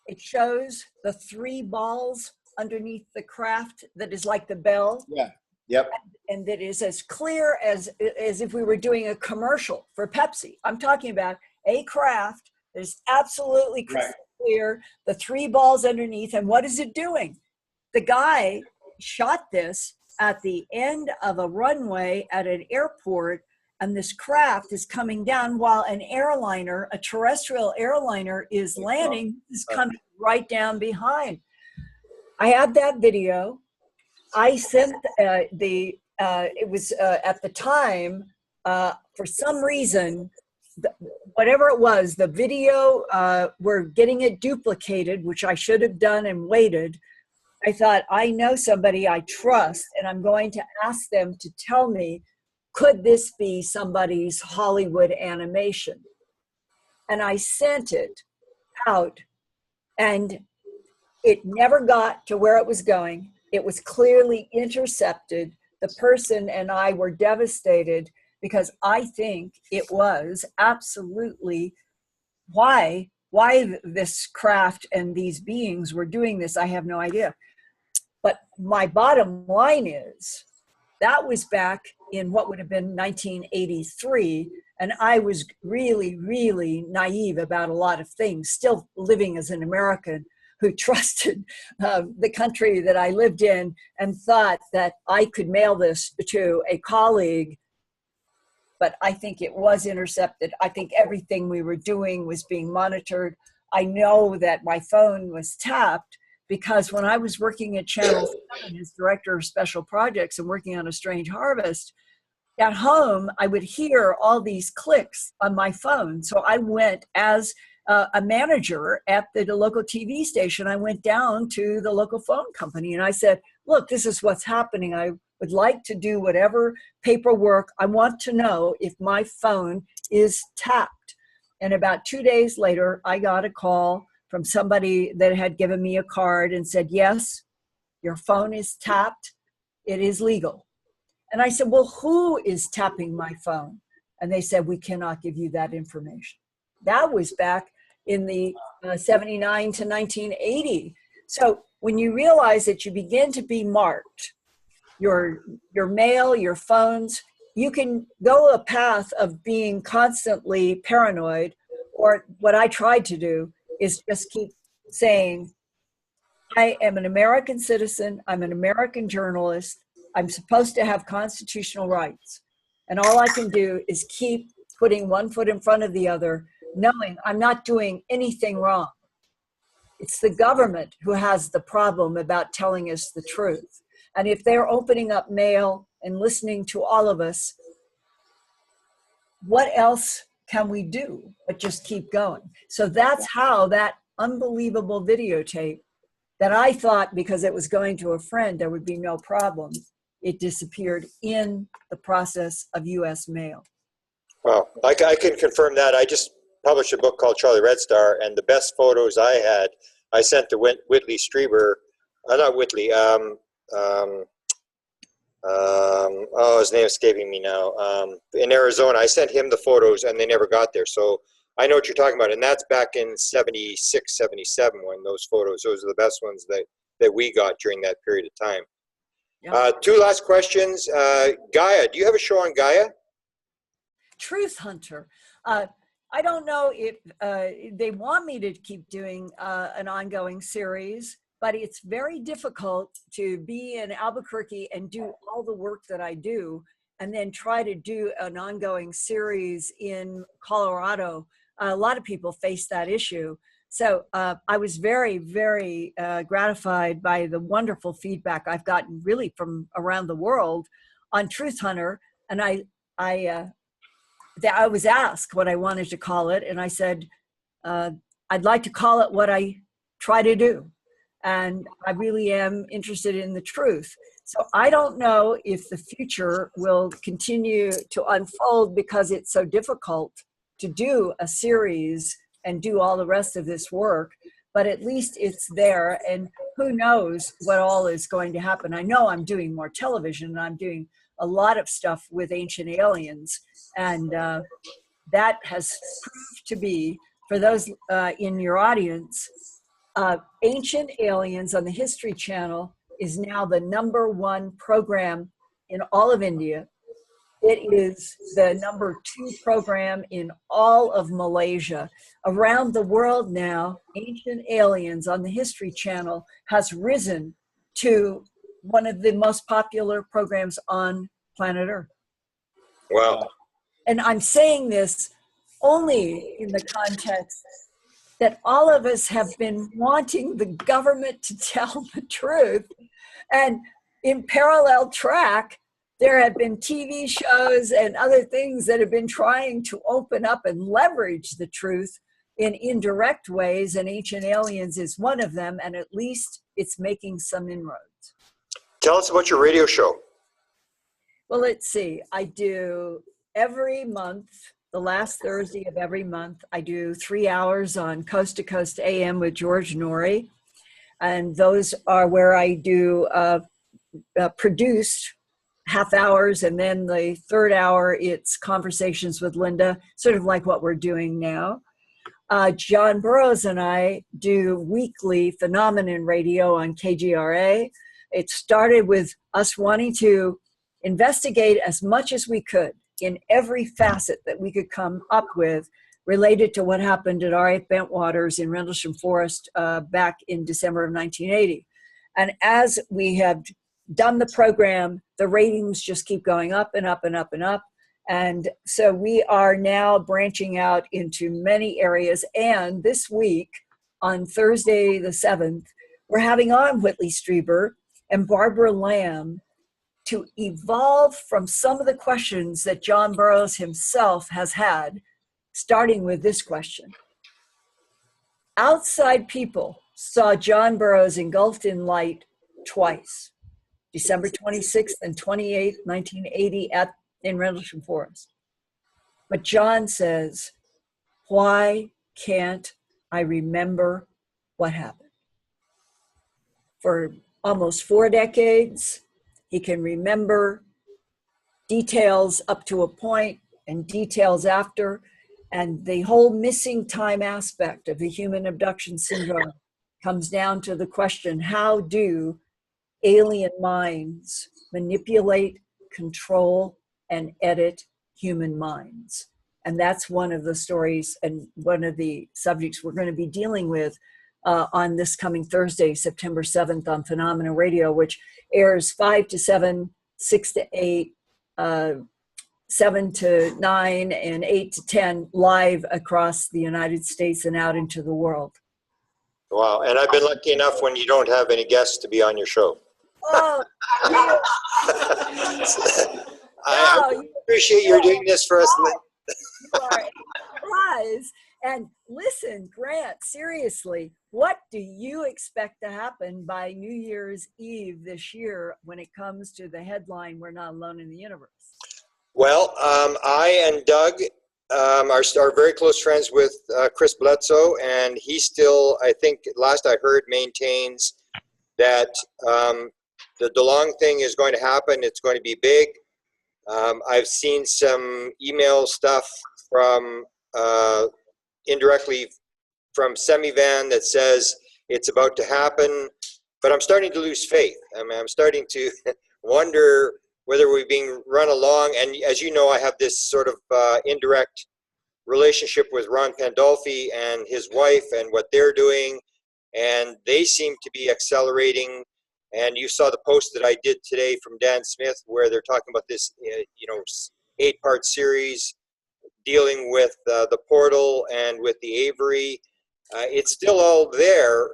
It shows the 3 balls underneath the craft that is like the bell. Yeah. Yep. And that is as clear as if we were doing a commercial for Pepsi. I'm talking about a craft that is absolutely crystal clear, the 3 balls underneath. And what is it doing? The guy shot this at the end of a runway at an airport, and this craft is coming down while an airliner, a terrestrial airliner, is landing, is coming right down behind. I had that video. I sent it was at the time, for some reason, whatever it was, the video, we're getting it duplicated, which I should have done and waited. I thought, I know somebody I trust, and I'm going to ask them to tell me, could this be somebody's Hollywood animation? And I sent it out, and it never got to where it was going. It was clearly intercepted. The person and I were devastated because I think it was absolutely why this craft and these beings were doing this. I have no idea. But my bottom line is that was back in what would have been 1983. And I was really, really naive about a lot of things, still living as an American who trusted the country that I lived in and thought that I could mail this to a colleague. But I think it was intercepted. I think everything we were doing was being monitored. I know that my phone was tapped because when I was working at Channel 7 as director of special projects and working on A Strange Harvest, at home, I would hear all these clicks on my phone. So I went as a manager at the local TV station. I went down to the local phone company and I said, look, this is what's happening. I would like to do whatever paperwork. I want to know if my phone is tapped. And about 2 days later, I got a call from somebody that had given me a card and said, yes, your phone is tapped. It is legal. And I said, well, who is tapping my phone? And they said, we cannot give you that information. That was back in the 79 to 1980. So when you realize that you begin to be marked, your mail, your phones, you can go a path of being constantly paranoid, or what I tried to do is just keep saying, I am an American citizen, I'm an American journalist, I'm supposed to have constitutional rights. And all I can do is keep putting one foot in front of the other, knowing I'm not doing anything wrong. It's the government who has the problem about telling us the truth. And if they're opening up mail and listening to all of us, what else can we do but just keep going? So that's how that unbelievable videotape that I thought, because it was going to a friend, there would be no problem, it disappeared in the process of US mail. Well, I can confirm that. I just published a book called Charlie Red Star, and the best photos I had, I sent to Whitley Strieber, not Whitley, oh, his name is escaping me now, in Arizona. I sent him the photos, and they never got there. So I know what you're talking about, and that's back in 76, 77 when those photos, those are the best ones that we got during that period of time. Yeah. Two last questions. Gaia, do you have a show on Gaia? Truth Hunter. I don't know if they want me to keep doing an ongoing series, but it's very difficult to be in Albuquerque and do all the work that I do and then try to do an ongoing series in Colorado. A lot of people face that issue. So I was very, very gratified by the wonderful feedback I've gotten really from around the world on Truth Hunter. And I was asked what I wanted to call it. And I said, I'd like to call it what I try to do. And I really am interested in the truth. So I don't know if the future will continue to unfold because it's so difficult to do a series and do all the rest of this work, but at least it's there, and who knows what all is going to happen. I know I'm doing more television, and I'm doing a lot of stuff with ancient aliens, and that has proved to be, for those in your audience, Ancient Aliens on the History Channel is now the #1 program in all of India. It is the #2 program in all of Malaysia. Around the world now, Ancient Aliens on the History Channel has risen to one of the most popular programs on planet Earth. Wow. And I'm saying this only in the context that all of us have been wanting the government to tell the truth. And in parallel track, there have been TV shows and other things that have been trying to open up and leverage the truth in indirect ways, and Ancient Aliens is one of them, and at least it's making some inroads. Tell us about your radio show. Well, let's see. I do every month, the last Thursday of every month, I do 3 hours on Coast to Coast AM with George Norrie. And those are where I do produced half hours, and then the third hour, it's conversations with Linda, sort of like what we're doing now. John Burroughs and I do weekly Phenomenon Radio on KGRA. It started with us wanting to investigate as much as we could in every facet that we could come up with related to what happened at R.F. Bentwaters in Rendlesham Forest back in December of 1980. And as we have done the program, the ratings just keep going up and up and up and up. And so we are now branching out into many areas. And this week, on Thursday the 7th, we're having on Whitley Strieber and Barbara Lamb to evolve from some of the questions that John Burroughs himself has had, starting with this question. Outside people saw John Burroughs engulfed in light twice, December 26th and 28th, 1980 in Rendlesham Forest. But John says, why can't I remember what happened? For almost 4 decades, he can remember details up to a point and details after, and the whole missing time aspect of the human abduction syndrome comes down to the question, how do alien minds manipulate, control, and edit human minds? And that's one of the stories and one of the subjects we're going to be dealing with on this coming Thursday, September 7th on Phenomena Radio, which airs 5 to 7, 6 to 8, 7 to 9, and 8 to 10 live across the United States and out into the world. Wow, and I've been lucky enough when you don't have any guests to be on your show. Oh, you, I appreciate you doing this for us, Lynn. you are a surprise. And listen, Grant, seriously, what do you expect to happen by New Year's Eve this year when it comes to the headline, "We're Not Alone in the Universe"? Well, I and Doug are very close friends with Chris Bledsoe, and he still, I think, last I heard, maintains that the DeLong thing is going to happen. It's going to be big. I've seen some email stuff from indirectly from Semivan that says it's about to happen, but I'm starting to lose faith. I mean, I'm starting to wonder whether we're being run along. And as you know, I have this sort of indirect relationship with Ron Pandolfi and his wife and what they're doing, and they seem to be accelerating. And you saw the post that I did today from Dan Smith where they're talking about this, 8-part series dealing with the portal and with the Avery. It's still all there,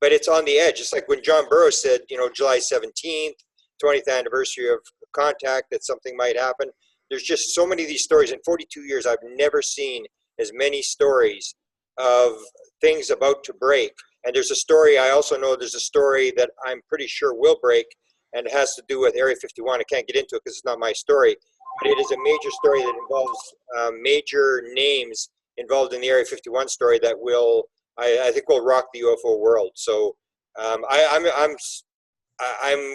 but it's on the edge. It's like when John Burroughs said, July 17th, 20th anniversary of Contact, that something might happen. There's just so many of these stories. In 42 years, I've never seen as many stories of things about to break. And there's a story, I also know there's a story that I'm pretty sure will break, and it has to do with Area 51. I can't get into it because it's not my story, but it is a major story that involves major names involved in the Area 51 story that will, I think, will rock the UFO world. So I'm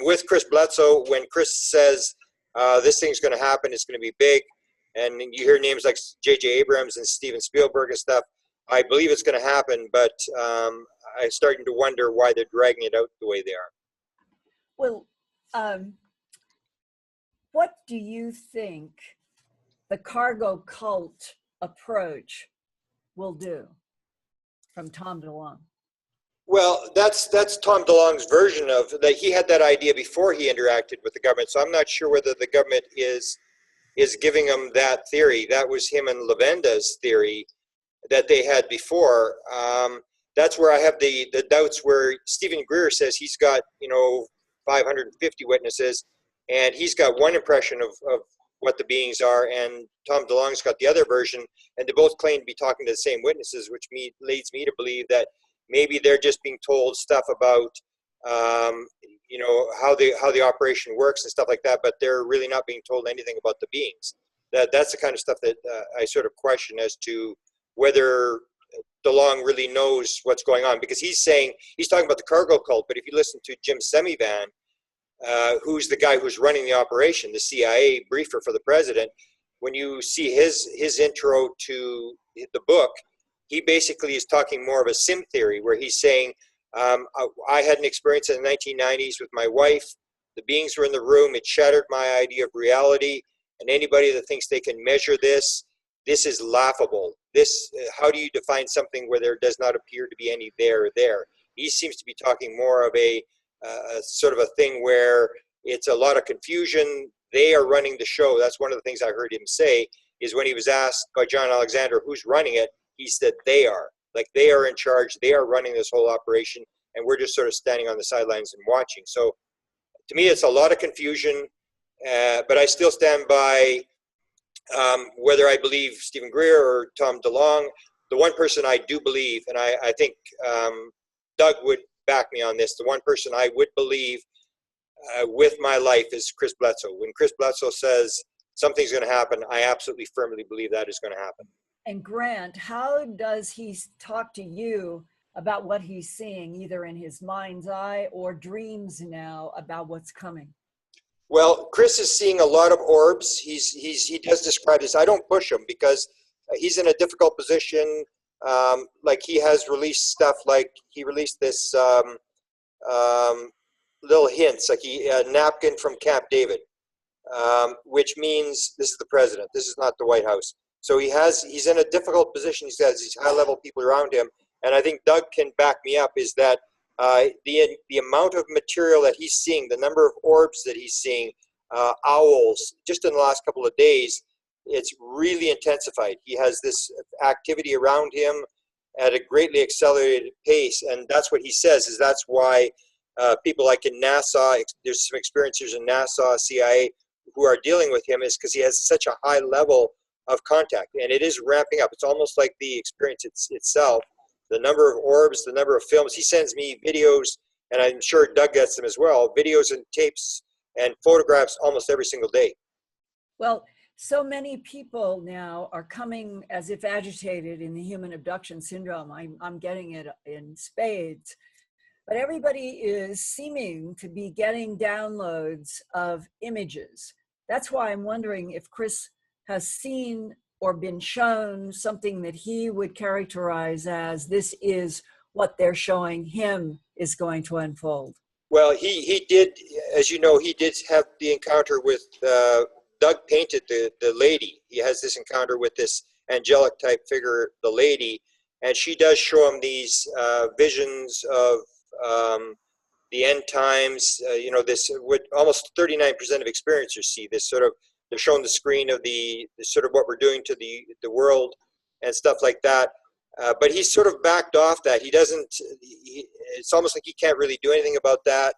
with Chris Bledsoe when Chris says this thing's going to happen, it's going to be big, and you hear names like J.J. Abrams and Steven Spielberg and stuff. I believe it's going to happen, but I'm starting to wonder why they're dragging it out the way they are. Well, what do you think the cargo cult approach will do from Tom DeLonge? Well, that's Tom DeLonge's version of that. He had that idea before he interacted with the government, so I'm not sure whether the government is giving him that theory. That was him and Lavenda's theory that they had before. That's where I have the doubts, where Stephen Greer says he's got 550 witnesses, and he's got one impression of what the beings are, and Tom DeLonge's got the other version, and they both claim to be talking to the same witnesses, which leads me to believe that maybe they're just being told stuff about how the operation works and stuff like that, but they're really not being told anything about the beings. That's the kind of stuff that I sort of question as to whether DeLonge really knows what's going on, because he's talking about the cargo cult, but if you listen to Jim Semivan, who's the guy who's running the operation, the CIA briefer for the president, when you see his intro to the book, he basically is talking more of a sim theory, where he's saying, I had an experience in the 1990s with my wife. The beings were in the room. It shattered my idea of reality. And anybody that thinks they can measure this is laughable. How do you define something where there does not appear to be any there? He seems to be talking more of a sort of a thing where it's a lot of confusion. They are running the show. That's one of the things I heard him say, is when he was asked by John Alexander who's running it, he said they are. Like, they are in charge. They are running this whole operation, and we're just sort of standing on the sidelines and watching. So to me, it's a lot of confusion, but I still stand by whether I believe Stephen Greer or Tom DeLonge. The one person I do believe, and I think Doug would back me on this, the one person I would believe with my life is Chris Bledsoe. When Chris Bledsoe says something's going to happen, I absolutely firmly believe that is going to happen. And Grant, how does he talk to you about what he's seeing, either in his mind's eye or dreams now about what's coming? Well, Chris is seeing a lot of orbs. He does describe this. I don't push him because he's in a difficult position. Like, he has released stuff, like he released this little hints, like a napkin from Camp David, which means this is the president. This is not the White House. So he's in a difficult position. He has these high-level people around him, and I think Doug can back me up, is that the amount of material that he's seeing, the number of orbs that he's seeing, owls, just in the last couple of days, it's really intensified. He has this activity around him, at a greatly accelerated pace. And that's what he says, is that's why people like in NASA, there's some experiencers in NASA, CIA, who are dealing with him, is because he has such a high level of contact. And it is ramping up. It's almost like the experience itself, the number of orbs, the number of films. He sends me videos, and I'm sure Doug gets them as well, videos and tapes and photographs almost every single day. Well, so many people now are coming as if agitated in the human abduction syndrome. I'm getting it in spades. But everybody is seeming to be getting downloads of images. That's why I'm wondering if Chris has seen or been shown something that he would characterize as this is what they're showing him is going to unfold. Well, he did, as you know, he did have the encounter with, Doug painted the lady. He has this encounter with this angelic type figure, the lady, and she does show him these visions of the end times. You know, this would almost 39% of experiencers see this sort of, they're showing the screen of the sort of what we're doing to the world and stuff like that. But he's sort of backed off that. He doesn't, it's almost like he can't really do anything about that.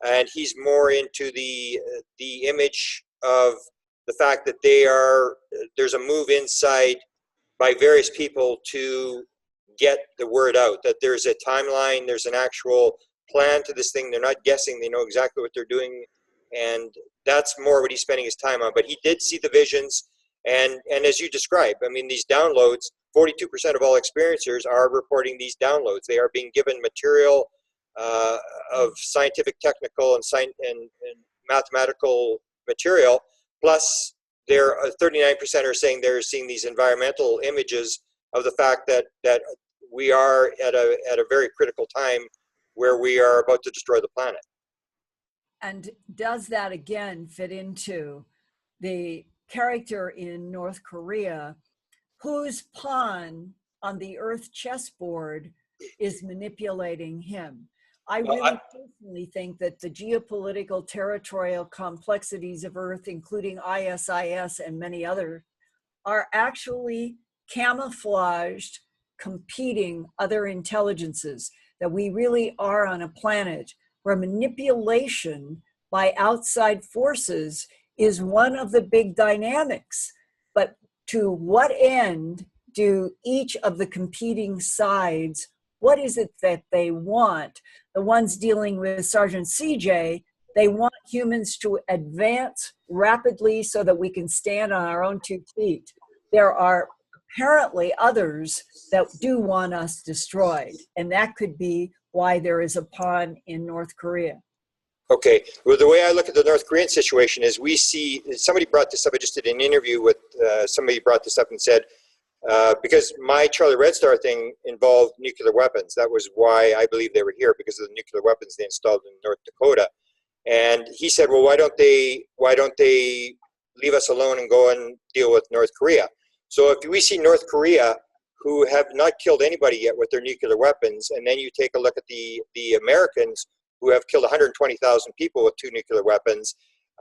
And he's more into the image of the fact that there's a move inside by various people to get the word out, that there's a timeline, there's an actual plan to this thing. They're not guessing, they know exactly what they're doing. And that's more what he's spending his time on. But he did see the visions. And as you described, I mean, these downloads, 42% of all experiencers are reporting these downloads. They are being given material of scientific, technical, and mathematical material. Plus, 39% are saying they're seeing these environmental images of the fact that we are at a very critical time where we are about to destroy the planet. And does that again fit into the character in North Korea whose pawn on the Earth chessboard is manipulating him? I really personally think that the geopolitical territorial complexities of Earth, including ISIS and many others, are actually camouflaged, competing other intelligences, that we really are on a planet where manipulation by outside forces is one of the big dynamics. But to what end do each of the competing sides, what is it that they want? The ones dealing with Sergeant CJ, they want humans to advance rapidly so that we can stand on our own 2 feet. There are apparently others that do want us destroyed, and that could be why there is a pawn in North Korea. Okay, well, the way I look at the North Korean situation is we see, somebody brought this up, I just did an interview with, somebody brought this up and said, because my Charlie Red Star thing involved nuclear weapons. That was why I believe they were here, because of the nuclear weapons they installed in North Dakota. And he said, well, why don't they leave us alone and go and deal with North Korea? So if we see North Korea, who have not killed anybody yet with their nuclear weapons, and then you take a look at the Americans who have killed 120,000 people with 2 nuclear weapons,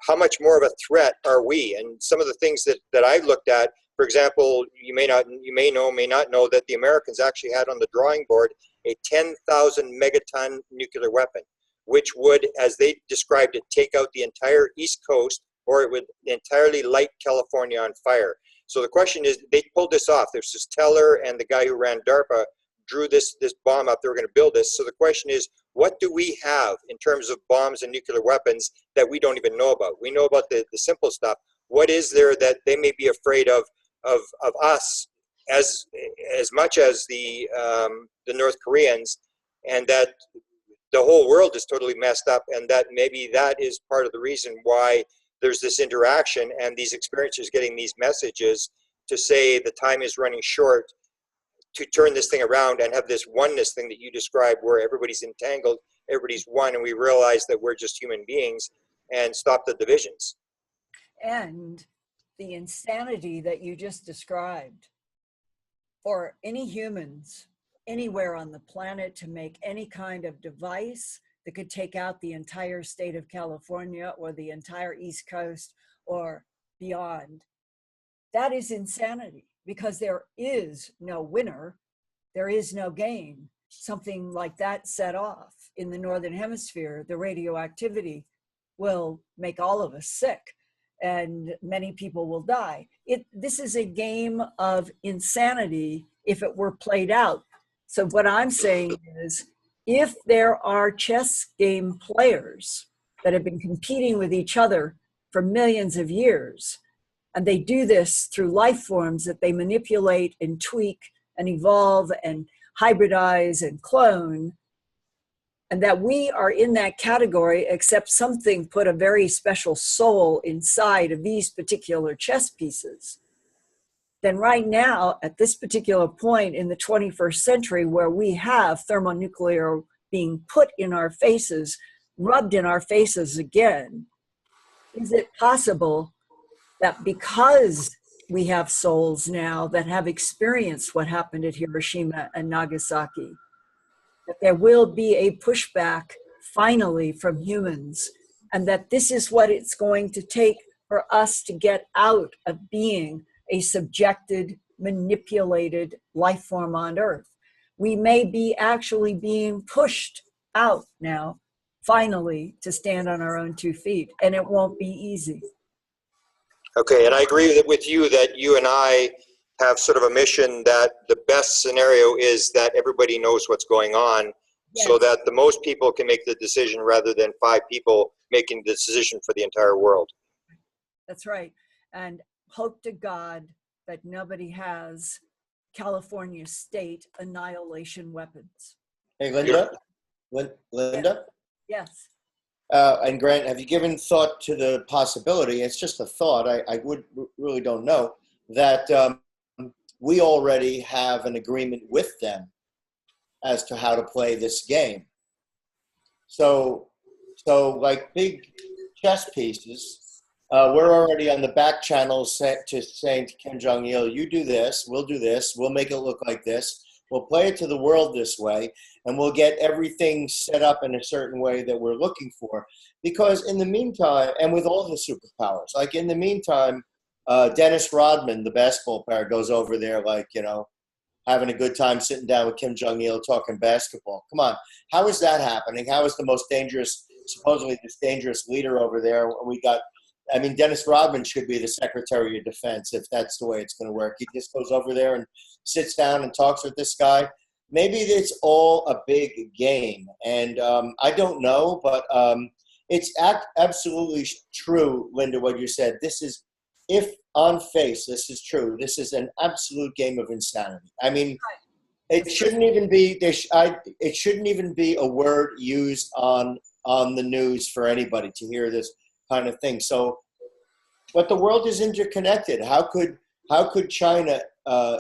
how much more of a threat are we? And some of the things that I've looked at, for example, you may not know that the Americans actually had on the drawing board a 10,000 megaton nuclear weapon, which would, as they described it, take out the entire East Coast, or it would entirely light California on fire. So the question is, they pulled this off. There's this Teller and the guy who ran DARPA drew this bomb up. They were going to build this. So the question is, what do we have in terms of bombs and nuclear weapons that we don't even know about? We know about the simple stuff. What is there that they may be afraid of us as much as the North Koreans, and that the whole world is totally messed up, and that maybe that is part of the reason why there's this interaction and these experiencers getting these messages to say the time is running short to turn this thing around and have this oneness thing that you described, where everybody's entangled, everybody's one, and we realize that we're just human beings, and stop the divisions. And the insanity that you just described, for any humans anywhere on the planet to make any kind of device that could take out the entire state of California or the entire East Coast or beyond, that is insanity, because there is no winner. there is no game. Something like that set off in the Northern Hemisphere, the radioactivity will make all of us sick and many people will die. This is a game of insanity if it were played out. So what I'm saying is, if there are chess game players that have been competing with each other for millions of years, and they do this through life forms that they manipulate and tweak and evolve and hybridize and clone, and that we are in that category, except something put a very special soul inside of these particular chess pieces, then right now, at this particular point in the 21st century, where we have thermonuclear being put in our faces, rubbed in our faces again, is it possible that because we have souls now that have experienced what happened at Hiroshima and Nagasaki, that there will be a pushback finally from humans, and that this is what it's going to take for us to get out of being a subjected, manipulated life form on Earth? We may be actually being pushed out now, finally, to stand on our own 2 feet, and it won't be easy. Okay, and I agree with you that you and I have sort of a mission that the best scenario is that everybody knows what's going on, Yes. so that the most people can make the decision rather than 5 people making the decision for the entire world. That's right. And hope to God that nobody has California state annihilation weapons. Hey, Linda? Linda? Yes. And Grant, have you given thought to the possibility, it's just a thought, I really don't know, that we already have an agreement with them as to how to play this game. So like big chess pieces, we're already on the back channel saying to Kim Jong-il, you do this, we'll make it look like this, we'll play it to the world this way, and we'll get everything set up in a certain way that we're looking for. Because in the meantime, and with all the superpowers, like in the meantime, Dennis Rodman, the basketball player, goes over there like, you know, having a good time sitting down with Kim Jong-il talking basketball. Come on, how is that happening? How is the most dangerous, supposedly this dangerous leader over there? I mean, Dennis Rodman should be the Secretary of Defense if that's the way it's going to work. He just goes over there and sits down and talks with this guy. Maybe it's all a big game, and I don't know, but it's absolutely true, Linda, what you said. This is, if on face, this is true. This is an absolute game of insanity. I mean, it shouldn't even be. It shouldn't even be a word used on the news for anybody to hear this kind of thing. So, but the world is interconnected. How could China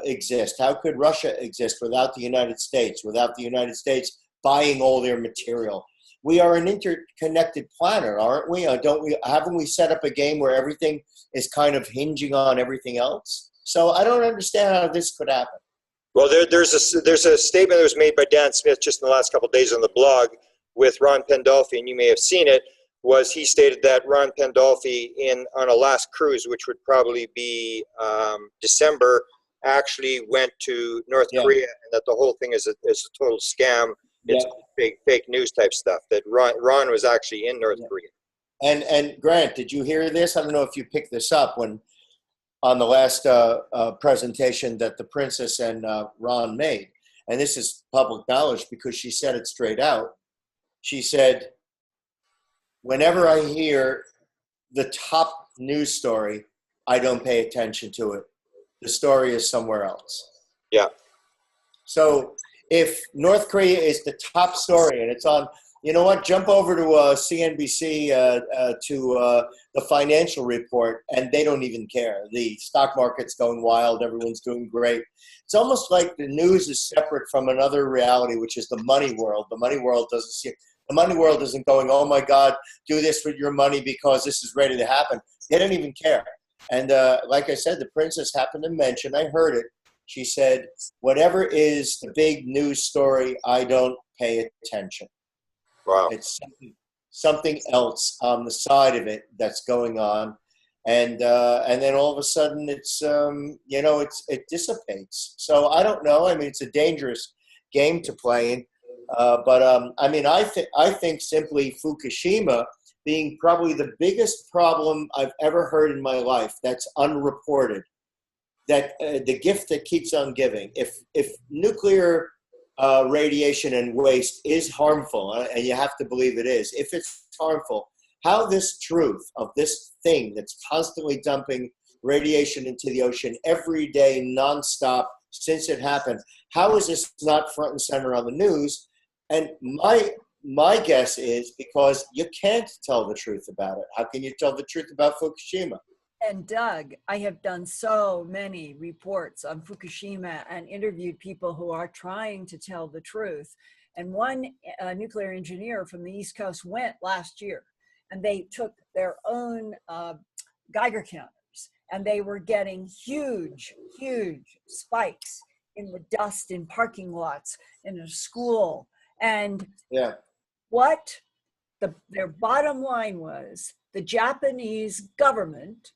exist? How could Russia exist without the United States? Without the United States buying all their material? We are an interconnected planet, aren't we? Haven't we set up a game where everything is kind of hinging on everything else? So I don't understand how this could happen. Well, there's a statement that was made by Dan Smith just in the last couple of days on the blog with Ron Pandolfi, and you may have seen it. Was he stated that Ron Pandolfi on a last cruise, which would probably be December, actually went to North Korea, and that the whole thing is a total scam. It's fake news type stuff, that Ron was actually in North Korea. And Grant, did you hear this? I don't know if you picked this up when on the last presentation that the princess and Ron made. And this is public knowledge because she said it straight out. She said, whenever I hear the top news story, I don't pay attention to it. The story is somewhere else. Yeah. So if North Korea is the top story and it's on, you know what, jump over to CNBC to the financial report, and they don't even care. The stock market's going wild. Everyone's doing great. It's almost like the news is separate from another reality, which is the money world. The money world doesn't see it. The money world isn't going, oh my God, do this with your money because this is ready to happen. They don't even care. And like I said, the princess happened to mention, I heard it. She said, whatever is the big news story, I don't pay attention. Wow. It's something else on the side of it that's going on. and then all of a sudden it's you know, it dissipates. So I don't know. I mean, it's a dangerous game to play in, but I mean, I think simply Fukushima being probably the biggest problem I've ever heard in my life that's unreported. That the gift that keeps on giving. If nuclear radiation and waste is harmful, and you have to believe it is, if it's harmful, how this truth of this thing that's constantly dumping radiation into the ocean every day, nonstop, since it happened, how is this not front and center on the news? And my guess is because you can't tell the truth about it. How can you tell the truth about Fukushima? And Doug, I have done so many reports on Fukushima and interviewed people who are trying to tell the truth. And one nuclear engineer from the East Coast went last year, and they took their own Geiger counters, and they were getting huge, huge spikes in the dust in parking lots in a school. And yeah, what their bottom line was, the Japanese government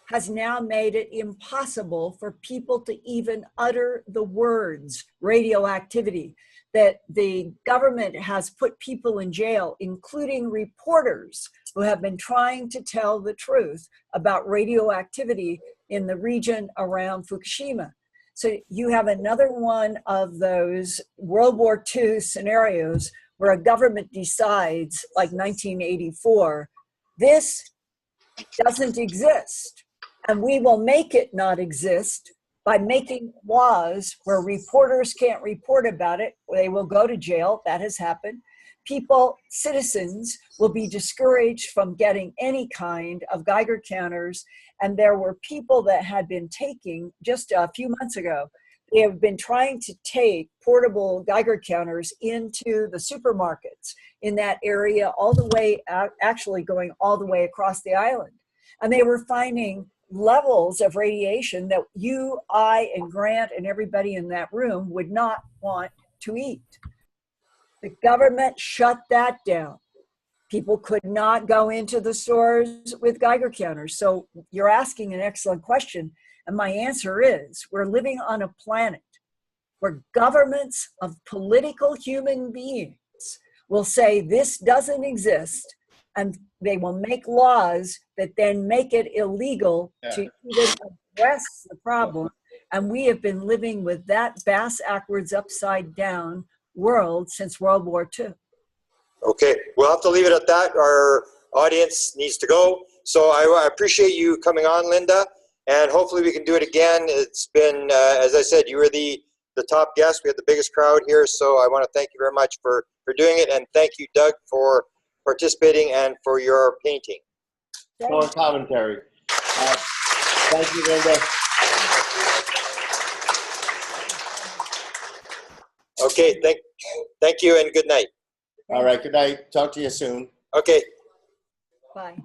has now made it impossible for people to even utter the words radioactivity, that the government has put people in jail, including reporters who have been trying to tell the truth about radioactivity in the region around Fukushima. So you have another one of those World War II scenarios where a government decides, like 1984, this doesn't exist. And we will make it not exist by making laws where reporters can't report about it. They will go to jail. That has happened. People, citizens, will be discouraged from getting any kind of Geiger counters. And there were people that had been taking, just a few months ago, they have been trying to take portable Geiger counters into the supermarkets in that area, all the way out, actually going all the way across the island. And they were finding levels of radiation that you, I, and Grant, and everybody in that room would not want to eat. The government shut that down. People could not go into the stores with Geiger counters. So you're asking an excellent question. And my answer is, we're living on a planet where governments of political human beings will say this doesn't exist, and they will make laws that then make it illegal to even address the problem. And we have been living with that bass-ackwards, upside-down world since World War II. Okay, we'll have to leave it at that. Our audience needs to go. So I appreciate you coming on, Linda, and hopefully we can do it again. It's been, as I said, you were the top guest. We had the biggest crowd here, so I want to thank you very much for doing it, and thank you, Doug, for participating and for your painting. Excellent commentary. Thank you, Linda. Okay, thank you and good night. All right, good night. Talk to you soon. Okay. Bye.